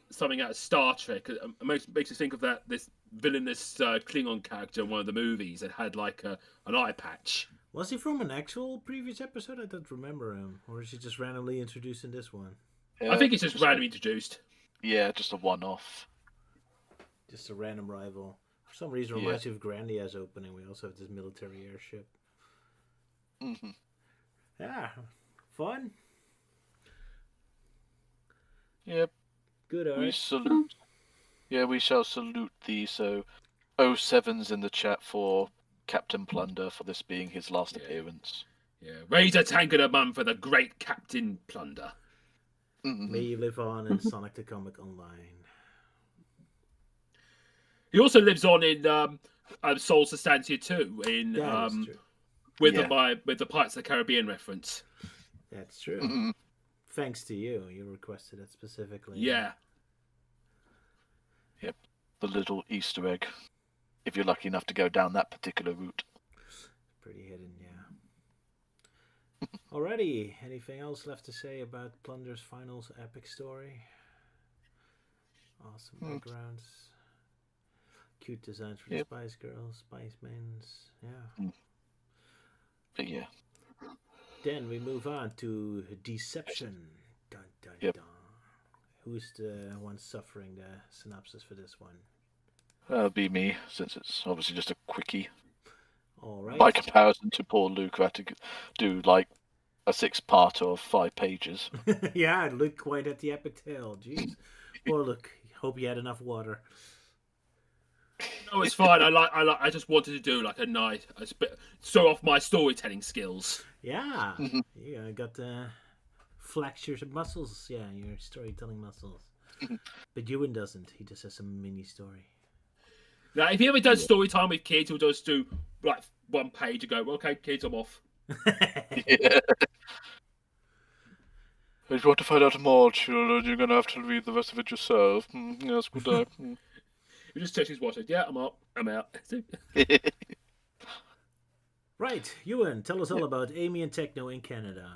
something out of Star Trek. It makes me think of this villainous Klingon character in one of the movies that had like an eye patch. Was he from an actual previous episode? I don't remember him. Or is he just randomly introduced in this one? I think he's just randomly introduced. Yeah, just a one-off. Just a random rival. For some reason, it reminds me of Grandia's opening. We also have this military airship. Mm-hmm. Yeah, fun. Yep. Good art. We salute. Yeah, we shall salute thee. So, 07's in the chat for Captain Plunder for this being his last appearance. Yeah, raise a tank and a mum for the great Captain Plunder. Mm-hmm. May you live on in Sonic the Comic Online. He also lives on in Soul Sustancia 2 in with the Pirates of the Caribbean reference. That's true. Mm-hmm. Thanks to you. You requested it specifically. Yeah. Yep. The little Easter egg. If you're lucky enough to go down that particular route. Pretty hidden, yeah. Alrighty. Anything else left to say about Plunder's Finals epic story? Awesome backgrounds. Cute designs for the Spice Girls, Spice Men's. Yeah. But yeah. Then we move on to Deception. Dun, dun, dun. Who's the one suffering the synopsis for this one? That'll be me, since it's obviously just a quickie. All right. By comparison to poor Luke, who had to do like a 6-parter of 5 pages. Yeah, Luke quite at the epic tale. Jeez. Well, look, hope you had enough water. No, it's fine. I just wanted to do like show off my storytelling skills. Yeah, yeah, I got the flex your muscles. Yeah, your storytelling muscles. But Euan doesn't. He just has a mini story. Now, if he ever does story time with kids, he'll just do like 1 page and go, well, "Okay, kids, I'm off." Yeah. If you want to find out more, children, you're gonna have to read the rest of it yourself. Yes, good day. He just touches his watch. Yeah, I'm up. I'm out. Right, Euan, tell us all about Amy and Techno in Canada.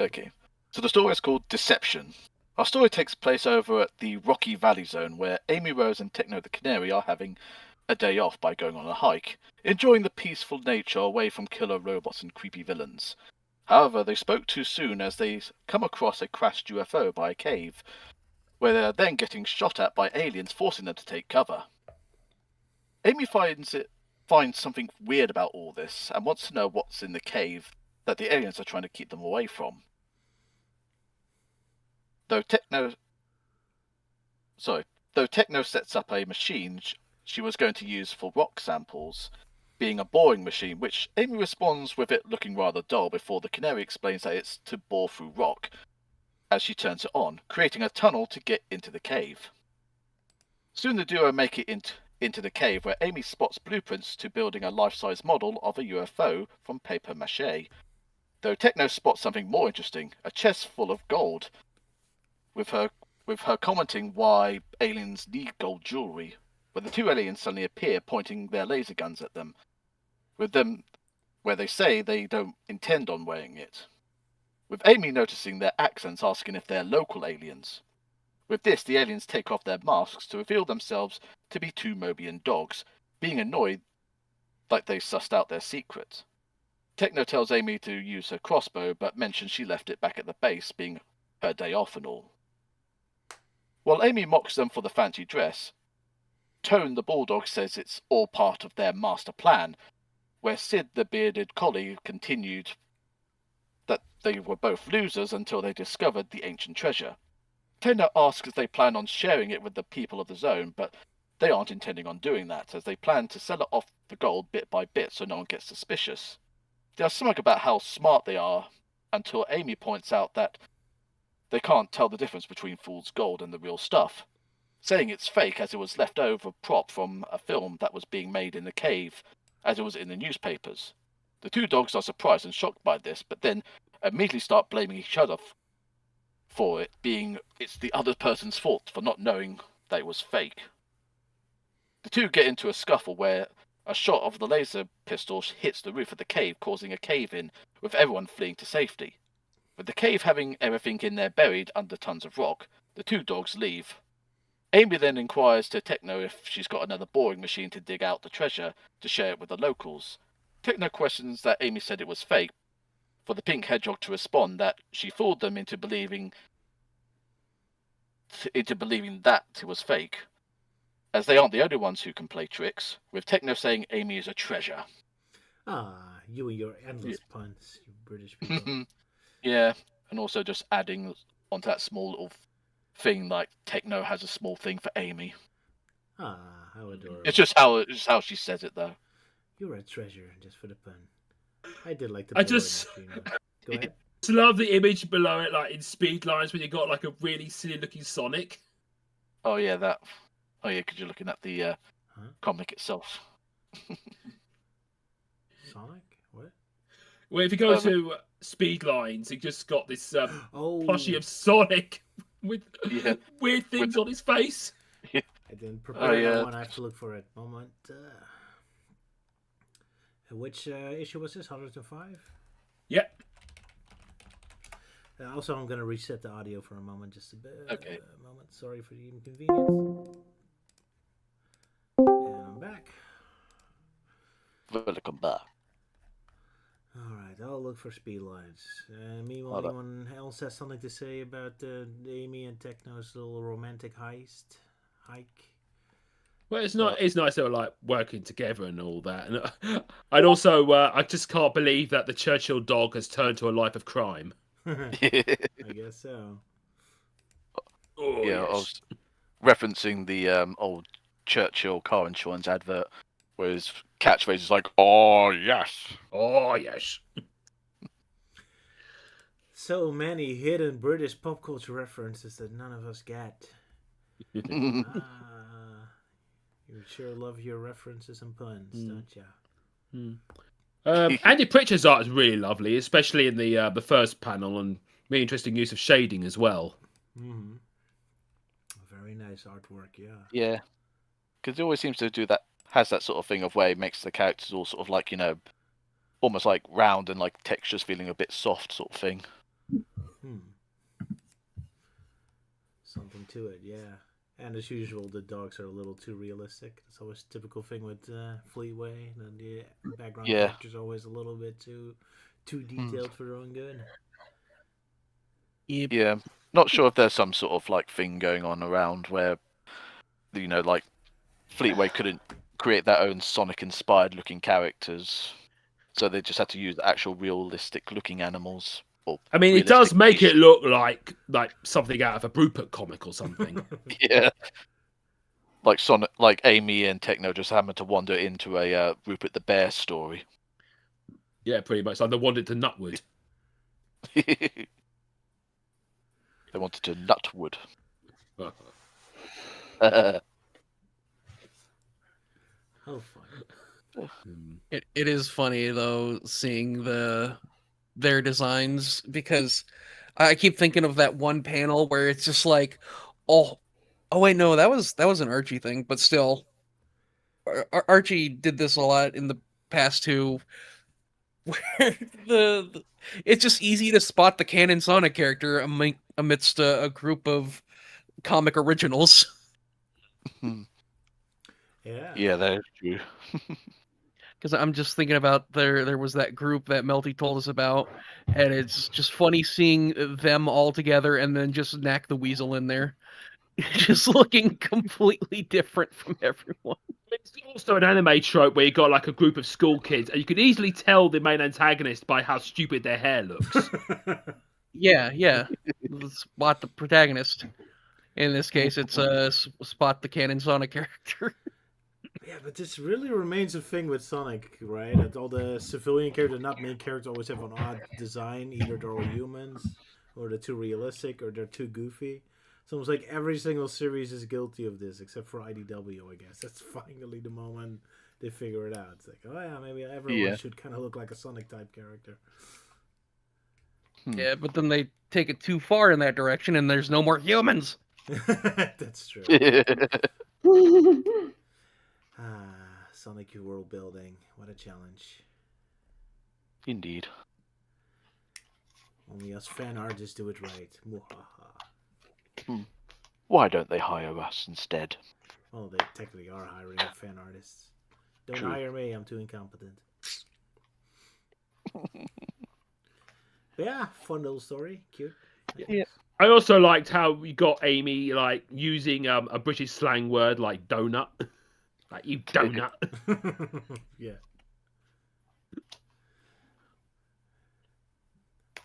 Okay, so the story is called Deception. Our story takes place over at the Rocky Valley Zone, where Amy Rose and Techno the Canary are having a day off by going on a hike, enjoying the peaceful nature away from killer robots and creepy villains. However, they spoke too soon as they come across a crashed UFO by a cave, where they are then getting shot at by aliens, forcing them to take cover. Amy finds something weird about all this and wants to know what's in the cave that the aliens are trying to keep them away from. Though Techno sets up a machine she was going to use for rock samples, being a boring machine, which Amy responds with it looking rather dull before the Canary explains that it's to bore through rock, as she turns it on, creating a tunnel to get into the cave. Soon the duo make it into the cave, where Amy spots blueprints to building a life-size model of a UFO from paper mache. Though Techno spots something more interesting, a chest full of gold. With her with her commenting why aliens need gold jewelry, when the two aliens suddenly appear pointing their laser guns at them, with them where they say they don't intend on wearing it. With Amy noticing their accents asking if they're local aliens. With this, the aliens take off their masks to reveal themselves to be two Mobian dogs, being annoyed like they sussed out their secret. Techno tells Amy to use her crossbow, but mentions she left it back at the base, being her day off and all. While Amy mocks them for the fancy dress, Tone the bulldog says it's all part of their master plan, where Sid the bearded collie continued that they were both losers until they discovered the ancient treasure. Techno asks if they plan on sharing it with the people of the zone, but they aren't intending on doing that, as they plan to sell it off the gold bit by bit so no one gets suspicious. They are smug about how smart they are, until Amy points out that they can't tell the difference between fool's gold and the real stuff, saying it's fake as it was left over prop from a film that was being made in the cave, as it was in the newspapers. The two dogs are surprised and shocked by this, but then immediately start blaming each other for it, being it's the other person's fault for not knowing that it was fake. The two get into a scuffle where a shot of the laser pistol hits the roof of the cave, causing a cave-in, with everyone fleeing to safety. With the cave having everything in there buried under tons of rock, the two dogs leave. Amy then inquires to Techno if she's got another boring machine to dig out the treasure to share it with the locals. Techno questions that Amy said it was fake, for the pink hedgehog to respond that she fooled them into believing that it was fake, as they aren't the only ones who can play tricks, with Techno saying Amy is a treasure. Ah, you and your endless puns, you British people. Yeah, and also just adding onto that small little thing, like Techno has a small thing for Amy. Ah, how adorable. It's just how she says it, though. You're a treasure, just for the pun. I did like the I just Go ahead. just love the image below it, like in speed lines, when you got like a really silly looking Sonic. Oh yeah, that. Oh yeah, because you're looking at the comic itself. Sonic? What? Well, if you go to speed lines, you just got this plushie of Sonic with weird things on his face. I didn't prepare that one. I have to look for it. Moment. Which issue was this? 105? Yep. Also, I'm going to reset the audio for a moment. Just a bit. Okay. Moment. Sorry for the inconvenience. And I'm back. Welcome back. Alright, I'll look for speed lines. Meanwhile, anyone else has something to say about Amy and Techno's little romantic hike? Well, it's not. It's nice they were like working together and all that, and also I just can't believe that the Churchill dog has turned to a life of crime. I guess so. Oh, yeah, yes. I was referencing the old Churchill car insurance advert, where his catchphrase is like, "Oh yes, oh yes." So many hidden British pop culture references that none of us get. You sure love your references and puns, don't you? Andy Pritchard's art is really lovely, especially in the first panel, and really interesting use of shading as well. Mm-hmm. Very nice artwork, yeah. Yeah, because he always seems to do that. Has that sort of thing of where he makes the characters all sort of like, almost like round and like textures feeling a bit soft, sort of thing. Something to it, yeah. And as usual, the dogs are a little too realistic. It's always a typical thing with Fleetway. And the background characters are always a little bit too detailed for their own good. Yep. Yeah, not sure if there's some sort of like thing going on around where, like Fleetway couldn't create their own Sonic-inspired looking characters, so they just had to use actual realistic-looking animals. I mean, it does make it look like something out of a Rupert comic or something. Yeah, like Sonic, like Amy and Techno just happened to wander into a Rupert the Bear story. Yeah, pretty much. Like they wandered to Nutwood. They wanted to Nutwood. How fun! It is funny though seeing their designs, because I keep thinking of that one panel where it's just like, Oh wait, no, that was an Archie thing, but still, Archie did this a lot in the past too, where it's just easy to spot the canon Sonic character amidst a group of comic originals. Yeah, that is true. Because I'm just thinking about there was that group that Melty told us about, and it's just funny seeing them all together and then just Knack the Weasel in there, just looking completely different from everyone. It's also an anime trope where you got like a group of school kids, and you could easily tell the main antagonist by how stupid their hair looks. Yeah. Spot the protagonist. In this case, it's Spot the canon Sonic character. Yeah, but this really remains a thing with Sonic, right? That all the civilian characters, not main characters, always have an odd design. Either they're all humans, or they're too realistic, or they're too goofy. It's almost like every single series is guilty of this, except for IDW, I guess. That's finally the moment they figure it out. It's like, oh yeah, maybe everyone should kind of look like a Sonic-type character. Yeah, but then they take it too far in that direction, and there's no more humans. That's true. Sonic world building. What a challenge. Indeed. Only us fan artists do it right. Muhaha. Why don't they hire us instead? Well, they technically are hiring fan artists. Don't True. hire me, I'm too incompetent. But yeah, fun little story. Cute. Yeah. I also liked how we got Amy like using a British slang word like donut. Like, you donut. Yeah.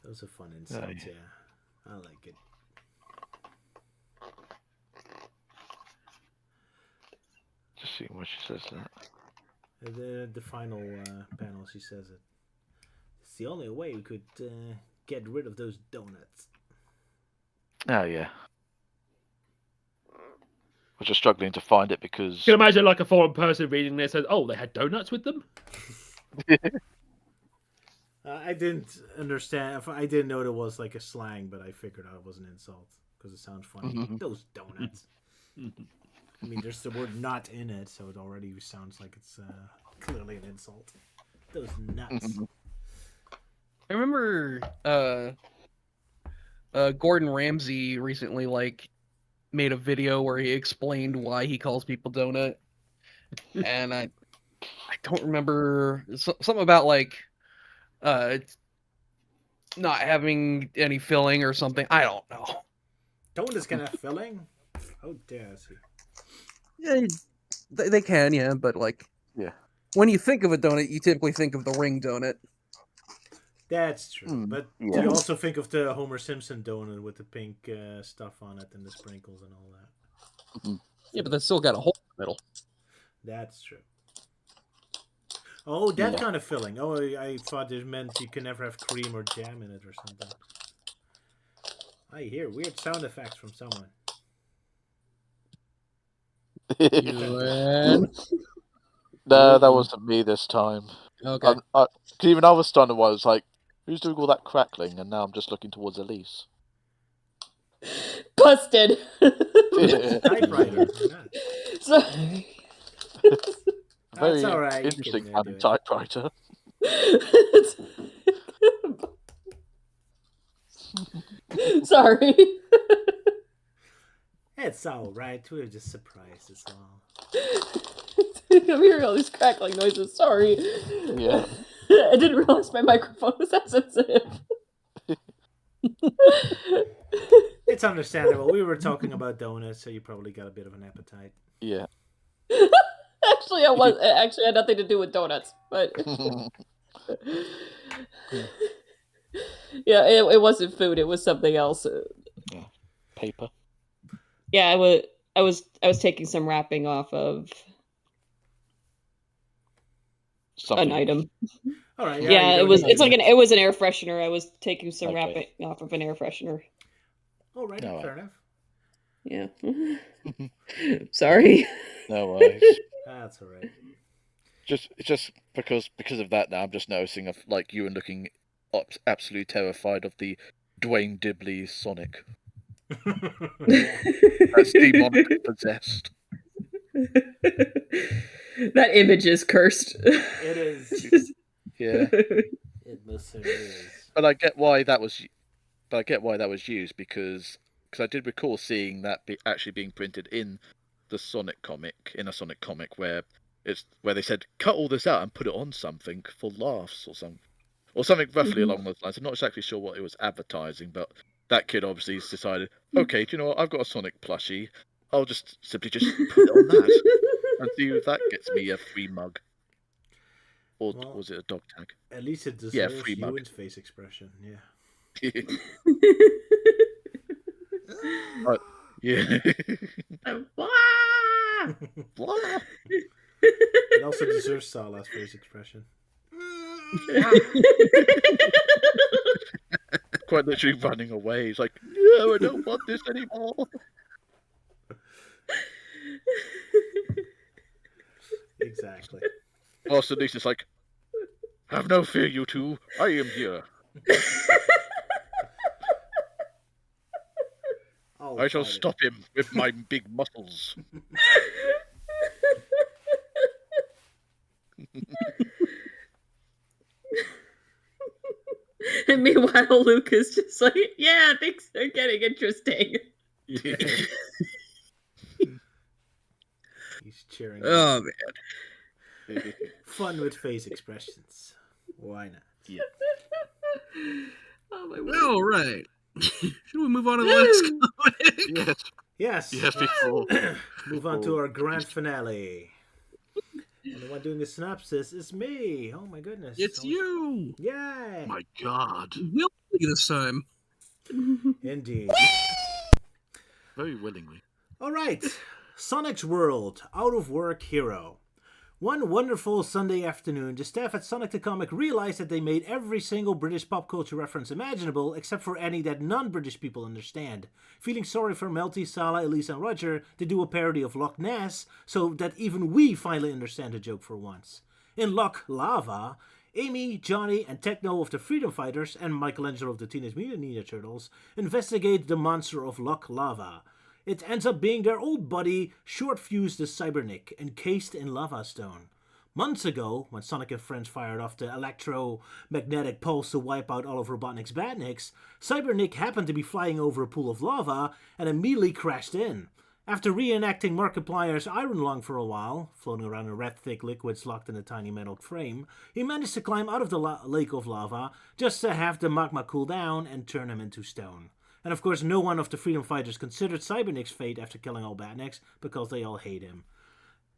Those are fun insults, yeah. I like it. Just seeing what she says that. The final panel, she says it. It's the only way we could get rid of those donuts. Oh, yeah. I was just struggling to find it because... You can imagine like a foreign person reading this and, oh, they had donuts with them? I didn't understand. I didn't know it was like a slang, but I figured out it was an insult because it sounds funny. Those donuts. I mean, there's the word "not" in it, so it already sounds like it's clearly an insult. Those nuts. I remember Gordon Ramsay recently made a video where he explained why he calls people donut, and I don't remember something about not having any filling or something. I don't know. Donuts can have filling? How dare you? Yeah, they can, yeah, but when you think of a donut, you typically think of the ring donut. That's true, but you also think of the Homer Simpson donut with the pink stuff on it and the sprinkles and all that. Yeah, but that's still got a hole in the middle. That's true. Oh, that kind of filling. Oh, I thought it meant you can never have cream or jam in it or something. I hear weird sound effects from someone. Euan? No, that wasn't me this time. Okay. Cause even I was stunned. I was like, who's doing all that crackling? And now I'm just looking towards Elise. Busted. Typewriter. Sorry. Very all right. interesting typewriter. Sorry. It's all right. We were just surprised. It's all. I'm hearing all these crackling noises. Sorry. Yeah. I didn't realize my microphone was that sensitive. It's understandable. We were talking about donuts, so you probably got a bit of an appetite. Yeah. Actually, it had nothing to do with donuts, but yeah, it wasn't food. It was something else. Yeah. Paper. Yeah, I was taking some wrapping off of an item. All right. Yeah, it was an air freshener. I was taking some wrapping off of an air freshener. All right, fair enough. Yeah. Sorry. No worries. That's all right. Just because of that now, I'm just noticing like you and looking absolutely terrified of the Dwayne Dibley Sonic. That's demonic possessed. That image is cursed. It is. Yeah. It most certainly is. But I get why that was used because I did recall seeing that actually being printed in the Sonic comic, where they said cut all this out and put it on something for laughs or something roughly along those lines. I'm not exactly sure what it was advertising, but that kid obviously decided, okay, do you know what? I've got a Sonic plushie. I'll just simply put it on that and see if that gets me a free mug. Or was it a dog tag? At least it deserves free mug. Euan's face expression. Yeah. Yeah. It also deserves Salah's face expression. Quite literally running away. He's like, no, I don't want this anymore. Exactly. Also, Elise is like, have no fear, you two. I am here. I shall stop him with my big muscles. And meanwhile, Luke is just like, yeah, things are getting interesting. Yeah. He's cheering. Oh, man. Fun with face expressions. Why not? Yeah. Oh, my word. All right. Should we move on to the next comic? Yes. Yes, before. Move on to our grand finale. And the one doing the synopsis is me. Oh my goodness. It's you. Yay. My God. Willingly this time. Indeed. Very willingly. All right. Sonic's World. Out of Work Hero. One wonderful Sunday afternoon, the staff at Sonic the Comic realized that they made every single British pop culture reference imaginable, except for any that non-British people understand. Feeling sorry for Melty, Salah, Elise, and Roger, they do a parody of Loch Ness, so that even we finally understand the joke for once. In Loch Lava, Amy, Johnny, and Techno of the Freedom Fighters, and Michelangelo of the Teenage Mutant Ninja Turtles, investigate the monster of Loch Lava. It ends up being their old buddy, Short-Fused the Cybernick, encased in lava stone. Months ago, when Sonic and friends fired off the electromagnetic pulse to wipe out all of Robotnik's badniks, Cybernick happened to be flying over a pool of lava and immediately crashed in. After reenacting Markiplier's Iron Lung for a while, floating around in red thick liquids locked in a tiny metal frame, he managed to climb out of the lake of lava just to have the magma cool down and turn him into stone. And of course, no one of the Freedom Fighters considered Cybernick's fate after killing all badniks, because they all hate him.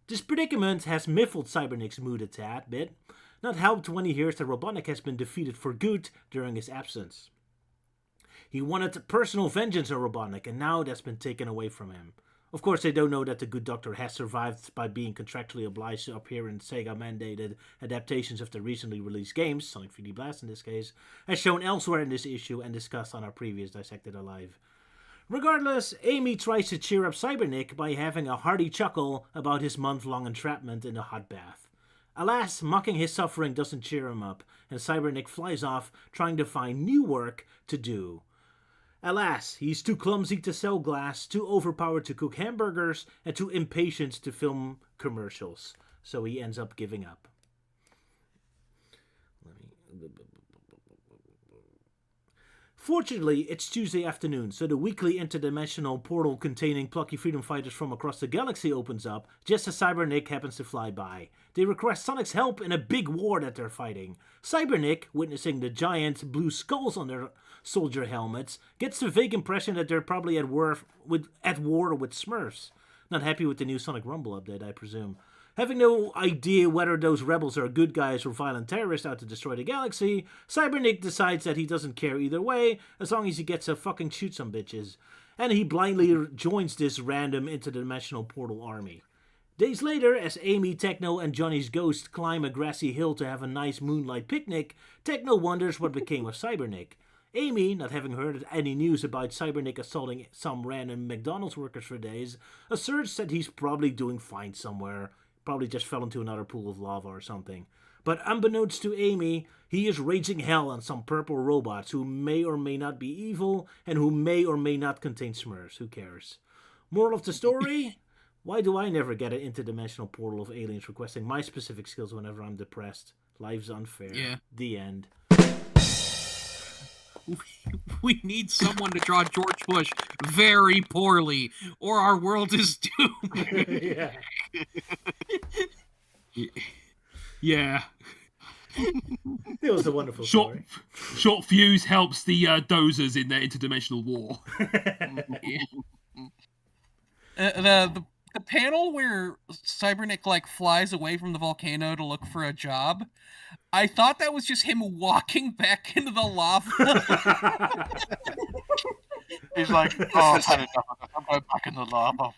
This predicament has miffled Cybernick's mood a tad bit, not helped when he hears that Robotnik has been defeated for good during his absence. He wanted personal vengeance on Robotnik, and now that's been taken away from him. Of course, they don't know that the good doctor has survived by being contractually obliged to appear in Sega-mandated adaptations of the recently released games, Sonic 3D Blast in this case, as shown elsewhere in this issue and discussed on our previous Dissected Alive. Regardless, Amy tries to cheer up Cybernick by having a hearty chuckle about his month-long entrapment in the hot bath. Alas, mocking his suffering doesn't cheer him up, and Cybernick flies off trying to find new work to do. Alas, he's too clumsy to sell glass, too overpowered to cook hamburgers, and too impatient to film commercials. So he ends up giving up. Fortunately, it's Tuesday afternoon, so the weekly interdimensional portal containing plucky freedom fighters from across the galaxy opens up, just as Cybernick happens to fly by. They request Sonic's help in a big war that they're fighting. Cybernick, witnessing the giant blue skulls on their soldier helmets, gets the vague impression that they're probably at war with Smurfs. Not happy with the new Sonic Rumble update, I presume. Having no idea whether those rebels are good guys or violent terrorists out to destroy the galaxy, Cybernick decides that he doesn't care either way, as long as he gets to fucking shoot some bitches. And he blindly joins this random interdimensional portal army. Days later, as Amy, Techno, and Johnny's ghost climb a grassy hill to have a nice moonlight picnic, Techno wonders what became of Cybernick. Amy, not having heard any news about Cybernick assaulting some random McDonald's workers for days, asserts that he's probably doing fine somewhere. Probably just fell into another pool of lava or something. But unbeknownst to Amy, he is raging hell on some purple robots who may or may not be evil and who may or may not contain Smurfs. Who cares? Moral of the story? Why do I never get an interdimensional portal of aliens requesting my specific skills whenever I'm depressed? Life's unfair. Yeah. The end. We need someone to draw George Bush very poorly, or our world is doomed. Yeah. Yeah. It was a wonderful story. Short fuse helps the dozers in their interdimensional war. The panel where Cybernik like flies away from the volcano to look for a job, I thought that was just him walking back into the lava. He's like, oh, I've had enough of this. I'm going back in the lava.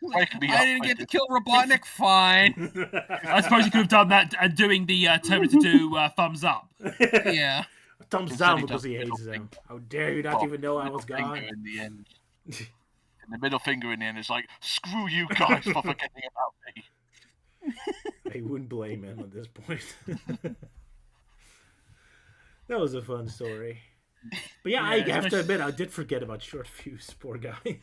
Wake me up. I didn't get to kill Robotnik. Fine. I suppose you could have done that and doing the Terminator 2 thumbs up. Yeah. Thumbs down because he hates them. How dare you not even know I was gone? In the end. The middle finger in the end is like, screw you guys for forgetting about me. I wouldn't blame him at this point. That was a fun story. But yeah, I have to admit, I did forget about Short Fuse, poor guy.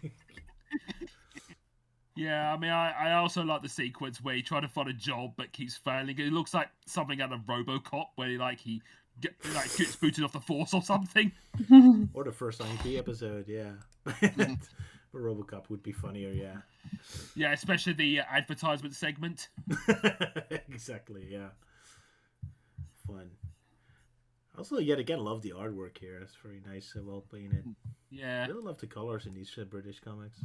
Yeah, I mean, I also like the sequence where he tried to find a job but keeps failing. It looks like something out of RoboCop, where he gets booted off the force or something. Or the first IMP episode, yeah. But RoboCop would be funnier, yeah. Yeah, especially the advertisement segment. Exactly, yeah. Fun. Also, yet again, love the artwork here. It's very nice, well painted. Yeah. I really love the colors in these British comics.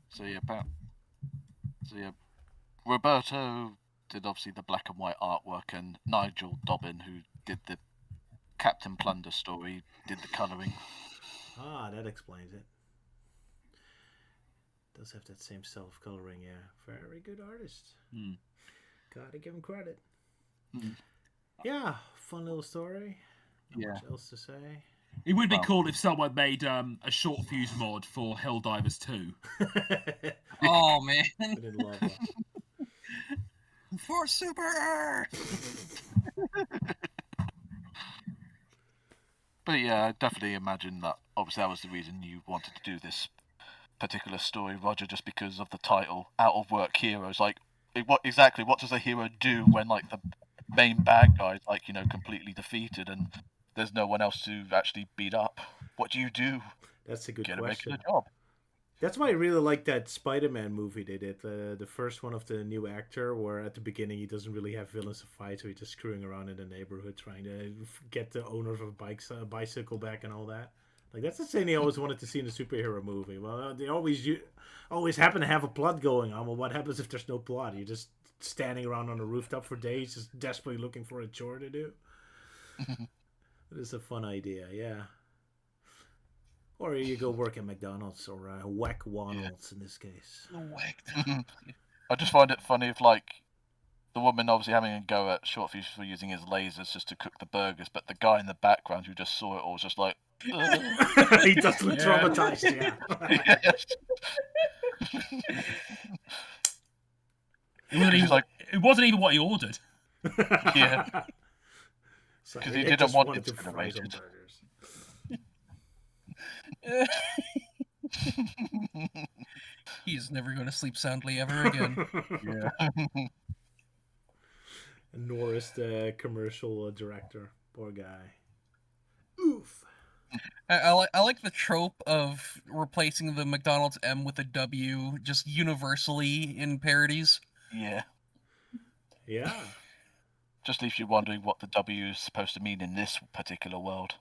So yeah, Roberto did obviously the black and white artwork, and Nigel Dobbin, who did the Captain Plunder story, did the colouring. Ah, that explains it. Does have that same self-coloring, yeah. Very good artist. Gotta give him credit. Yeah, fun little story. Not much else to say. It would be cool if someone made a Short Fuse mod for Helldivers 2. Oh, man. For Super Earth! But yeah, I definitely imagine that obviously that was the reason you wanted to do this particular story, Roger, just because of the title, Out of Work Heroes. Like, what does a hero do when, like, the main bad guy is, like, completely defeated and there's no one else to actually beat up? What do you do? That's a good Get question. a job. That's why I really like that Spider-Man movie they did. The first one of the new actor, where at the beginning he doesn't really have villains to fight, so he's just screwing around in the neighborhood trying to get the owner of a bicycle back and all that. Like, that's the thing they always wanted to see in a superhero movie. Well, they always happen to have a plot going on. Well, what happens if there's no plot? You're just standing around on a rooftop for days, just desperately looking for a chore to do. It's a fun idea, yeah. Or you go work at McDonald's or Whack Wonald's in this case. I just find it funny if, like, the woman obviously having a go at Short Fuse for using his lasers just to cook the burgers, but the guy in the background who just saw it all was just like... He does look traumatized, yeah. It wasn't even what he ordered. Yeah. Because he didn't want it incinerated. He's never going to sleep soundly ever again. Yeah. Norris, the commercial director. Poor guy. Oof. I like the trope of replacing the McDonald's M with a W just universally in parodies. Yeah. Yeah. Just leaves you wondering what the W is supposed to mean in this particular world.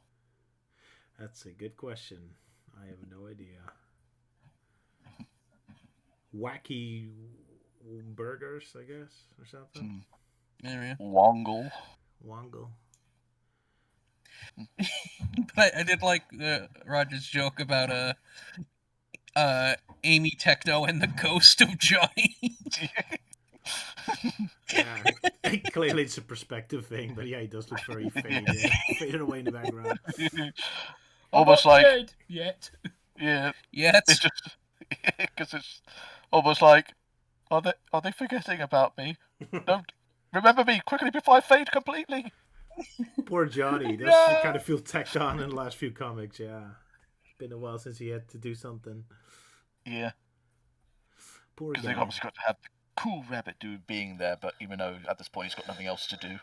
That's a good question. I have no idea. Wacky burgers, I guess, or something. Yeah. Wongle. But I did like Roger's joke about Amy Techno and the ghost of Johnny. Yeah, clearly it's a perspective thing, but yeah, he does look very faded away in the background. Almost like dead yet. Yeah. Yet. It's just because it's almost like, are they forgetting about me? Remember me quickly before I fade completely. Poor Johnny. That's kind of feel tacked on in the last few comics. Yeah, been a while since he had to do something. Yeah. Poor Because guy. they've obviously got to have the cool rabbit dude being there, but even though at this point he's got nothing else to do.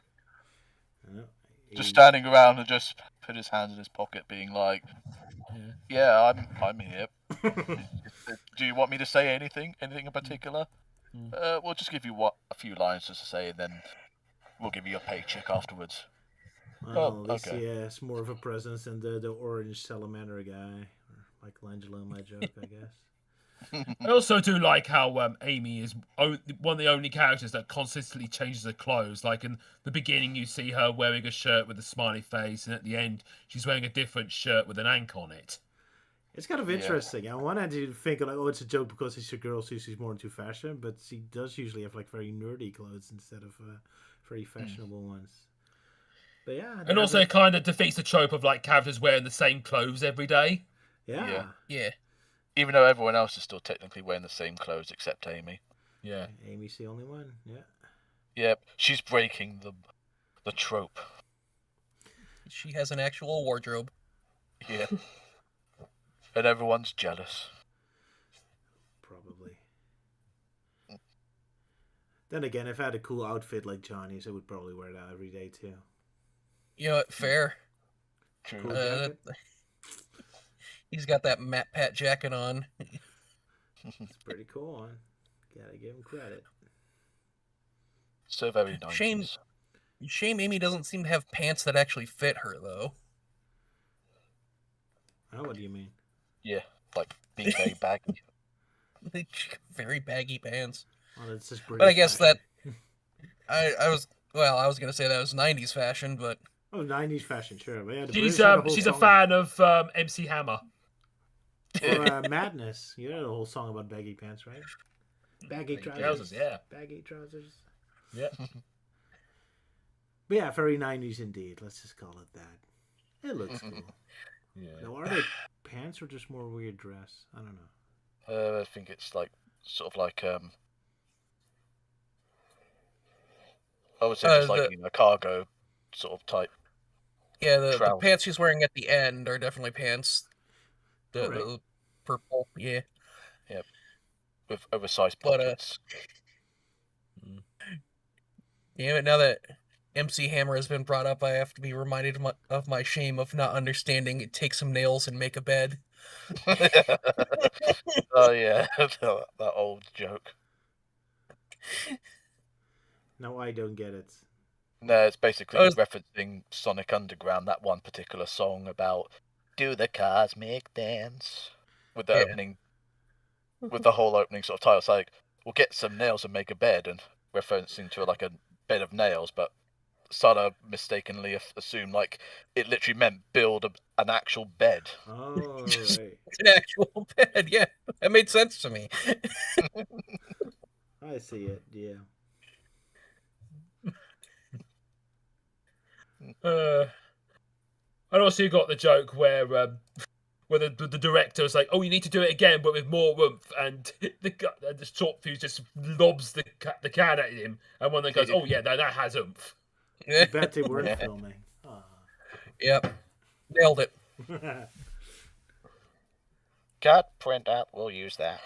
Just standing around and just put his hands in his pocket, being like, "Yeah, I'm here. Do you want me to say anything in particular? We'll just give you a few lines just to say, and then we'll give you a paycheck afterwards." Well, at least he has more of a presence than the orange salamander guy, or Michelangelo in my joke, I guess. I also do like how Amy is one of the only characters that consistently changes her clothes. Like in the beginning, you see her wearing a shirt with a smiley face, and at the end, she's wearing a different shirt with an ank on it. It's kind of interesting. On one hand, you think like, oh, it's a joke because she's a girl, so she's more into fashion, but she does usually have like very nerdy clothes instead of very fashionable ones. But yeah, and also it kind of defeats the trope of like characters wearing the same clothes every day. Yeah. Even though everyone else is still technically wearing the same clothes except Amy. Yeah. Amy's the only one. Yeah. Yep. She's breaking the trope. She has an actual wardrobe. Yeah. And everyone's jealous. Probably. Then again, if I had a cool outfit like Johnny's, I would probably wear that every day too. You know what? Fair. Cool He's got that Matt Pat jacket on. It's pretty cool, man. Gotta give him credit. So very nice. Shame Amy doesn't seem to have pants that actually fit her, though. Oh, what do you mean? Yeah, like being very baggy. Very baggy pants. Well, it's just but I guess fashion. That I was gonna say that was 90s fashion, but 90s fashion, sure. But yeah, she's a fan of MC Hammer. Or Madness. You know the whole song about baggy pants, right? Baggy trousers. Yeah. Baggy trousers. Yeah. But yeah, very 90s indeed. Let's just call it that. It looks cool. Yeah. Now, are they pants or just more weird dress? I don't know. I think it's like sort of like I would say just like a cargo sort of type. Yeah, the pants she's wearing at the end are definitely pants. The purple, yeah. Yep. With oversized pockets. Yeah, but now that MC Hammer has been brought up, I have to be reminded of my shame of not understanding it takes some nails and make a bed. Oh yeah, that old joke. No, I don't get it. No, it's basically referencing Sonic Underground, that one particular song about "Do the Cosmic Dance" with the opening, with the whole opening sort of title. It's like, we'll get some nails and make a bed, and referencing to like a bed of nails, but Sana mistakenly assumed like it literally meant build an actual bed. Oh, right. An actual bed, yeah. That made sense to me. I see it, yeah. And also you got the joke where the director was like, "Oh, you need to do it again, but with more oomph," and the short fuse just lobs the can at him, and one that goes, "Oh yeah, that has oomph." I bet they weren't filming. Yep, nailed it. Cut, print out. We'll use that.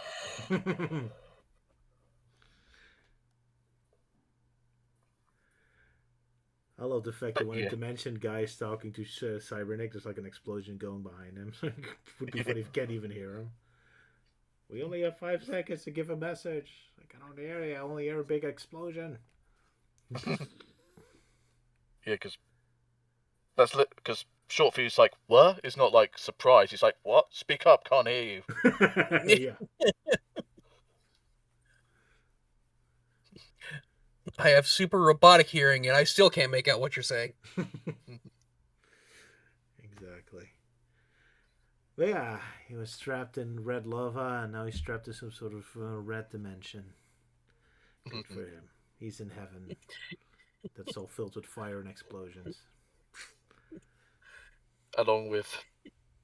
I love the fact that when a Dimension guy is talking to Cybernetic, there's like an explosion going behind him. It would be funny if you can't even hear him. We only have 5 seconds to give a message. I can only hear you. I only hear a big explosion. Yeah, because because Short Fuse's like, what? It's not like surprise. He's like, what? Speak up, can't hear you. Yeah. I have super robotic hearing, and I still can't make out what you're saying. Exactly. But yeah, he was trapped in red lava, and now he's trapped in some sort of red dimension. Good for him. He's in heaven. That's all filled with fire and explosions. Along with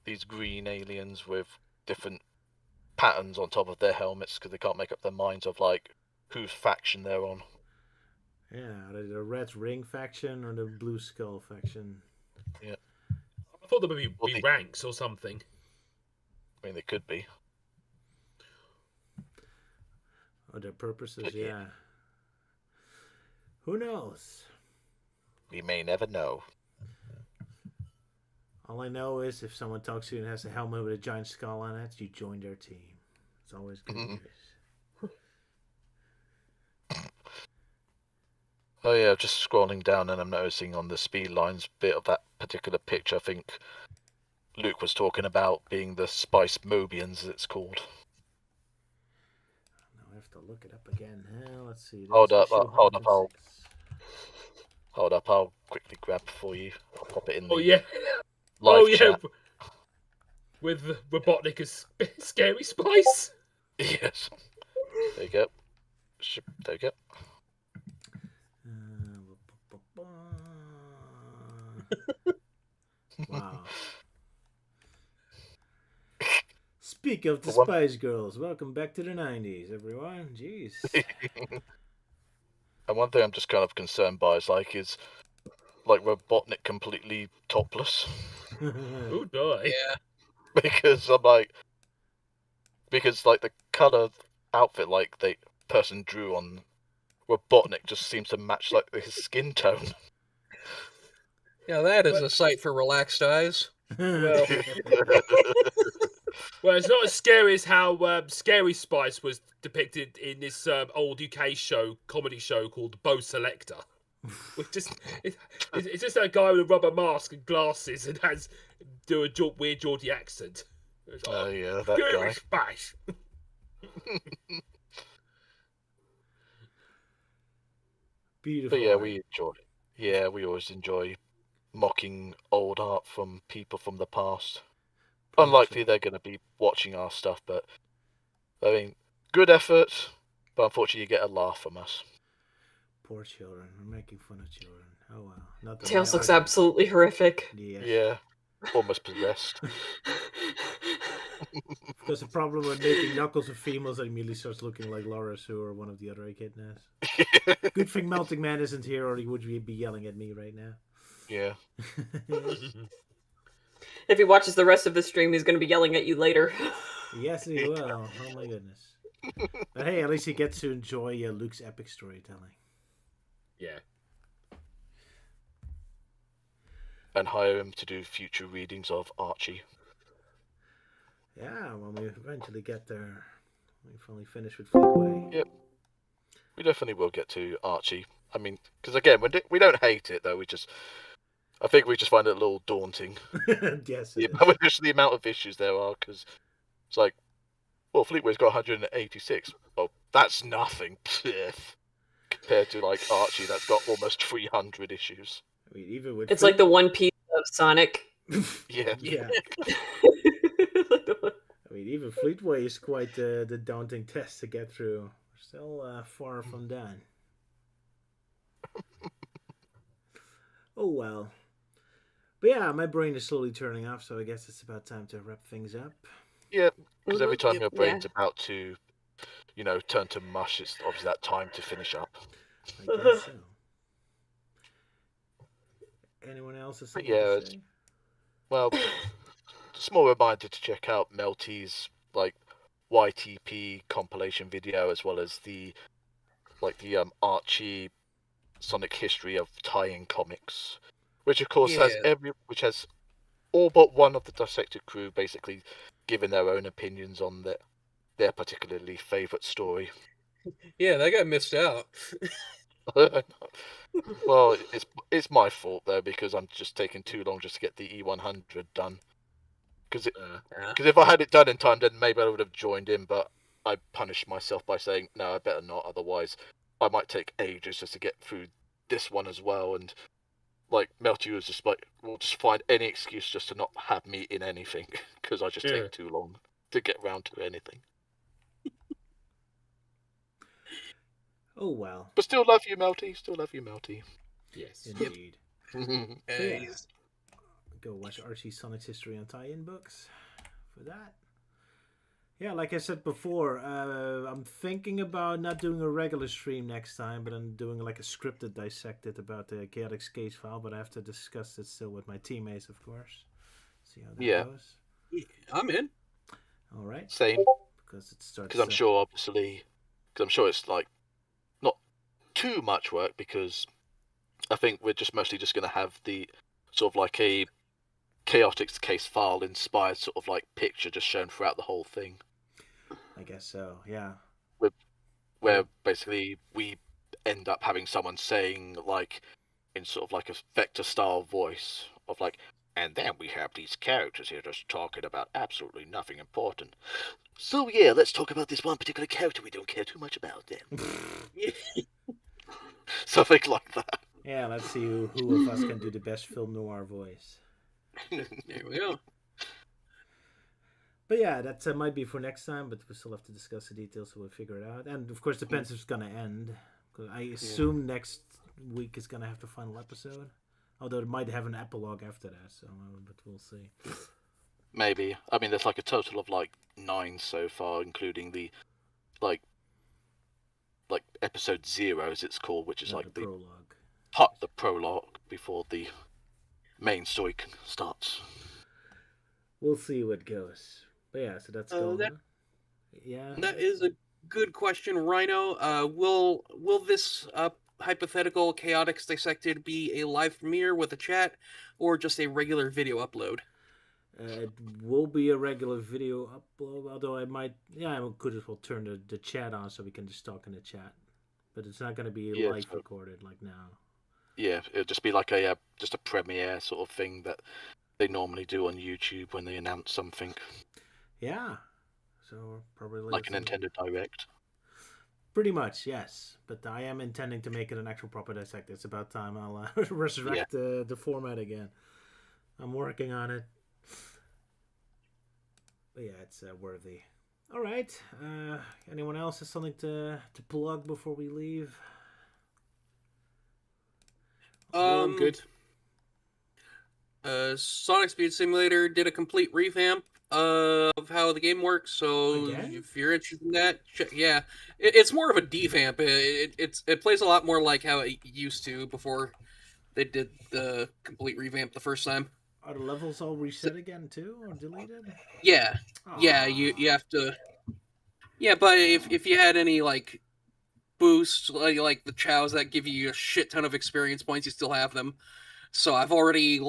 these green aliens with different patterns on top of their helmets because they can't make up their minds of like whose faction they're on. Yeah, the Red Ring faction or the Blue Skull faction. Yeah. I thought there would be ranks or something. I mean, they could be. Or their purposes, But yeah. Who knows? We may never know. All I know is if someone talks to you and has a helmet with a giant skull on it, you join their team. It's always good news. Oh yeah, just scrolling down and I'm noticing on the speed lines bit of that particular picture. I think Luke was talking about being the Spice Mobians, as it's called. Now I have to look it up again. Let's see. Hold up, I'll quickly grab for you. I'll pop it in the live chat. With Robotnik as Scary Spice? Yes. There you go. There you go. Wow. Speak of the Spice Girls, welcome back to the 90s, everyone. Jeez. And one thing I'm just kind of concerned by is Robotnik completely topless. Oh, die. Yeah. Because the colour outfit the person drew on Robotnik just seems to match his skin tone. Yeah, that is a sight for relaxed eyes. Well, it's not as scary as how Scary Spice was depicted in this old UK comedy show called Bo Selector. It's just a guy with a rubber mask and glasses and do a weird Geordie accent. Oh yeah, that Scary guy. Spice. Beautiful. But yeah, we always enjoy mocking old art from people from the past. Unlikely they're going to be watching our stuff, but I mean, good effort, but unfortunately you get a laugh from us. Poor children. We're making fun of children. Oh well. Not that Tails looks absolutely horrific. Yes. Yeah, almost possessed. Because the problem with making Knuckles a female is that he immediately starts looking like Laura Sue or one of the other echidnas. Good thing Melting Man isn't here, or he would be yelling at me right now. Yeah. If he watches the rest of the stream, he's going to be yelling at you later. Yes, he will. Oh my goodness. But hey, at least he gets to enjoy Luke's epic storytelling. Yeah. And hire him to do future readings of Archie. Yeah, when we eventually get there. We finally finish with Fleetway. Yep. We definitely will get to Archie. I mean, because again, we don't hate it, though. I think we just find it a little daunting. Yes, Just the amount of issues there are, because it's like, well, Fleetway's got 186. Well, that's nothing. Compared to, Archie, that's got almost 300 issues. I mean, even with it's like the One Piece of Sonic. Yeah. Yeah. I mean, even Fleetway is quite the daunting test to get through. We're still far from done. Oh well. But yeah, my brain is slowly turning off, so I guess it's about time to wrap things up. Yeah, because every time your brain's about to, turn to mush, it's obviously that time to finish up. I guess so. Anyone else has something to say? Well, small reminder to check out Melty's YTP compilation video, as well as the Archie Sonic history of tie-in comics, which of course has all but one of the Dissected crew basically giving their own opinions on their particularly favourite story. Yeah, that got missed out. Well, it's my fault though, because I'm just taking too long just to get the E100 done. Because if I had it done in time, then maybe I would have joined in. But I punished myself by saying no, I better not. Otherwise, I might take ages just to get through this one as well. And Melty was just we'll just find any excuse just to not have me in anything because I just take too long to get round to anything. Oh well. But still love you, Melty. Still love you, Melty. Yes, indeed. Go watch Archie Sonic's history on tie-in books for that. Yeah, like I said before, I'm thinking about not doing a regular stream next time, but I'm doing like a scripted Dissected about the Chaotic Case file, but I have to discuss it still with my teammates, of course. See how that goes. Yeah, I'm in. All right. Same. Because it starts. Because I'm sure, obviously, it's like not too much work, because I think we're just mostly just going to have the sort of like a Chaotic Case file inspired sort of like picture just shown throughout the whole thing. I guess so, yeah. Where basically we end up having someone saying, like, in sort of like a vector style voice of like, and then we have these characters here just talking about absolutely nothing important. So yeah, let's talk about this one particular character we don't care too much about then. Something like that. Yeah, let's see who of us can do the best film noir voice. There we go. But yeah, that might be for next time, but we still have to discuss the details, so we'll figure it out. And of course, depends if it's going to end. I assume next week is going to have the final episode. Although it might have an epilogue after that, so but we'll see. Maybe. I mean, there's like a total of like 9 so far, including the like episode 0, as it's called, which is like the prologue. The prologue before the main story starts. We'll see what goes. But yeah, so that's going on. Yeah. That is a good question, Rhino. Will this hypothetical Chaotix Dissected be a live premiere with a chat, or just a regular video upload? It will be a regular video upload, although I could as well turn the chat on so we can just talk in the chat. But it's not going to be live recorded like now. Yeah, it'll just be like just a premiere sort of thing that they normally do on YouTube when they announce something. Yeah, so probably like a Nintendo Direct. Pretty much, yes. But I am intending to make it an actual proper Dissect. It's about time I'll resurrect the format again. I'm working on it. But yeah, it's worthy. All right. Anyone else has something to plug before we leave? Good. Sonic Speed Simulator did a complete revamp of how the game works, so if you're interested in that, it's more of a devamp. It plays a lot more like how it used to before they did the complete revamp the first time. Are the levels all reset again too, or deleted? Yeah, you have to. Yeah, but if you had any like boosts, like the chows that give you a shit ton of experience points, you still have them. So I've already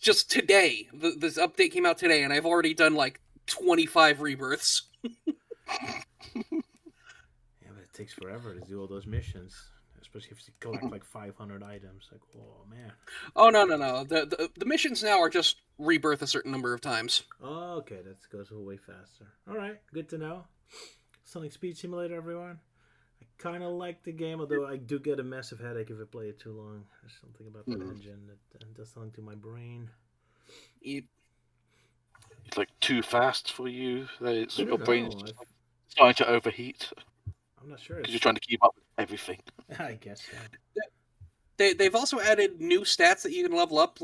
just today, this update came out today, and I've already done like 25 rebirths. Yeah, but it takes forever to do all those missions, especially if you collect like 500 items. Like, oh man. Oh no! The missions now are just rebirth a certain number of times. Oh, okay, that goes way faster. All right, good to know. Sonic Speed Simulator, everyone. I kind of like the game, although I do get a massive headache if I play it too long. There's something about that engine that does something to my brain. It's like too fast for you. Your brain's starting to overheat. I'm not sure. Because you're trying to keep up with everything. I guess so. They've also added new stats that you can level up.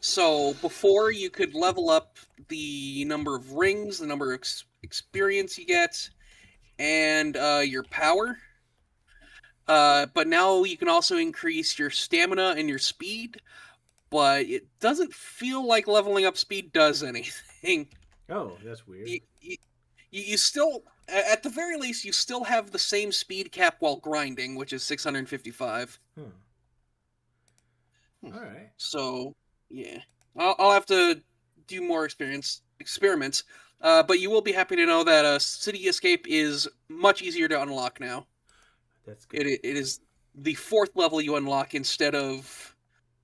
So before you could level up the number of rings, the number of experience you get, and your power. But now you can also increase your stamina and your speed, but it doesn't feel like leveling up speed does anything. Oh, that's weird. You still, at the very least, you still have the same speed cap while grinding, which is 655. All right. So, yeah. I'll have to do more experiments. But you will be happy to know that City Escape is much easier to unlock now. That's good. It is the 4th level you unlock instead of,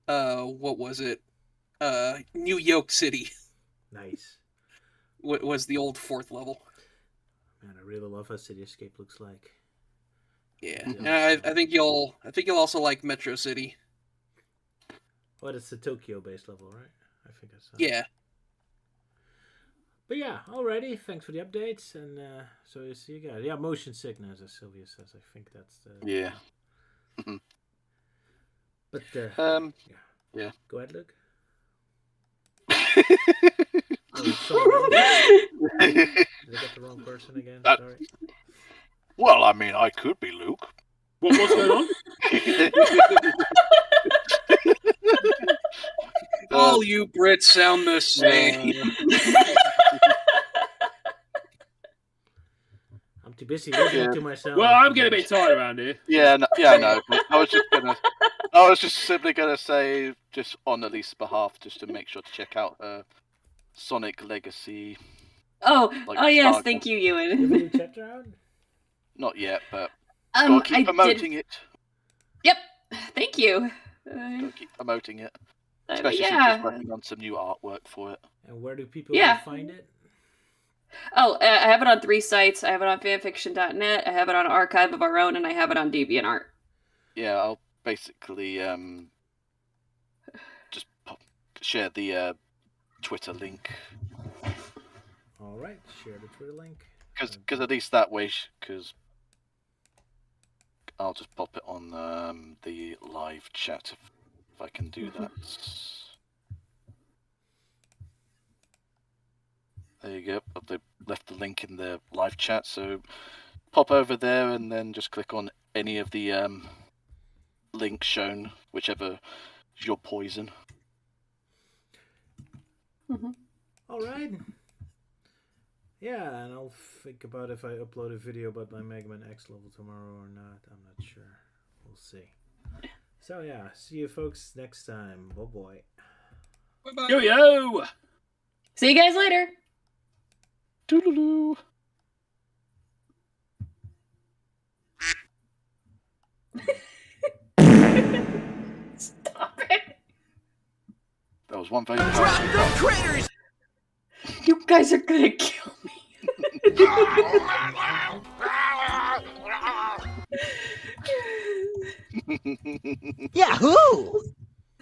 what was it? New York City. Nice. What was the old 4th level? Man, I really love how City Escape looks like. Yeah, I think you'll also like Metro City. Well, it's the Tokyo-based level, right? I think I saw. Yeah. But yeah, alrighty. Thanks for the updates, and so you see you guys. Yeah, motion sickness, as Sylvia says. I think that's the. Yeah. But yeah. Go ahead, Luke. sorry. Did I get the wrong person again? Sorry. Well, I mean, I could be Luke. What's going on? All you Brits sound the same. I'm too busy listening to myself. Well, I'm getting a bit tired around here. Yeah, no, I know. But I was just simply gonna say, just on Elise's behalf, just to make sure to check out her Sonic Legacy. Oh, yes, saga. thank you, Euan. chapter out? Not yet, but gotta keep promoting it. Yep, thank you. Gotta keep promoting it, especially since she's working on some new artwork for it. And where do people find it? Oh, I have it on 3 sites. I have it on fanfiction.net, I have it on Archive of Our Own, and I have it on DeviantArt. Yeah, I'll basically just share the Twitter link. All right, share the Twitter link. Because at least that way, because I'll just pop it on the live chat if I can do that. There you go. They left the link in the live chat, so pop over there and then just click on any of the links shown, whichever is your poison. All right. Yeah, and I'll think about if I upload a video about my Mega Man X level tomorrow or not. I'm not sure. We'll see. So yeah, see you folks next time. Oh boy. Bye-bye. Yo! See you guys later. Toodaloo. Stop it. That was one very Drop the critters! You guys are gonna kill me. Yahoo!